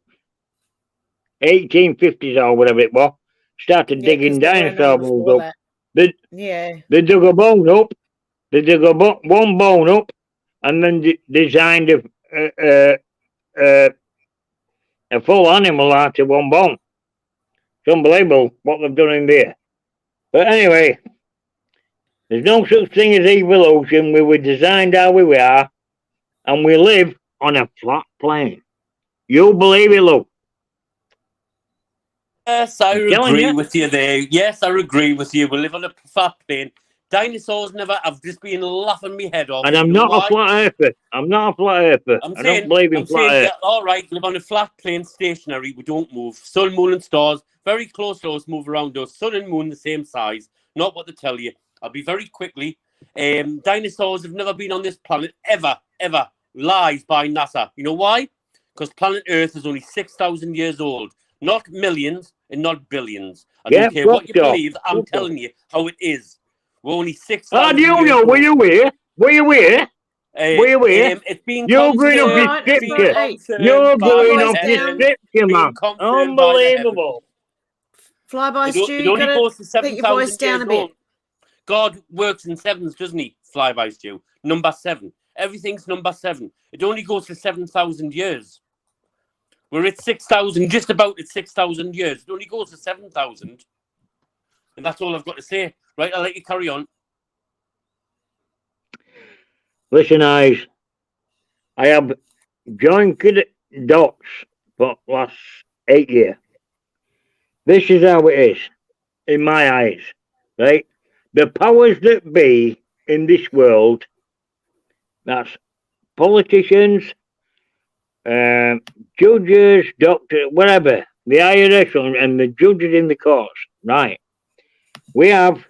1850s or whatever it was. Started Yeah, digging 'cause they went on dinosaur bones before up. that. Yeah. They dug a bone up. They dug one bone up, and then designed a full animal out of one bone. It's unbelievable what they've done in there. But anyway, there's no such thing as evolution. We were designed how we are, and we live on a flat plane. You believe it, Luke? Yes, I I'm telling agree you. with you there. Yes, I agree with you. We live on a flat plane. Dinosaurs never. I've just been laughing my head off. And I'm You know not why? a flat earther. I'm not a flat earther. I don't believe in flat earth. Yeah, all right, live on a flat plane, stationary. We don't move. Sun, moon, and stars very close to us, move around us. Sun and moon the same size. Not what they tell you. I'll be very quickly. Dinosaurs have never been on this planet ever. Lies by NASA. You know why? Because planet Earth is only 6,000 years old. Not millions and not billions. I don't care what you believe. I'm telling you how it is. We're only 6,000 How do you years know? old. Were you here? Were you here? Were you here? It's been You're going off Right, your that's right. scripture. Hey, You're by going the off your heavens. scripture, Being man. confirmed by the heavens. Unbelievable. Flyby Stu, It you only got goes to to keep your voice 7,000 down years a bit. old. God works in sevens, doesn't he? Flyby Stu. Number 7. Everything's number 7. It only goes to 7,000 years. We're at 6,000, just about at 6,000 years. It only goes to 7,000. And that's all I've got to say. Right, I'll let you carry on. Listen, I have joined dots for the last 8 years. This is how it is, in my eyes, right? The powers that be in this world, that's politicians, judges, doctors, whatever, the higher echelon and the judges in the courts, right? We have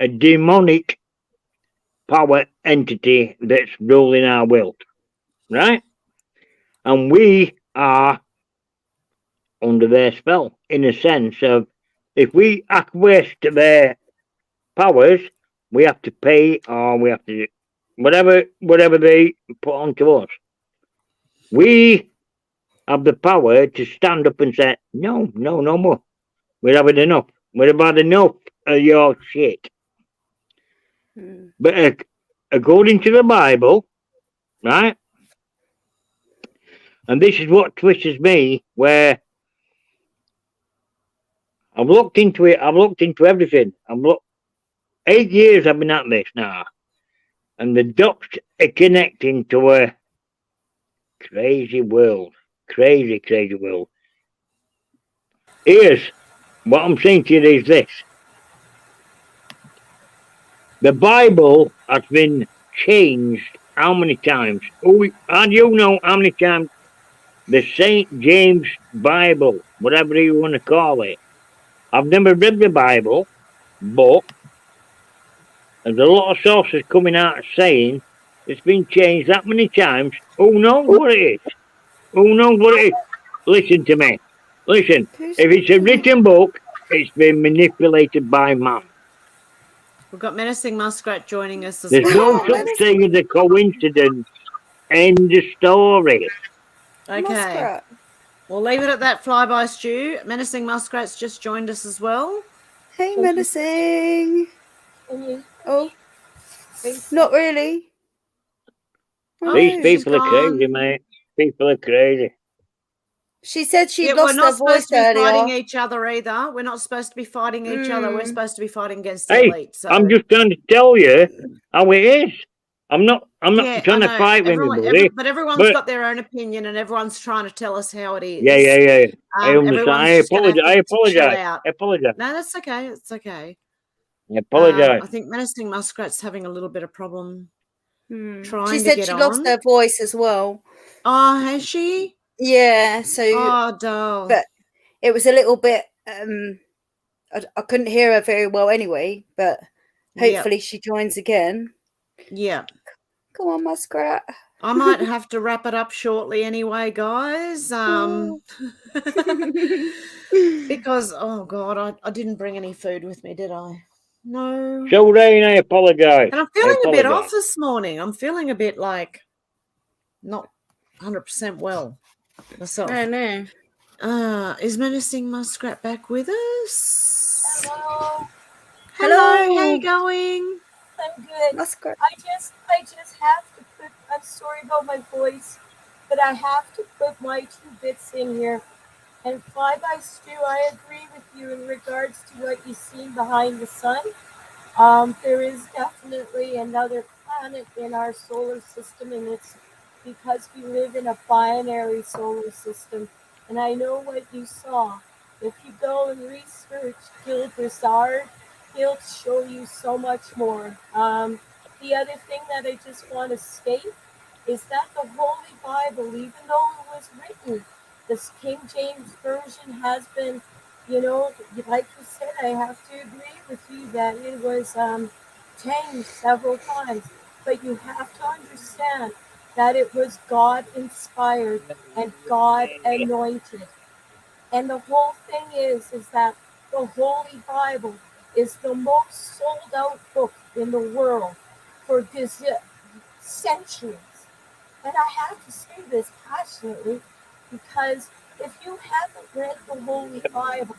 a demonic power entity that's ruling our world, right? And we are under their spell, in a sense of if we acquiesce to their powers, we have to pay or we have to whatever they put onto us. We have the power to stand up and say, no more. We're having enough. We've had enough of your shit. But according to the Bible, right? And this is what twists me, where I've looked into it, I've looked into everything. 8 years I've been at this now. And the dots are connecting to a crazy world. Crazy world. Here's what I'm saying to you is this. The Bible has been changed how many times? And you know how many times the St. James Bible, whatever you want to call it. I've never read the Bible, but there's a lot of sources coming out saying it's been changed that many times. Who knows what it is? Who knows what it is? Listen to me. Listen, if it's a written book, it's been manipulated by man. We've got Menacing Muskrat joining us as There's well. no such thing as a coincidence. End of story. Okay. Muskrat. We'll leave it at that. Flyby Stu. Menacing Muskrat's just joined us as well. Hey, Menacing. Oh, not really. These she's people are gone. crazy, mate. People are crazy. She said she Yeah, we're lost her not supposed voice to be fighting earlier. each other either. We're not supposed to be fighting each other. We're supposed to be fighting against the Hey, elite. So I'm just trying to tell you how it is. I'm not yeah, trying I to know. fight with anybody. But everyone's But got their own opinion, and everyone's trying to tell us how it is. yeah. I understand. Everyone's I just going to have to chill apologize. out. I apologize. No, that's okay. It's okay. I apologize. I think Menacing Muskrat's having a little bit of problem She trying to said get she on. lost her voice as well. Oh, has she? Yeah, so Oh, doll. but it was a little bit I couldn't hear her very well anyway, but hopefully she joins again. Yeah. Come on, Muskrat. I might have to wrap it up shortly anyway, guys. Because, oh God, I didn't bring any food with me, did I? No. So Rain, I apologize. And I'm feeling a bit off this morning. I'm feeling a bit like not 100% well myself. I know. Is Menacing Muskrat back with us? Hello. Hello, how you going? I'm good. Muskrat. I just have to put, I'm sorry about my voice, but I have to put my 2 bits in here. And Fly by Stu, I agree with you in regards to what you've seen behind the sun. There is definitely another planet in our solar system, and it's because we live in a binary solar system. And I know what you saw. If you go and research Gil Broussard, he'll show you so much more. The other thing that I just want to state is that the Holy Bible, even though it was written, this King James Version has been, like you said, I have to agree with you that it was changed several times. But you have to understand that it was God inspired and God anointed. And the whole thing is that the Holy Bible is the most sold out book in the world for centuries. And I have to say this passionately because if you haven't read the Holy Bible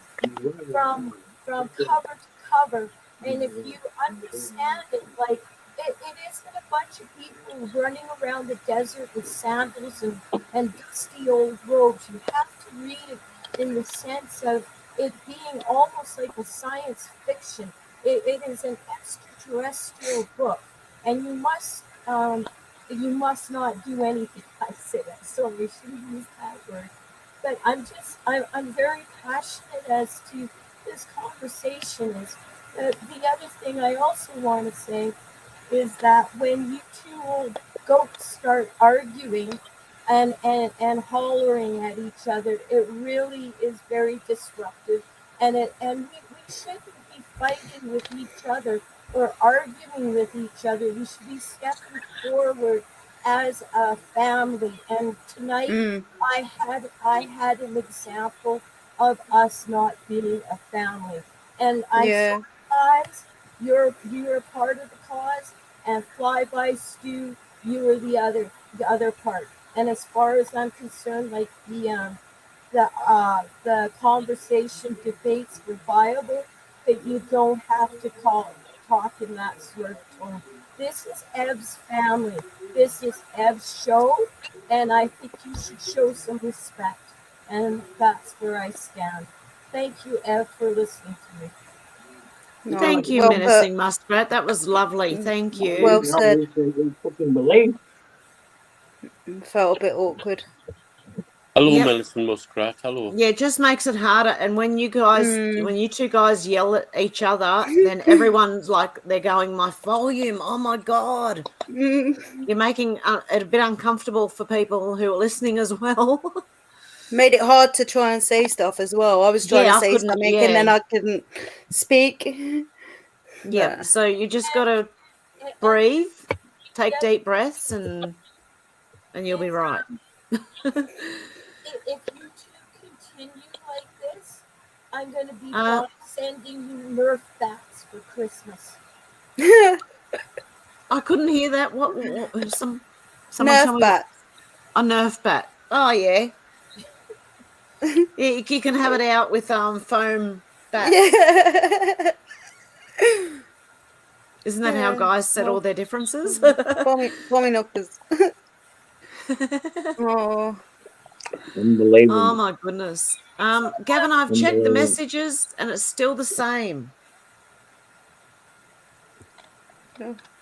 from cover to cover, and if you understand it, like it isn't a bunch of people running around the desert with sandals and dusty old robes. You have to read it in the sense of it being almost like a science fiction. It is an extraterrestrial book, and you must not do anything. I say that. Sorry, I shouldn't use that word. But I'm very passionate as to this conversation. Is the other thing I also want to say is that when you 2 old goats start arguing and hollering at each other, it really is very disruptive. And we shouldn't be fighting with each other or arguing with each other. We should be stepping forward as a family. And tonight I had an example of us not being a family. And I saw guys, you're part of the cause, and Fly by Stu, you were the other part. And as far as I'm concerned, like the conversation debates were viable, but you don't have to talk in that sort of tone. This is Ev's family. This is Ev's show, and I think you should show some respect. And that's where I stand. Thank you, Ev, for listening to me. No, thank you, Menacing Muskrat. That was lovely. Thank you. Well said. Believe. Felt a bit awkward. Hello, Menacing Muskrat. Hello. Yeah, it just makes it harder. And when you 2 guys yell at each other, then everyone's like, they're going, my volume. Oh my God. You're making it a bit uncomfortable for people who are listening as well. Made it hard to try and say stuff as well. I was trying to say something and then I couldn't speak. Yeah, so you just got to breathe, take deep breaths, and you'll be right. If you 2 continue like this, I'm going to be sending you Nerf bats for Christmas. I couldn't hear that. What someone Nerf bat. A Nerf bat. Oh yeah. Yeah, you can have it out with foam bats. Yeah. Isn't that how guys settle their differences? Pommy knockers. Oh. Unbelievable. Oh my goodness. Gavin, I've checked the messages and it's still the same.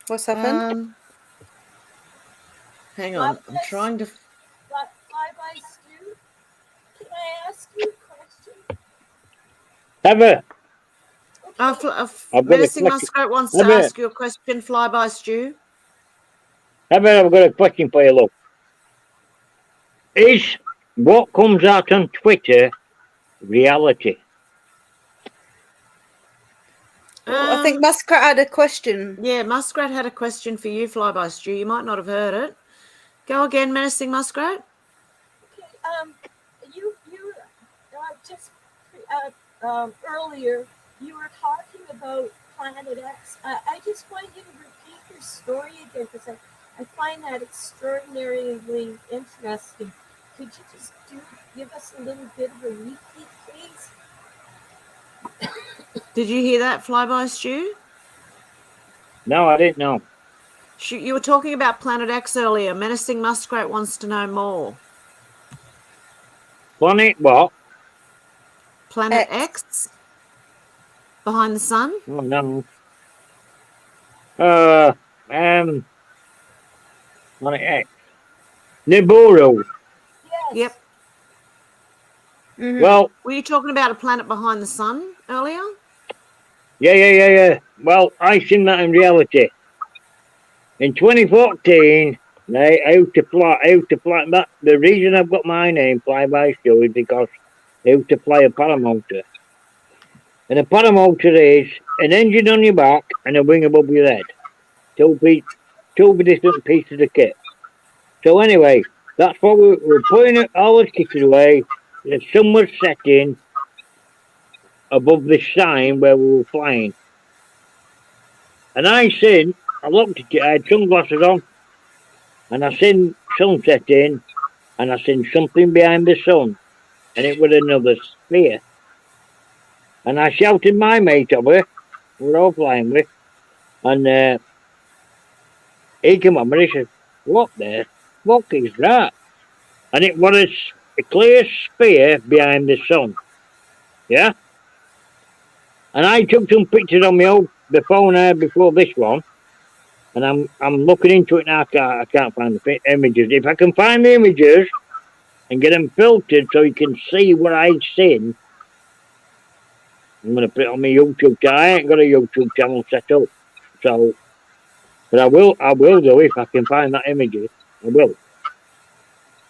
What's happened? Hang on. I'm trying to. Flyby Stu, can I ask you a question? Heather, Menacing Muskrat wants to ask you a question, Flyby Stu. Heather, I've got a question for you, look. Is what comes out on Twitter reality? I think Muskrat had a question. Yeah, Muskrat had a question for you, Flyby Stu. You might not have heard it. Go again, Menacing Muskrat. Okay, you just earlier you were talking about Planet X. I just want you to repeat your story again because I find that extraordinarily interesting. Could you just give us a little bit of a repeat, please? Did you hear that, Flyby Stu? No, I didn't know. You were talking about Planet X earlier. Menacing Muskrat wants to know more. Planet what? Planet X? Behind the sun? Oh, no. Planet X. Nibiru. Yes. Yep. Mm-hmm. Well, were you talking about a planet behind the sun earlier? Yeah. Well, I seen that in reality. In 2014, how to fly that. The reason I've got my name Flyby Show is because how to fly a paramotor. And a paramotor is an engine on your back and a wing above your head. Two different pieces of kit. So anyway, that's what we're putting all the kit away. The sun was setting above the sign where we were flying. And I looked at it, I had sunglasses on, and I seen sun setting, and I seen something behind the sun, and it was another sphere. And I shouted my mate over, we're all flying with, and he came up and he said, what the fuck is that? And it was a clear sphere behind the sun. Yeah? And I took some pictures on the phone I had before this one, and I'm looking into it now. I can't find the images. If I can find the images and get them filtered so you can see what I've seen, I'm going to put it on my YouTube channel. I ain't got a YouTube channel set up, so but I will do if I can find that images. I will.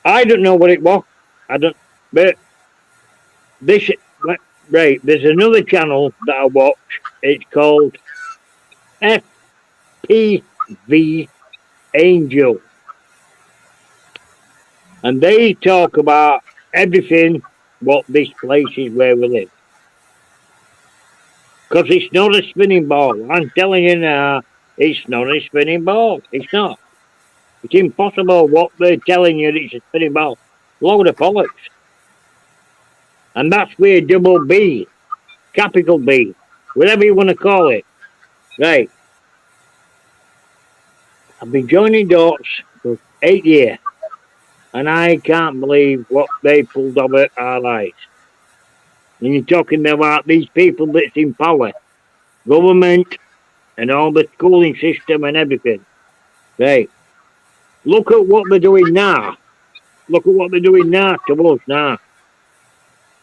I don't know what it was. I don't. But this right. There's another channel that I watch. It's called FPV Angel. And they talk about everything what this place is where we live. Because it's not a spinning ball. I'm telling you now, it's not a spinning ball. It's not. It's impossible what they're telling you it's a spinning ball. Load of bollocks. And that's where double B, capital B, whatever you want to call it. Right. I've been joining dots for 8 years. And I can't believe what they pulled over our eyes. And you're talking about these people that's in power, government, and all the schooling system and everything. Right. Look at what they're doing now. Look at what they're doing now to us now.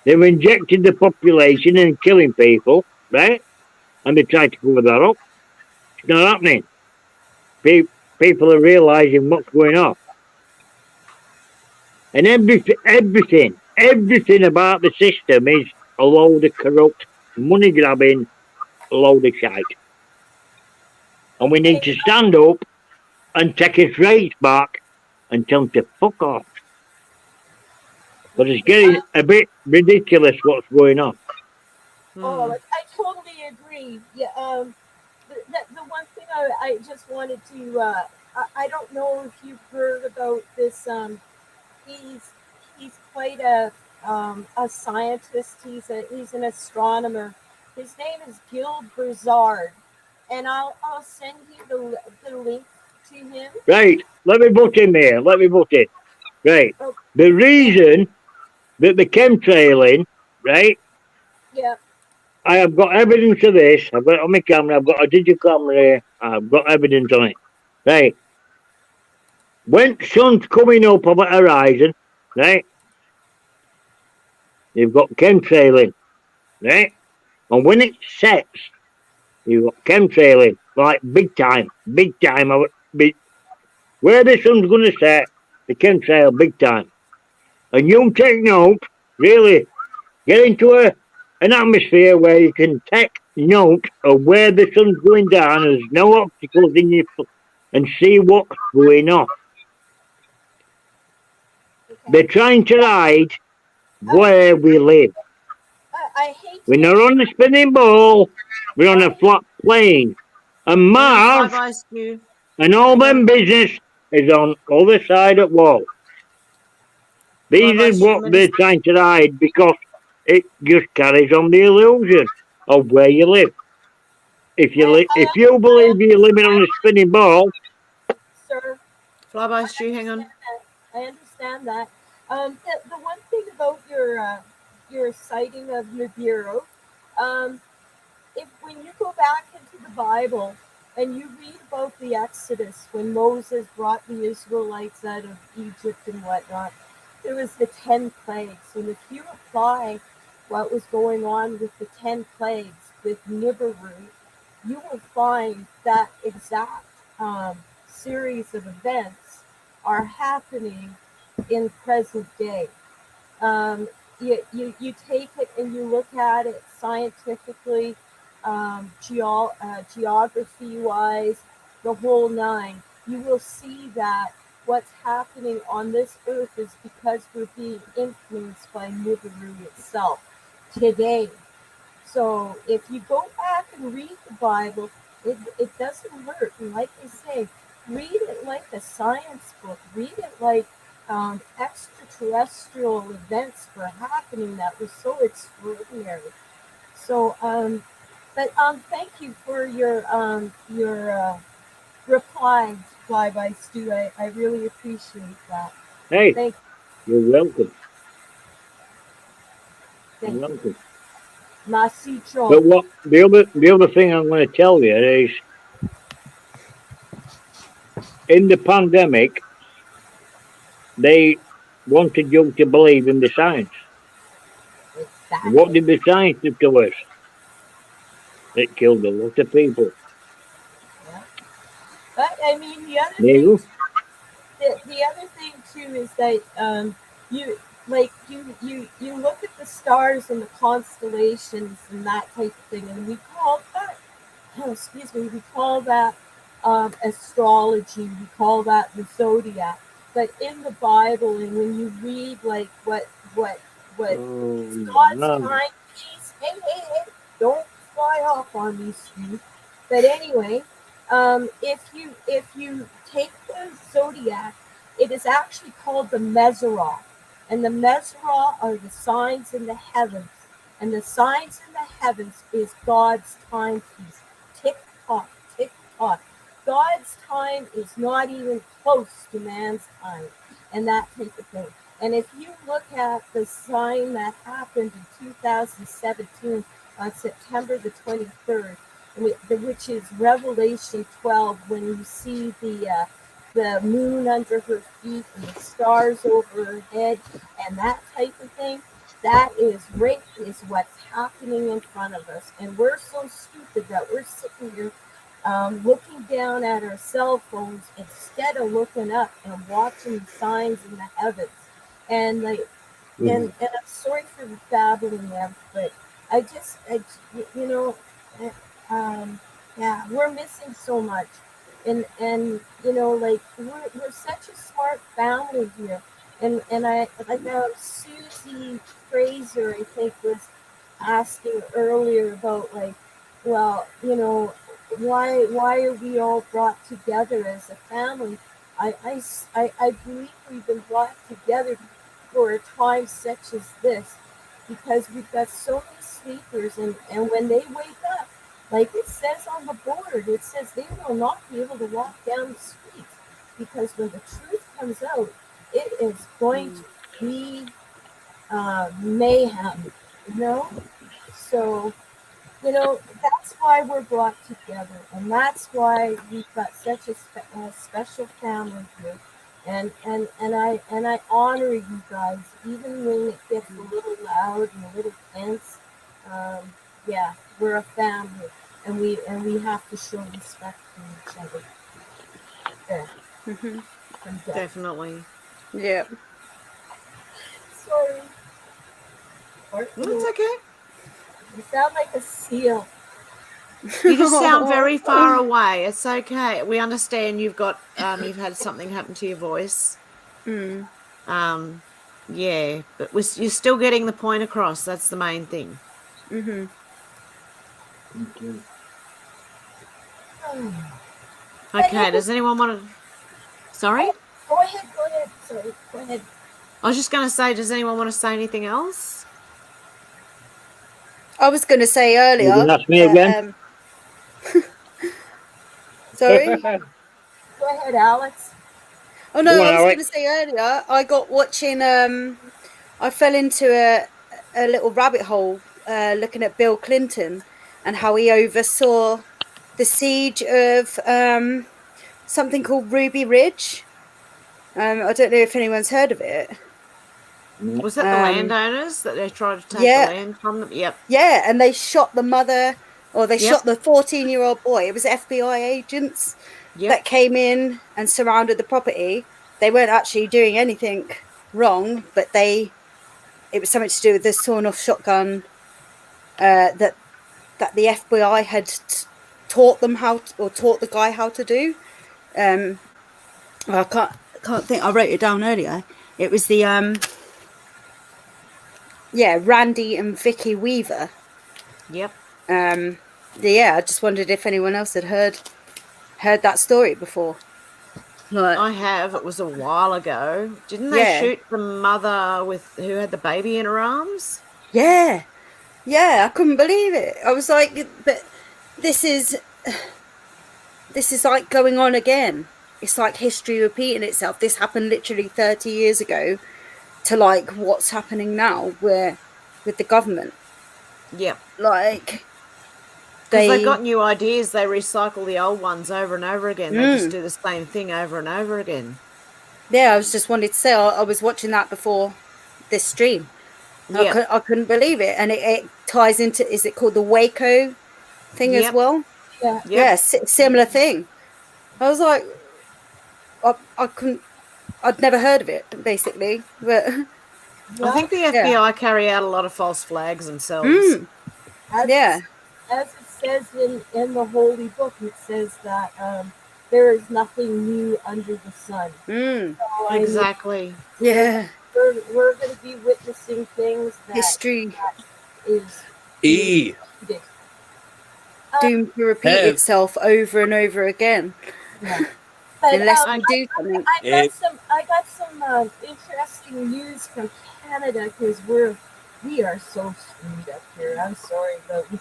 They've injected the population and killing people, right? And they try to cover that up. It's not happening. People are realising what's going on. And everything about the system is a load of corrupt, money grabbing, a load of shite. And we need to stand up and take his rights back and tell him to fuck off. But it's getting a bit ridiculous what's going on. Oh, I totally agree. Yeah. The one thing I just wanted to I don't know if you've heard about this. He's quite a scientist. He's an astronomer. His name is Gil Broussard, and I'll send you the link to him. Right. Let me put him there. Right. The reason that the chemtrailing, right? Yeah. I have got evidence of this. I've got it on my camera. I've got a digital camera here. I've got evidence on it. Right. When sun's coming up on the horizon, right? You've got chemtrailing, right? And when it sets, you've got chemtrailing, like big time. Where the sun's going to set, the chemtrail big time. And you take note, really, get into an atmosphere where you can take note of where the sun's going down and there's no obstacles in your and see what's going on. They're trying to hide where we live. I hate We're to. not on a spinning ball, we're on a flat plane. And Mars Fly by, Stu. and all them business is on other side of the wall. These Fly-by is what Stu, they're trying to hide because it just carries on the illusion of where you live. If you believe you're living on a spinning ball, Sir, Fly by, Stu, hang on. I understand that. The one thing about your sighting of Nibiru, if when you go back into the Bible and you read about the Exodus when Moses brought the Israelites out of Egypt and whatnot, there was the 10 plagues. And if you apply what was going on with the 10 plagues with Nibiru, you will find that exact series of events are happening in present day. You take it and you look at it scientifically, geography wise, the whole nine. You will see that what's happening on this earth is because we're being influenced by Nibiru itself today. So if you go back and read the Bible, it doesn't hurt. And like I say, read it like a science book. Read it like extraterrestrial events were happening that was so extraordinary. So, thank you for your reply, Fly by Stu. I really appreciate that. hey, Thank you're welcome. you. You're welcome. Masicho. But what the other thing I'm going to tell you is, in the pandemic, they wanted you to believe in the science. Exactly. What did the science do to us? It killed a lot of people. Yeah. But I mean, There you go. the other thing too is that you you look at the stars and the constellations and that type of thing, and we call that excuse me, we call that astrology. We call that the zodiac. But in the Bible, and when you read like what Oh, God's no. timepiece, hey, don't fly off on me, Steve. But anyway, if you take the zodiac, it is actually called the Mesera, and the Mesera are the signs in the heavens, and the signs in the heavens is God's timepiece. Tick tock, tick tock. God's time is not even close to man's time, and that type of thing. And if you look at the sign that happened in 2017 on September the 23rd, which is Revelation 12, when you see the moon under her feet and the stars over her head and that type of thing, that is what's happening in front of us. And we're so stupid that we're sitting here looking down at our cell phones instead of looking up and watching the signs in the heavens. And and I'm sorry for babbling them, but I you know, yeah, we're missing so much, and like we're such a smart family here, and I like Susie Fraser, I think, was asking earlier about like, well, why are we all brought together as a family? I believe we've been brought together for a time such as this because we've got so many sleepers, and when they wake up, like it says on the board, it says they will not be able to walk down the streets because when the truth comes out, it is going to be mayhem, you know? So, you know, that's why we're brought together, and that's why we've got such a special family here. And I honor you guys, even when it gets a little loud and a little tense. Yeah, we're a family, and we have to show respect to each other. There. Mhm. I'm done. Definitely. Yeah. Sorry. That's okay. You sound like a seal. You just sound very far away. It's okay. We understand you've got you've had something happen to your voice. Mm. Yeah, but you're still getting the point across. That's the main thing. Mhm. Okay, does anyone want to... Sorry? Go ahead. Sorry, go ahead. I was just going to say, does anyone want to say anything else? I was going to say You earlier. can ask me again. Sorry. Go ahead, Alex. Oh no, Go on, I was going to Alex. say earlier. I got watching. I fell into a little rabbit hole looking at Bill Clinton and how he oversaw the siege of something called Ruby Ridge. I don't know if anyone's heard of it. Was that the landowners that they tried to take the land from them? Yep. Yeah, and they shot the mother, or they Yep. shot the 14-year-old boy. It was FBI agents that came in and surrounded the property. They weren't actually doing anything wrong, but it was something to do with the sawn-off shotgun that the FBI had taught them taught the guy how to do. I can't think. I wrote it down earlier. It was the Randy and Vicky Weaver. Yep. Yeah, I just wondered if anyone else had heard that story before. I have. It was a while ago. Didn't they shoot the mother who had the baby in her arms? Yeah, I couldn't believe it. I was like, but this is like going on again. It's like history repeating itself. This happened literally 30 years ago to like what's happening now with the government. Yep. Like, because they've got new ideas, they recycle the old ones over and over again. They just do the same thing over and over again. Yeah, I was just wanted to say I was watching that before this stream. Yeah. I couldn't believe it, and it ties into, is it called the Waco thing as well? Yeah. Yeah, similar thing. I was like, I couldn't. I'd never heard of it, basically. But I think the FBI carry out a lot of false flags themselves. As it says in the Holy Book, it says that there is nothing new under the sun. So, exactly. We're going to be witnessing things that history is doomed to repeat itself over and over again. Yeah. But, unless we do something. I got some interesting news from Canada, because we are so screwed up here. I'm sorry, but we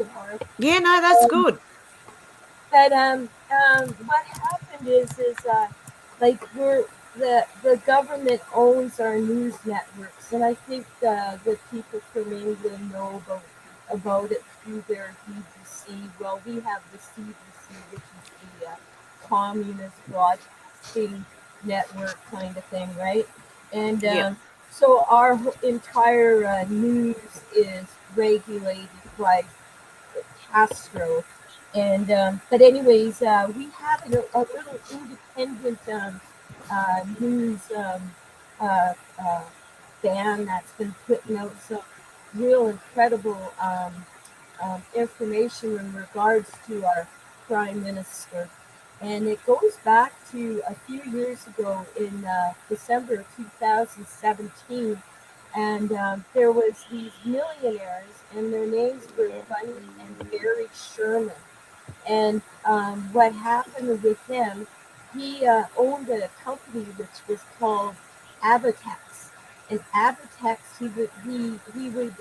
are. Yeah, no, that's good. But what happened is like the government owns our news networks, and I think the people from England know about it through their BBC. Well, we have the CBC, which is the Communist Broadcasting Network kind of thing, right? And so our entire news is regulated by Castro. And but anyways, we have a little independent news band that's been putting out some real incredible information in regards to our prime minister. And it goes back to a few years ago in December of 2017. And there was these millionaires, and their names were Bunny and Barry Sherman. And what happened with him, he owned a company which was called Abatex. And Abatex, he would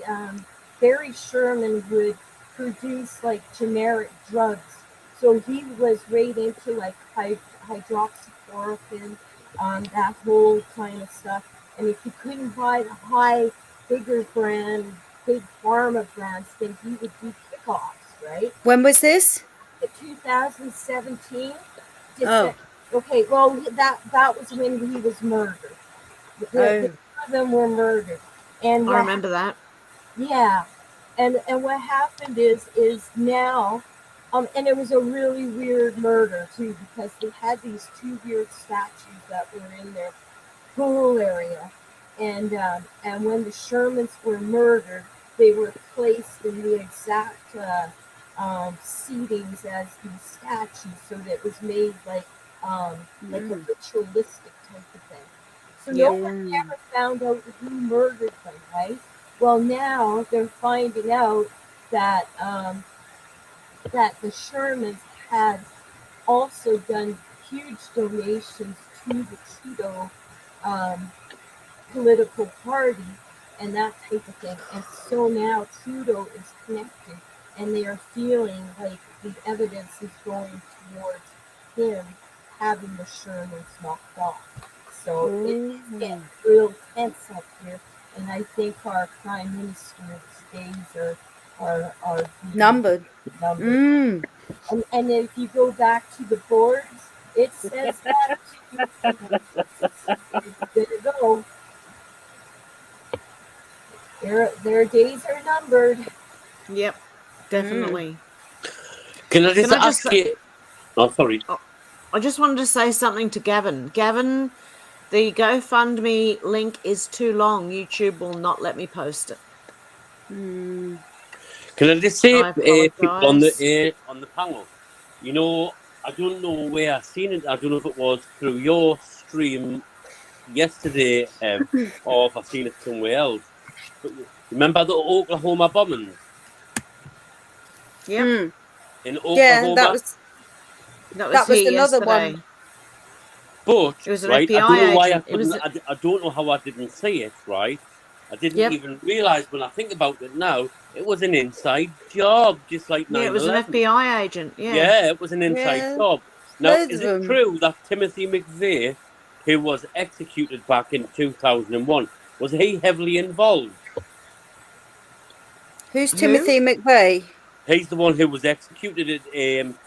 Barry Sherman would produce like generic drugs. So he was right into like hydroxychloroquine, that whole kind of stuff. And if you couldn't buy the high, bigger brand, big pharma brands, then he would do kickoffs, right? When was this? 2017. Oh. Okay, well, that was when he was murdered. The two of them were murdered. And I remember that. Yeah. And what happened is now, and it was a really weird murder too, because they had these two weird statues that were in their pool area. And when the Shermans were murdered, they were placed in the exact seatings as these statues, so that it was made like a ritualistic type of thing. So no one ever found out who murdered them, right? Well, now they're finding out that that the Shermans had also done huge donations to the Trudeau political party and that type of thing. And so now Trudeau is connected, and they are feeling like the evidence is going towards him having the Shermans knocked off. So it's getting real tense up here, and I think our Prime Minister's days are Numbered. And if you go back to the boards, it says that too. It's gonna go. Their days are numbered. Yep, definitely. Can I just ask you? Oh, sorry. I just wanted to say something to Gavin. Gavin, the GoFundMe link is too long. YouTube will not let me post it. Can I just say, I people on apologise. the panel, you know, I don't know where I've seen it. I don't know if it was through your stream yesterday, or if I've seen it somewhere else. But remember the Oklahoma bombings? Yep. In Oklahoma. Yeah, that was here another yesterday. one. But it was an right, FBI I don't know why agent. I couldn't. I don't know how I didn't see it. Right, I didn't even realize when I think about it now. It was an inside job, just like 9/11. Yeah, it was an FBI agent. Yeah, it was an inside job. Now, is it true that Timothy McVeigh, who was executed back in 2001, was he heavily involved? Who's Timothy McVeigh? He's the one who was executed at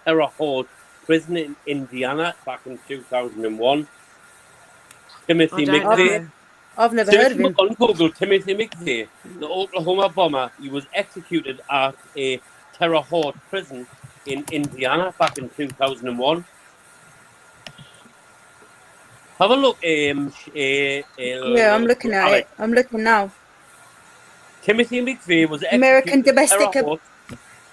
Terre Haute prison in Indiana back in 2001. Timothy McVeigh. I've never heard of him. On Google, Timothy McVeigh, the Oklahoma bomber. He was executed at a Terre Haute prison in Indiana back in 2001. Have a look. Yeah, I'm looking at it. I'm looking now. Timothy McVeigh was American domestic.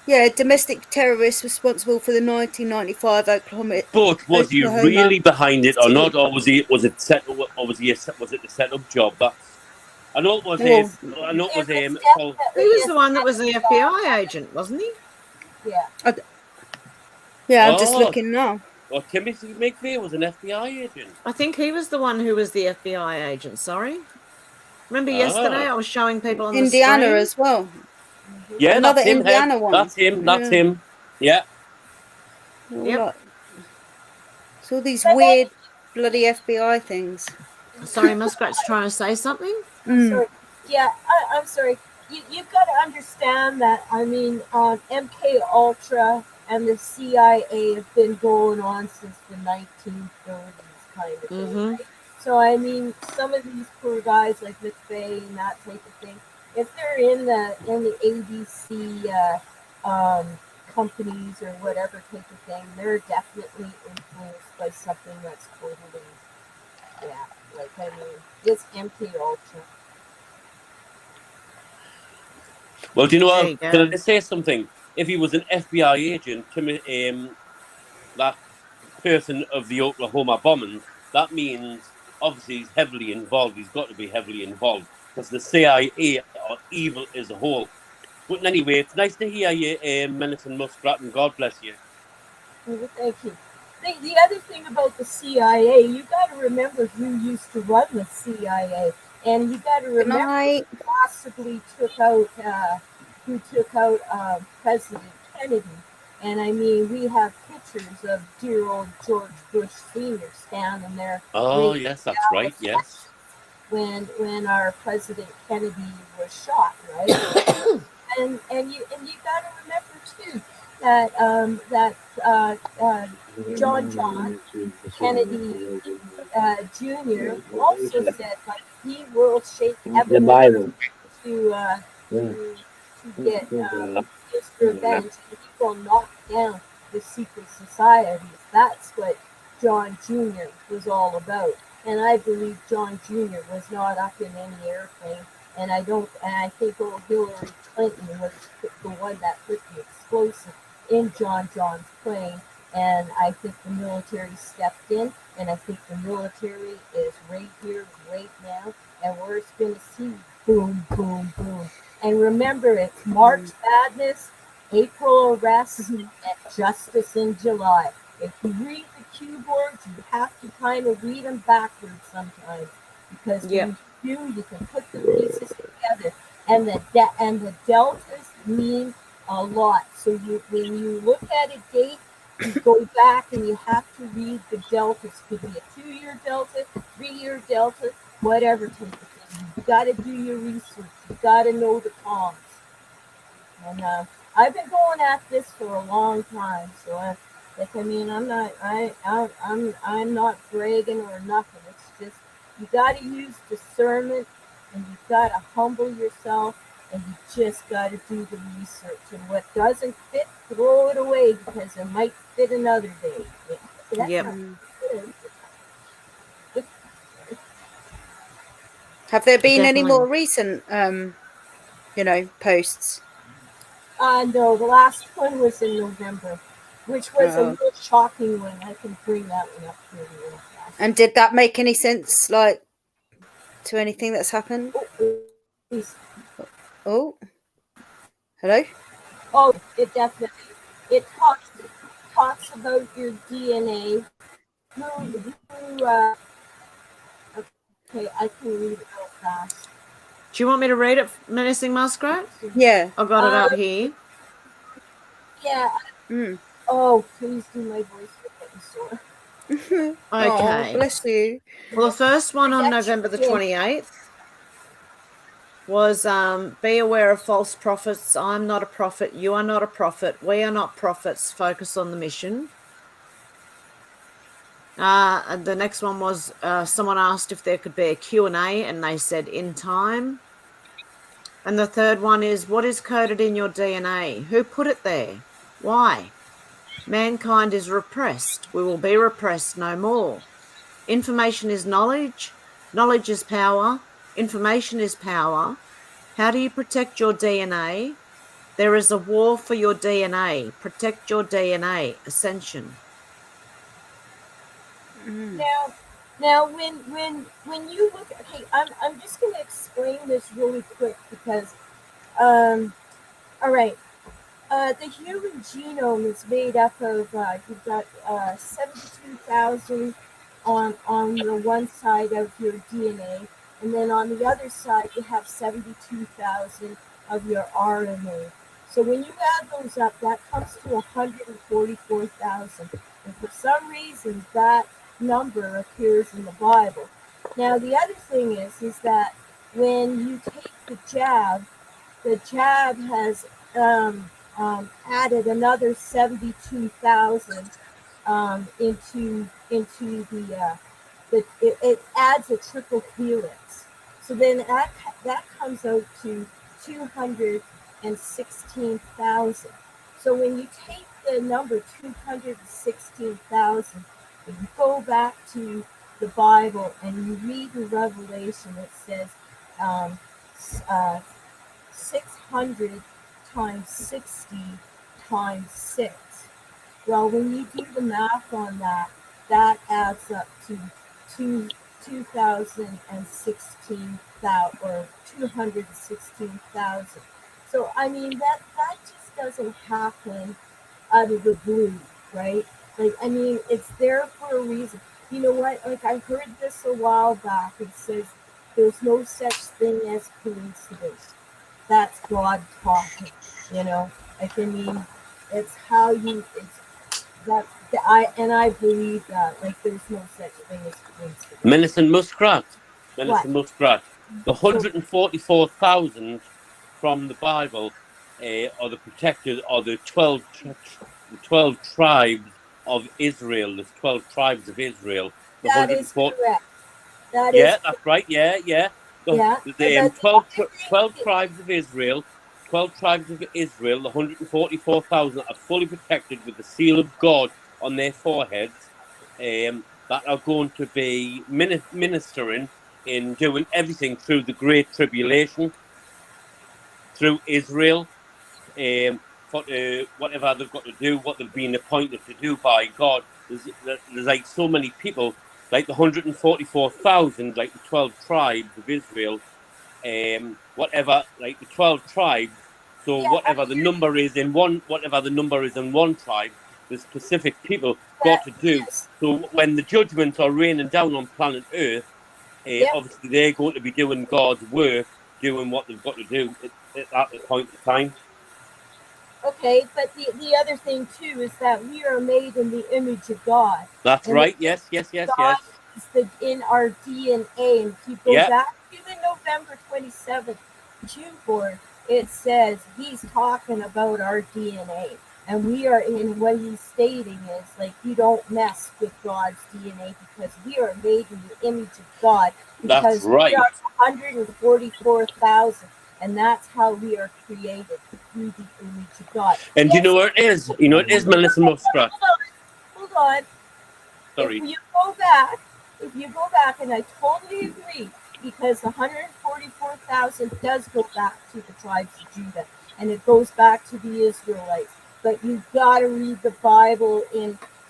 Yeah, domestic terrorist responsible for the 1995 Oklahoma. But was he really behind it or not, or was it set, or was it the setup job? I know it was. He was the one that was the FBI agent, wasn't he? Yeah. Yeah, I'm just looking now. Well, Timothy McVeigh was an FBI agent. I think he was the one who was the FBI agent. Sorry. Remember yesterday I was showing people on Indiana the stream? as well. Yeah, another that's him, Indiana one. That's him. That's him. Yeah. Yep. It's all these weird bloody FBI things. Sorry, Muskrat's trying to say something. Sorry. Yeah, I'm sorry. You've got to understand that. I mean, MK Ultra and the CIA have been going on since the 1930s, kind of thing. Right? So I mean, some of these poor guys like McVeigh and that type of thing, if they're in the ABC companies or whatever type of thing, they're definitely influenced by something that's totally, like I mean, it's MK Ultra. Well, do you know? Can I just say something? If he was an FBI agent, that person of the Oklahoma bombings, that means obviously he's heavily involved. He's got to be heavily involved because the CIA are evil as a whole. But anyway, it's nice to hear you, Millicent Muskrat, and God bless you. Well, thank you. The other thing about the CIA, you got to remember who used to run the CIA, and you got to remember who possibly took out President Kennedy. And I mean, we have pictures of dear old George Bush Sr. standing there. Oh, yes, that's right. Yes. when our President Kennedy was shot, right? and you got to remember too that John Kennedy Jr. also said like he will shake The heaven Bible. to get his revenge. He will knock down the secret societies. That's what John Jr. was all about. And I believe John Jr. was not up in any airplane. And I think old Hillary Clinton was the one that put the explosive in John's plane. And I think the military stepped in, and I think the military is right here, right now, and we're going to see boom, boom, boom. And remember, it's March Madness, April arrests, and justice in July. If you read the cue boards, you have to kind of read them backwards sometimes, because when you do, you can put the pieces together, and the deltas mean a lot. So when you look at a date, you go back and you have to read the deltas. Could be a 2-year delta, 3-year delta, whatever type of thing. You got to do your research. You got to know the comms. And I've been going at this for a long time. So I'm not bragging or nothing. It's just you got to use discernment, and you got to humble yourself. And you just got to do the research. And what doesn't fit, throw it away, because it might fit another day. Have there been any Definitely. more recent, posts? No, the last one was in November, which was a real shocking one. I can bring that one up here real fast. And did that make any sense, like, to anything that's happened? Oh, hello? Oh, it definitely. It talks about your DNA. Okay, I can read it real fast. Do you want me to read it, Menacing Muskrat? Yeah. I've got it up here. Yeah. Oh, please do my voice for getting sore. Okay. Oh, bless you. Well, the first one on November the 28th was be aware of false prophets. I'm not a prophet. You are not a prophet. We are not prophets. Focus on the mission. And the next one was someone asked if there could be a Q&A, and they said in time. And the third one is, what is coded in your DNA? Who put it there? Why? Mankind is repressed. We will be repressed no more. Information is knowledge. Knowledge is power. Information is power. How do you protect your DNA? There is a war for your DNA. Protect your DNA. Ascension. Now, when you look, okay, I'm just going to explain this really quick because, all right, the human genome is made up of you've got 72,000 on the one side of your DNA, and then on the other side you have 72,000 of your RNA. So when you add those up, that comes to 144,000, and for some reason that number appears in the Bible. Now the other thing is that when you take the jab has added another 72,000 into it adds a triple helix. So then that comes out to 216,000. So when you take the number 216,000, and you go back to the Bible and you read the Revelation, it says 600 times 60 times 6. Well, when you do the math on that, that adds up to 2,016,000 or 216,000. So I mean that just doesn't happen out of the blue, right? Like I mean, it's there for a reason. You know what? Like I heard this a while back. It says there's no such thing as coincidence. That's God talking, Like I mean, it's how you. It's that I believe that. Like there's no such thing as coincidence. Menacing Muskrat. Melissa Muskrat. The 144,000 from the Bible are the protected, are the 12 tribes of Israel. There's 12 tribes of Israel. The That is 140. correct. That Yeah, is that's right. Yeah. yeah. The But the 12 other thing, 12 tribes of Israel. 12 tribes of Israel, the 144,000 are fully protected with the seal of God on their foreheads, that are going to be ministering in doing everything through the Great Tribulation, through Israel, for whatever they've got to do, what they've been appointed to do by God. There's like so many people, like the 144,000, like the 12 tribes of Israel, whatever, like the 12 tribes. So yeah, whatever the number is in one, tribe, the specific people got to do. yes, So when the judgments are raining down on planet Earth, yep. obviously they're going to be doing God's work, doing what they've got to do at that point in time. Okay, but the other thing too is that we are made in the image of God. That's And right. Yes. God is in our DNA. And if you go Yeah. back to the November 27th June board, it says he's talking about our DNA. And we are in what he's stating is like you don't mess with God's DNA because we are made in the image of God That's because right. we are 144,000. And that's how we are created through the image of God. And Yes, you know where it is? You know it is Melissa Muskrat. Hold on. Sorry. If you go back, and I totally agree, because 144,000 does go back to the tribes of Judah, and it goes back to the Israelites. But you've got to read the Bible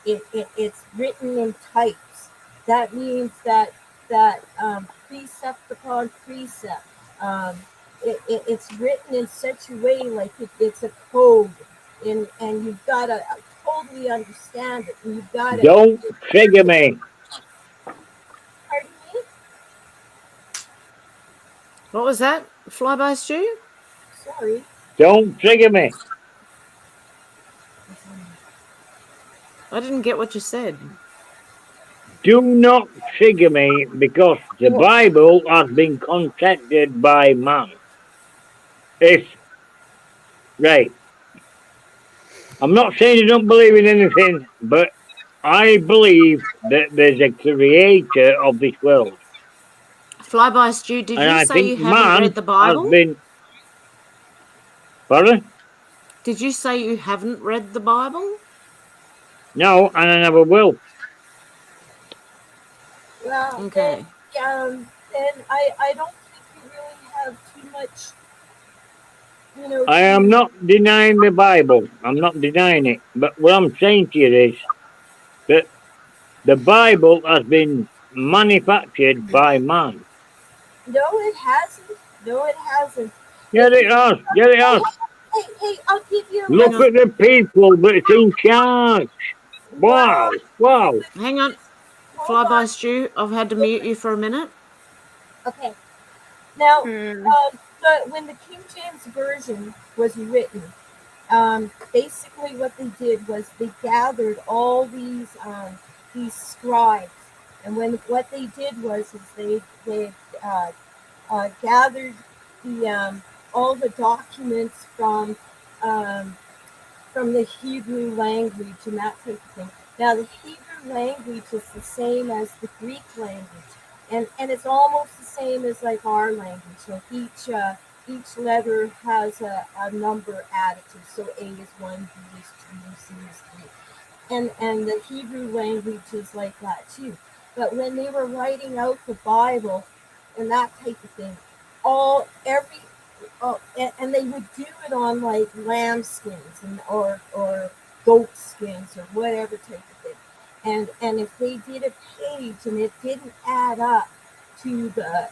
it's written in types. That means that precept upon precept. It's written in such a way like it's a code, and you've got to totally understand it. And you've got to. Don't trigger me. Pardon me? What was that? Flyby Stew? Sorry. Don't trigger me. I didn't get what you said. Do not trigger me because the Bible has been contacted by man. Right. I'm not saying I don't believe in anything, but I believe that there's a creator of this world. Flyby Stew, did And you I say think you haven't read man the has Bible? been. Pardon? Did you say you haven't read the Bible? No, and I never will. Well, Okay. then I don't think you really have too much, I am not denying the Bible. I'm not denying it. But what I'm saying to you is that the Bible has been manufactured by man. No, it hasn't. No, it hasn't. Yeah, it has. Yeah, it has. Hey, I'll give you a Look Hang on. at the people that's in charge. Wow. Wow. Hang on. Hold Flyby on. Stew, I've had to mute you for a minute. Okay. Now, Hmm. when the King James version was written, basically what they did was they gathered all these scribes, and what they did was they gathered the all the documents from the Hebrew language and that type of thing. Now, the Hebrew language is the same as the Greek language, and it's almost the same as like our language. So each letter has a number added to. So A is 1, B is 2, C is 3, and the Hebrew language is like that too. But when they were writing out the Bible and that type of thing, every and they would do it on like lamb skins or goat skins or whatever type of thing. And if they did a page and it didn't add up to the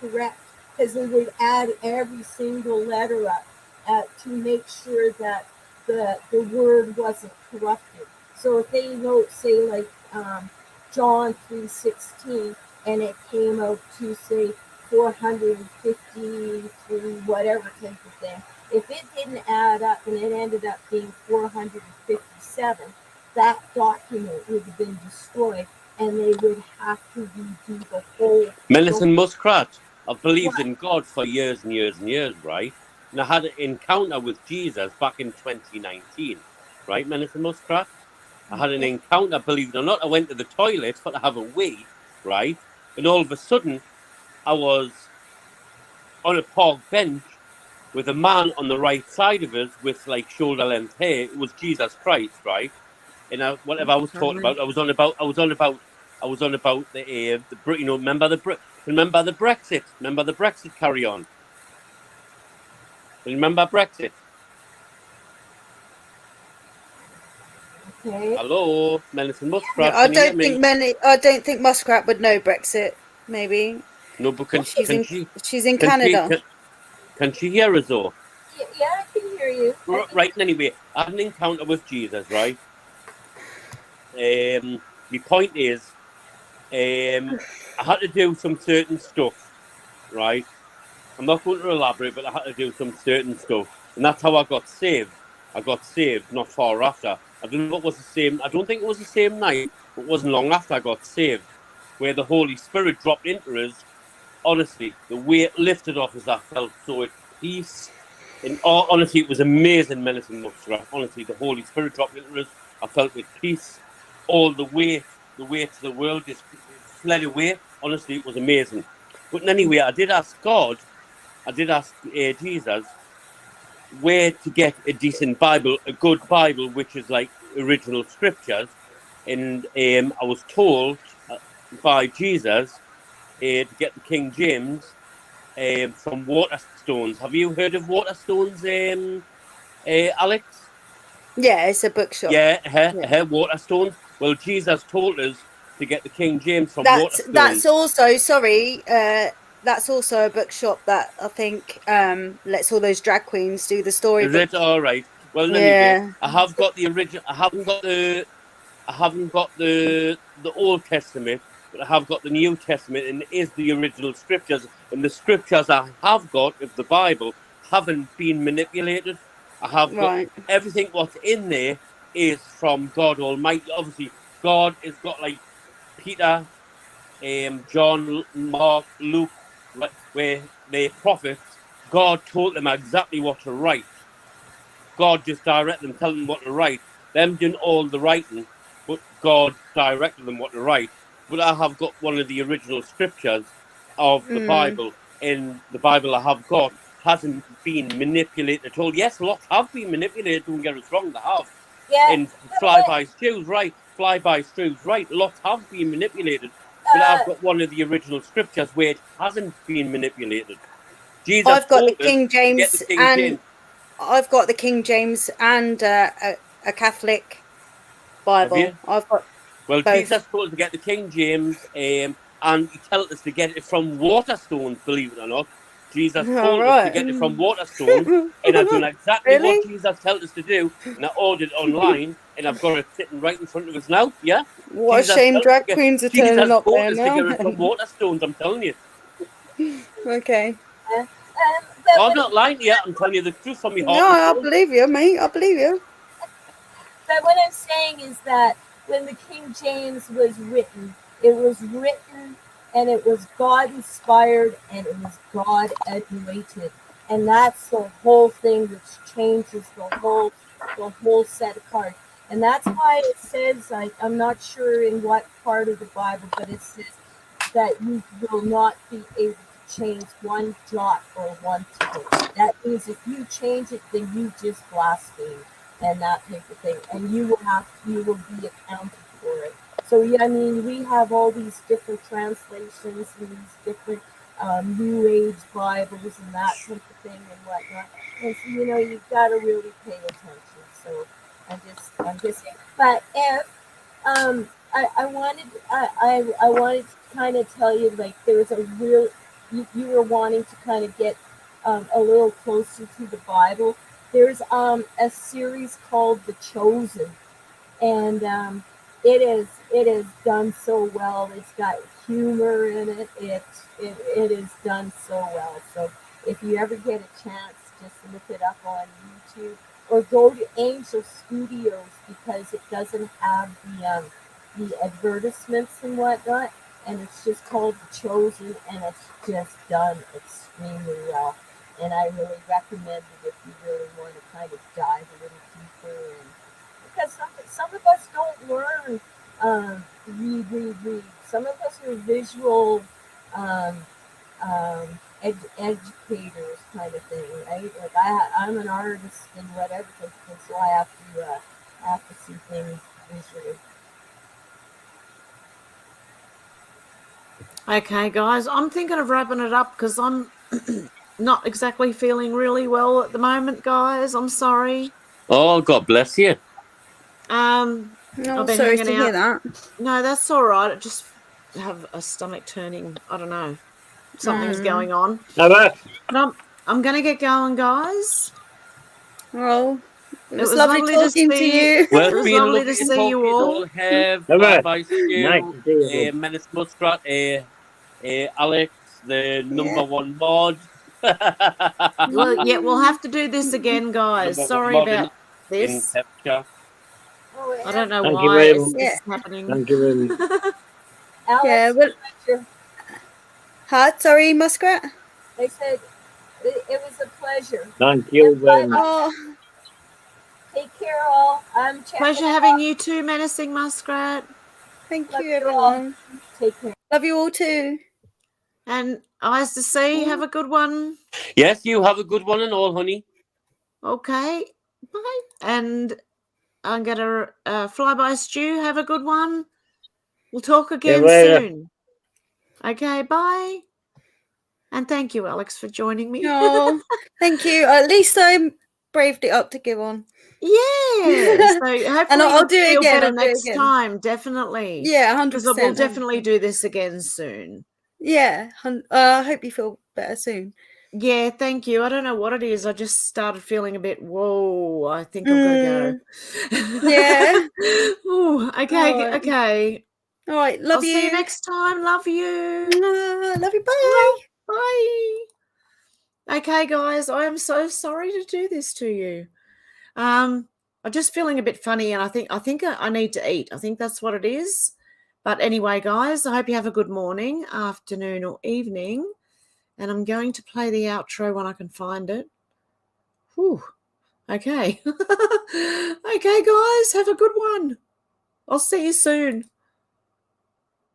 correct, because they would add every single letter up to make sure that the word wasn't corrupted. So if they wrote, say, like John 3:16, and it came out to say 453, whatever type of thing. If it didn't add up and it ended up being 457, that document would have been destroyed, and they would have to redo the whole. Millicent Muskrat, I've believed What? in God for years and years and years, right? And I had an encounter with Jesus back in 2019, right, Millicent Muskrat? I had an encounter, believe it or not. I went to the toilet for to have a wee, right? And all of a sudden, I was on a park bench with a man on the right side of us with like shoulder length hair. It was Jesus Christ, right? And whatever I was talking about, I was on about the remember the Brexit, remember the Brexit carry on. Remember Brexit? Okay. Hello, Millicent Muskrat, I can you hear don't me? think I don't think Muskrat would know Brexit. Maybe No, but she's in can Canada. can she hear us though? Yeah, I can hear you. Right, anyway, I had an encounter with Jesus, right? My point is, I had to do some certain stuff, right? I'm not going to elaborate, but I had to do some certain stuff, and that's how I got saved. I got saved not far after. I don't know if it was the same. I don't think it was the same night, but it wasn't long after I got saved, where the Holy Spirit dropped into us. Honestly, the weight lifted off us. I felt so at peace. And honestly, it was amazing, Millicent Muskrat. Honestly, the Holy Spirit dropped into us. I felt at peace. All the weight of the world just fled away. Honestly, it was amazing. But anyway, I did ask Jesus where to get a decent Bible, a good Bible, which is like original scriptures. And I was told by Jesus to get the King James from Waterstones. Have you heard of Waterstones, Alex? Yeah, it's a bookshop. Yeah, Waterstones. Well, Jesus told us to get the King James from That's Waterstones. also that's also a bookshop that I think lets all those drag queens do the story. Is it all right? Well, anyway, Yeah. I have got the original. I haven't got the Old Testament, but I have got the New Testament, and it is the original scriptures. And the scriptures I have got of the Bible haven't been manipulated. I have got Right. everything what's in there is from God Almighty. Obviously, God has got like Peter, John, Mark, Luke, right, where they're prophets. God told them exactly what to write. God just directed them, telling them what to write. Them doing all the writing, but God directed them what to write. But I have got one of the original scriptures of the Bible. In the Bible I have got hasn't been manipulated at all. Yes, lots have been manipulated, don't get us wrong, they have. Yeah. And Flyby's right. Lots have been manipulated. But I've got one of the original scriptures where it hasn't been manipulated. Jesus I've got the told us King to get the James King and James. I've got the King James and a Catholic Bible. I've got Well, both. Jesus told us to get the King James, and he told us to get it from Waterstones, believe it or not. Jesus All told us to right. get it from Waterstones, and I've done exactly what Really? Jesus told us to do, and I ordered online, and I've got it sitting right in front of us now, yeah? What a shame drag queens are turning Jesus up told there us to now. get it from Waterstones, I'm telling you. Okay. I'm not lying to you, I'm telling you the truth from my heart No, and I soul. believe you, mate. I believe you. But what I'm saying is that when the King James was written, it was written and it was God inspired and it was God anointed. And that's the whole thing which changes the whole set of cards. And that's why it says, like, I'm not sure in what part of the Bible, but it says that you will not be able to change one jot or one tittle. That means if you change it, then you just blaspheme and that type of thing, and you will be accounted for it. So yeah, I mean, we have all these different translations and these different New Age Bibles and that type of thing and whatnot. And so you've got to really pay attention. So I'm just saying. But if I wanted to kind of tell you, like, there was a real you were wanting to kind of get a little closer to the Bible. There's a series called The Chosen, and it is done so well. It's got humor in it. It is done so well. So if you ever get a chance, just look it up on YouTube or go to Angel Studios because it doesn't have the advertisements and whatnot, and it's just called The Chosen, and it's just done extremely well. And I really recommend it if you really want to kind of dive a little deeper. And because some of us don't learn read. Some of us are visual educators kind of thing, right? Like I'm an artist and whatever, so I have to see things visually. Okay, guys, I'm thinking of wrapping it up because I'm not exactly feeling really well at the moment, guys. I'm sorry. Oh, God bless you. No, I've been sorry hanging to out. hear that. No, that's all right. I just have a stomach turning. I don't know. Something's going on. Never. But I'm going to get going, guys. Well, it was was lovely lovely to talking to see you. Well, It it's was been lovely lovely to to see talk you to you all. all. Have Never. Bye Nice Stu, to see you. Menace Muskrat, Alex, the number Yeah. one mod. Well, yeah, we'll have to do this again, guys. Number one Sorry mod about in this. Pepcha. Oh, I don't know Thank you why very this much. Yeah. is happening. Thank you very much. Alex, Yeah, well, pleasure. sorry, Muskrat. I said it was a pleasure. Thank you And very much. Oh, take care, all. I'm checking Pleasure out. having you too, Menacing Muskrat. thank Love you, you everyone. Take care. Love you all too. And Eyes to See, have a good one. Yes, you have a good one and all, honey. Okay, bye. And I'm going to fly by Stu. Have a good one. We'll talk again soon. Okay, bye. And thank you, Alex, for joining me. Oh, thank you. At least I braved it up to give on. Yeah. So hopefully And I'll do it feel again. better I'll do it next again. time. Definitely. Yeah, 100%. Because we'll definitely do this again soon. Yeah. I hope you feel better soon. Yeah, thank you. I don't know what it is. I just started feeling a bit, whoa, I think I've got to go. Yeah. Ooh, okay, All right. okay. All right. Love I'll you. see you next time. Love you. Love you. Bye. Bye. Okay, guys, I am so sorry to do this to you. I'm just feeling a bit funny, and I think I need to eat. I think that's what it is. But anyway, guys, I hope you have a good morning, afternoon, or evening. And I'm going to play the outro when I can find it. Whew. Okay. Okay, guys, have a good one. I'll see you soon.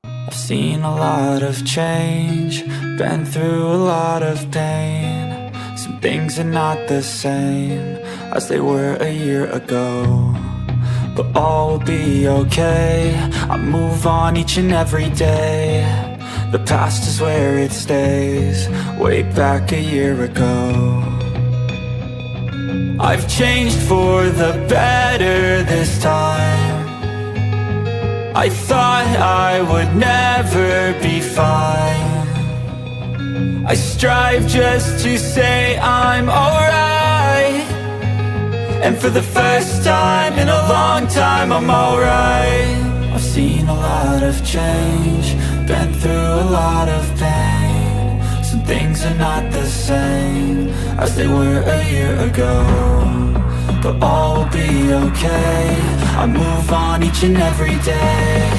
I've seen a lot of change, been through a lot of pain. Some things are not the same as they were a year ago, but all will be okay. I move on each and every day. The past is where it stays, way back a year ago. I've changed for the better this time. I thought I would never be fine. I strive just to say I'm alright, and for the first time in a long time I'm alright. I've seen a lot of change, been through a lot of pain. Some things are not the same as they were a year ago, but all will be okay. I move on each and every day.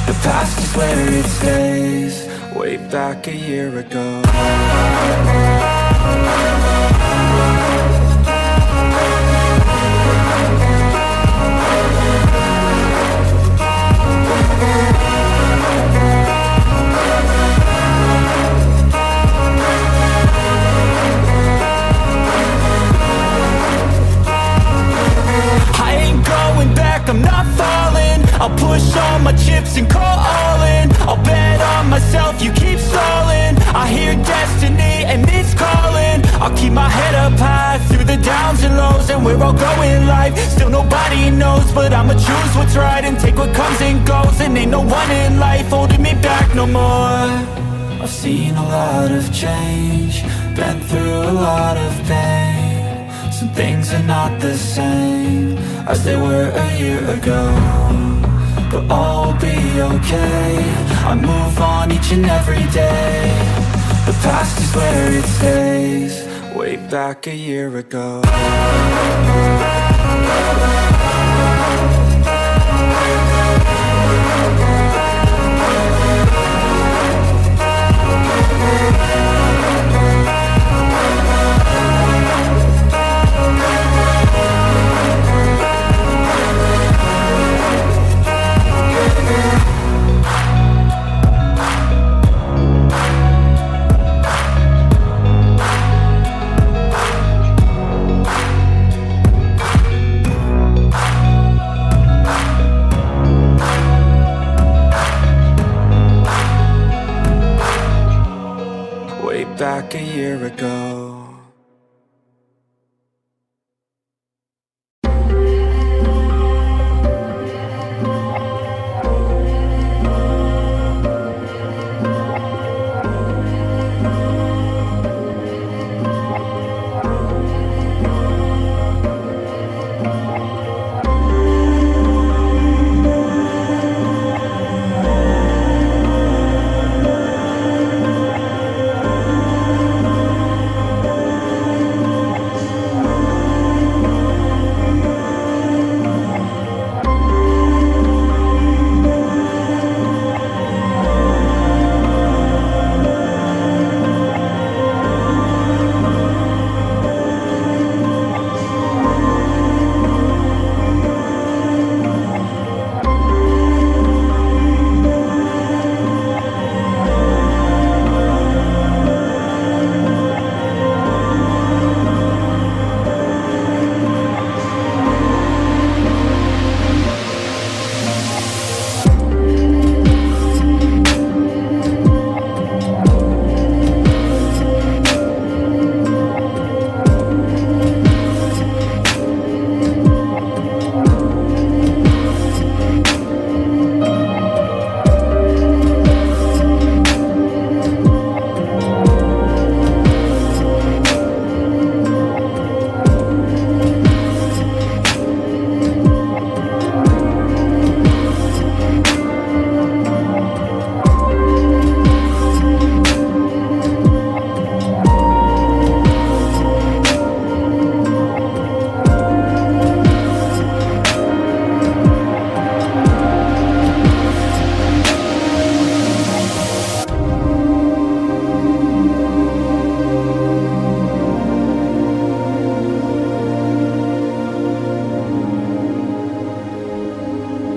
The past is where it stays, way back a year ago. I'm not falling. I'll push all my chips and call all in. I'll bet on myself, you keep stalling. I hear destiny and it's calling. I'll keep my head up high through the downs and lows, and we're all going in life. Still nobody knows, but I'ma choose what's right and take what comes and goes. And ain't no one in life holding me back no more. I've seen a lot of change, been through a lot of pain. Some things are not the same as they were a year ago, but all will be okay. I move on each and every day. The past is where it stays, way back a year ago.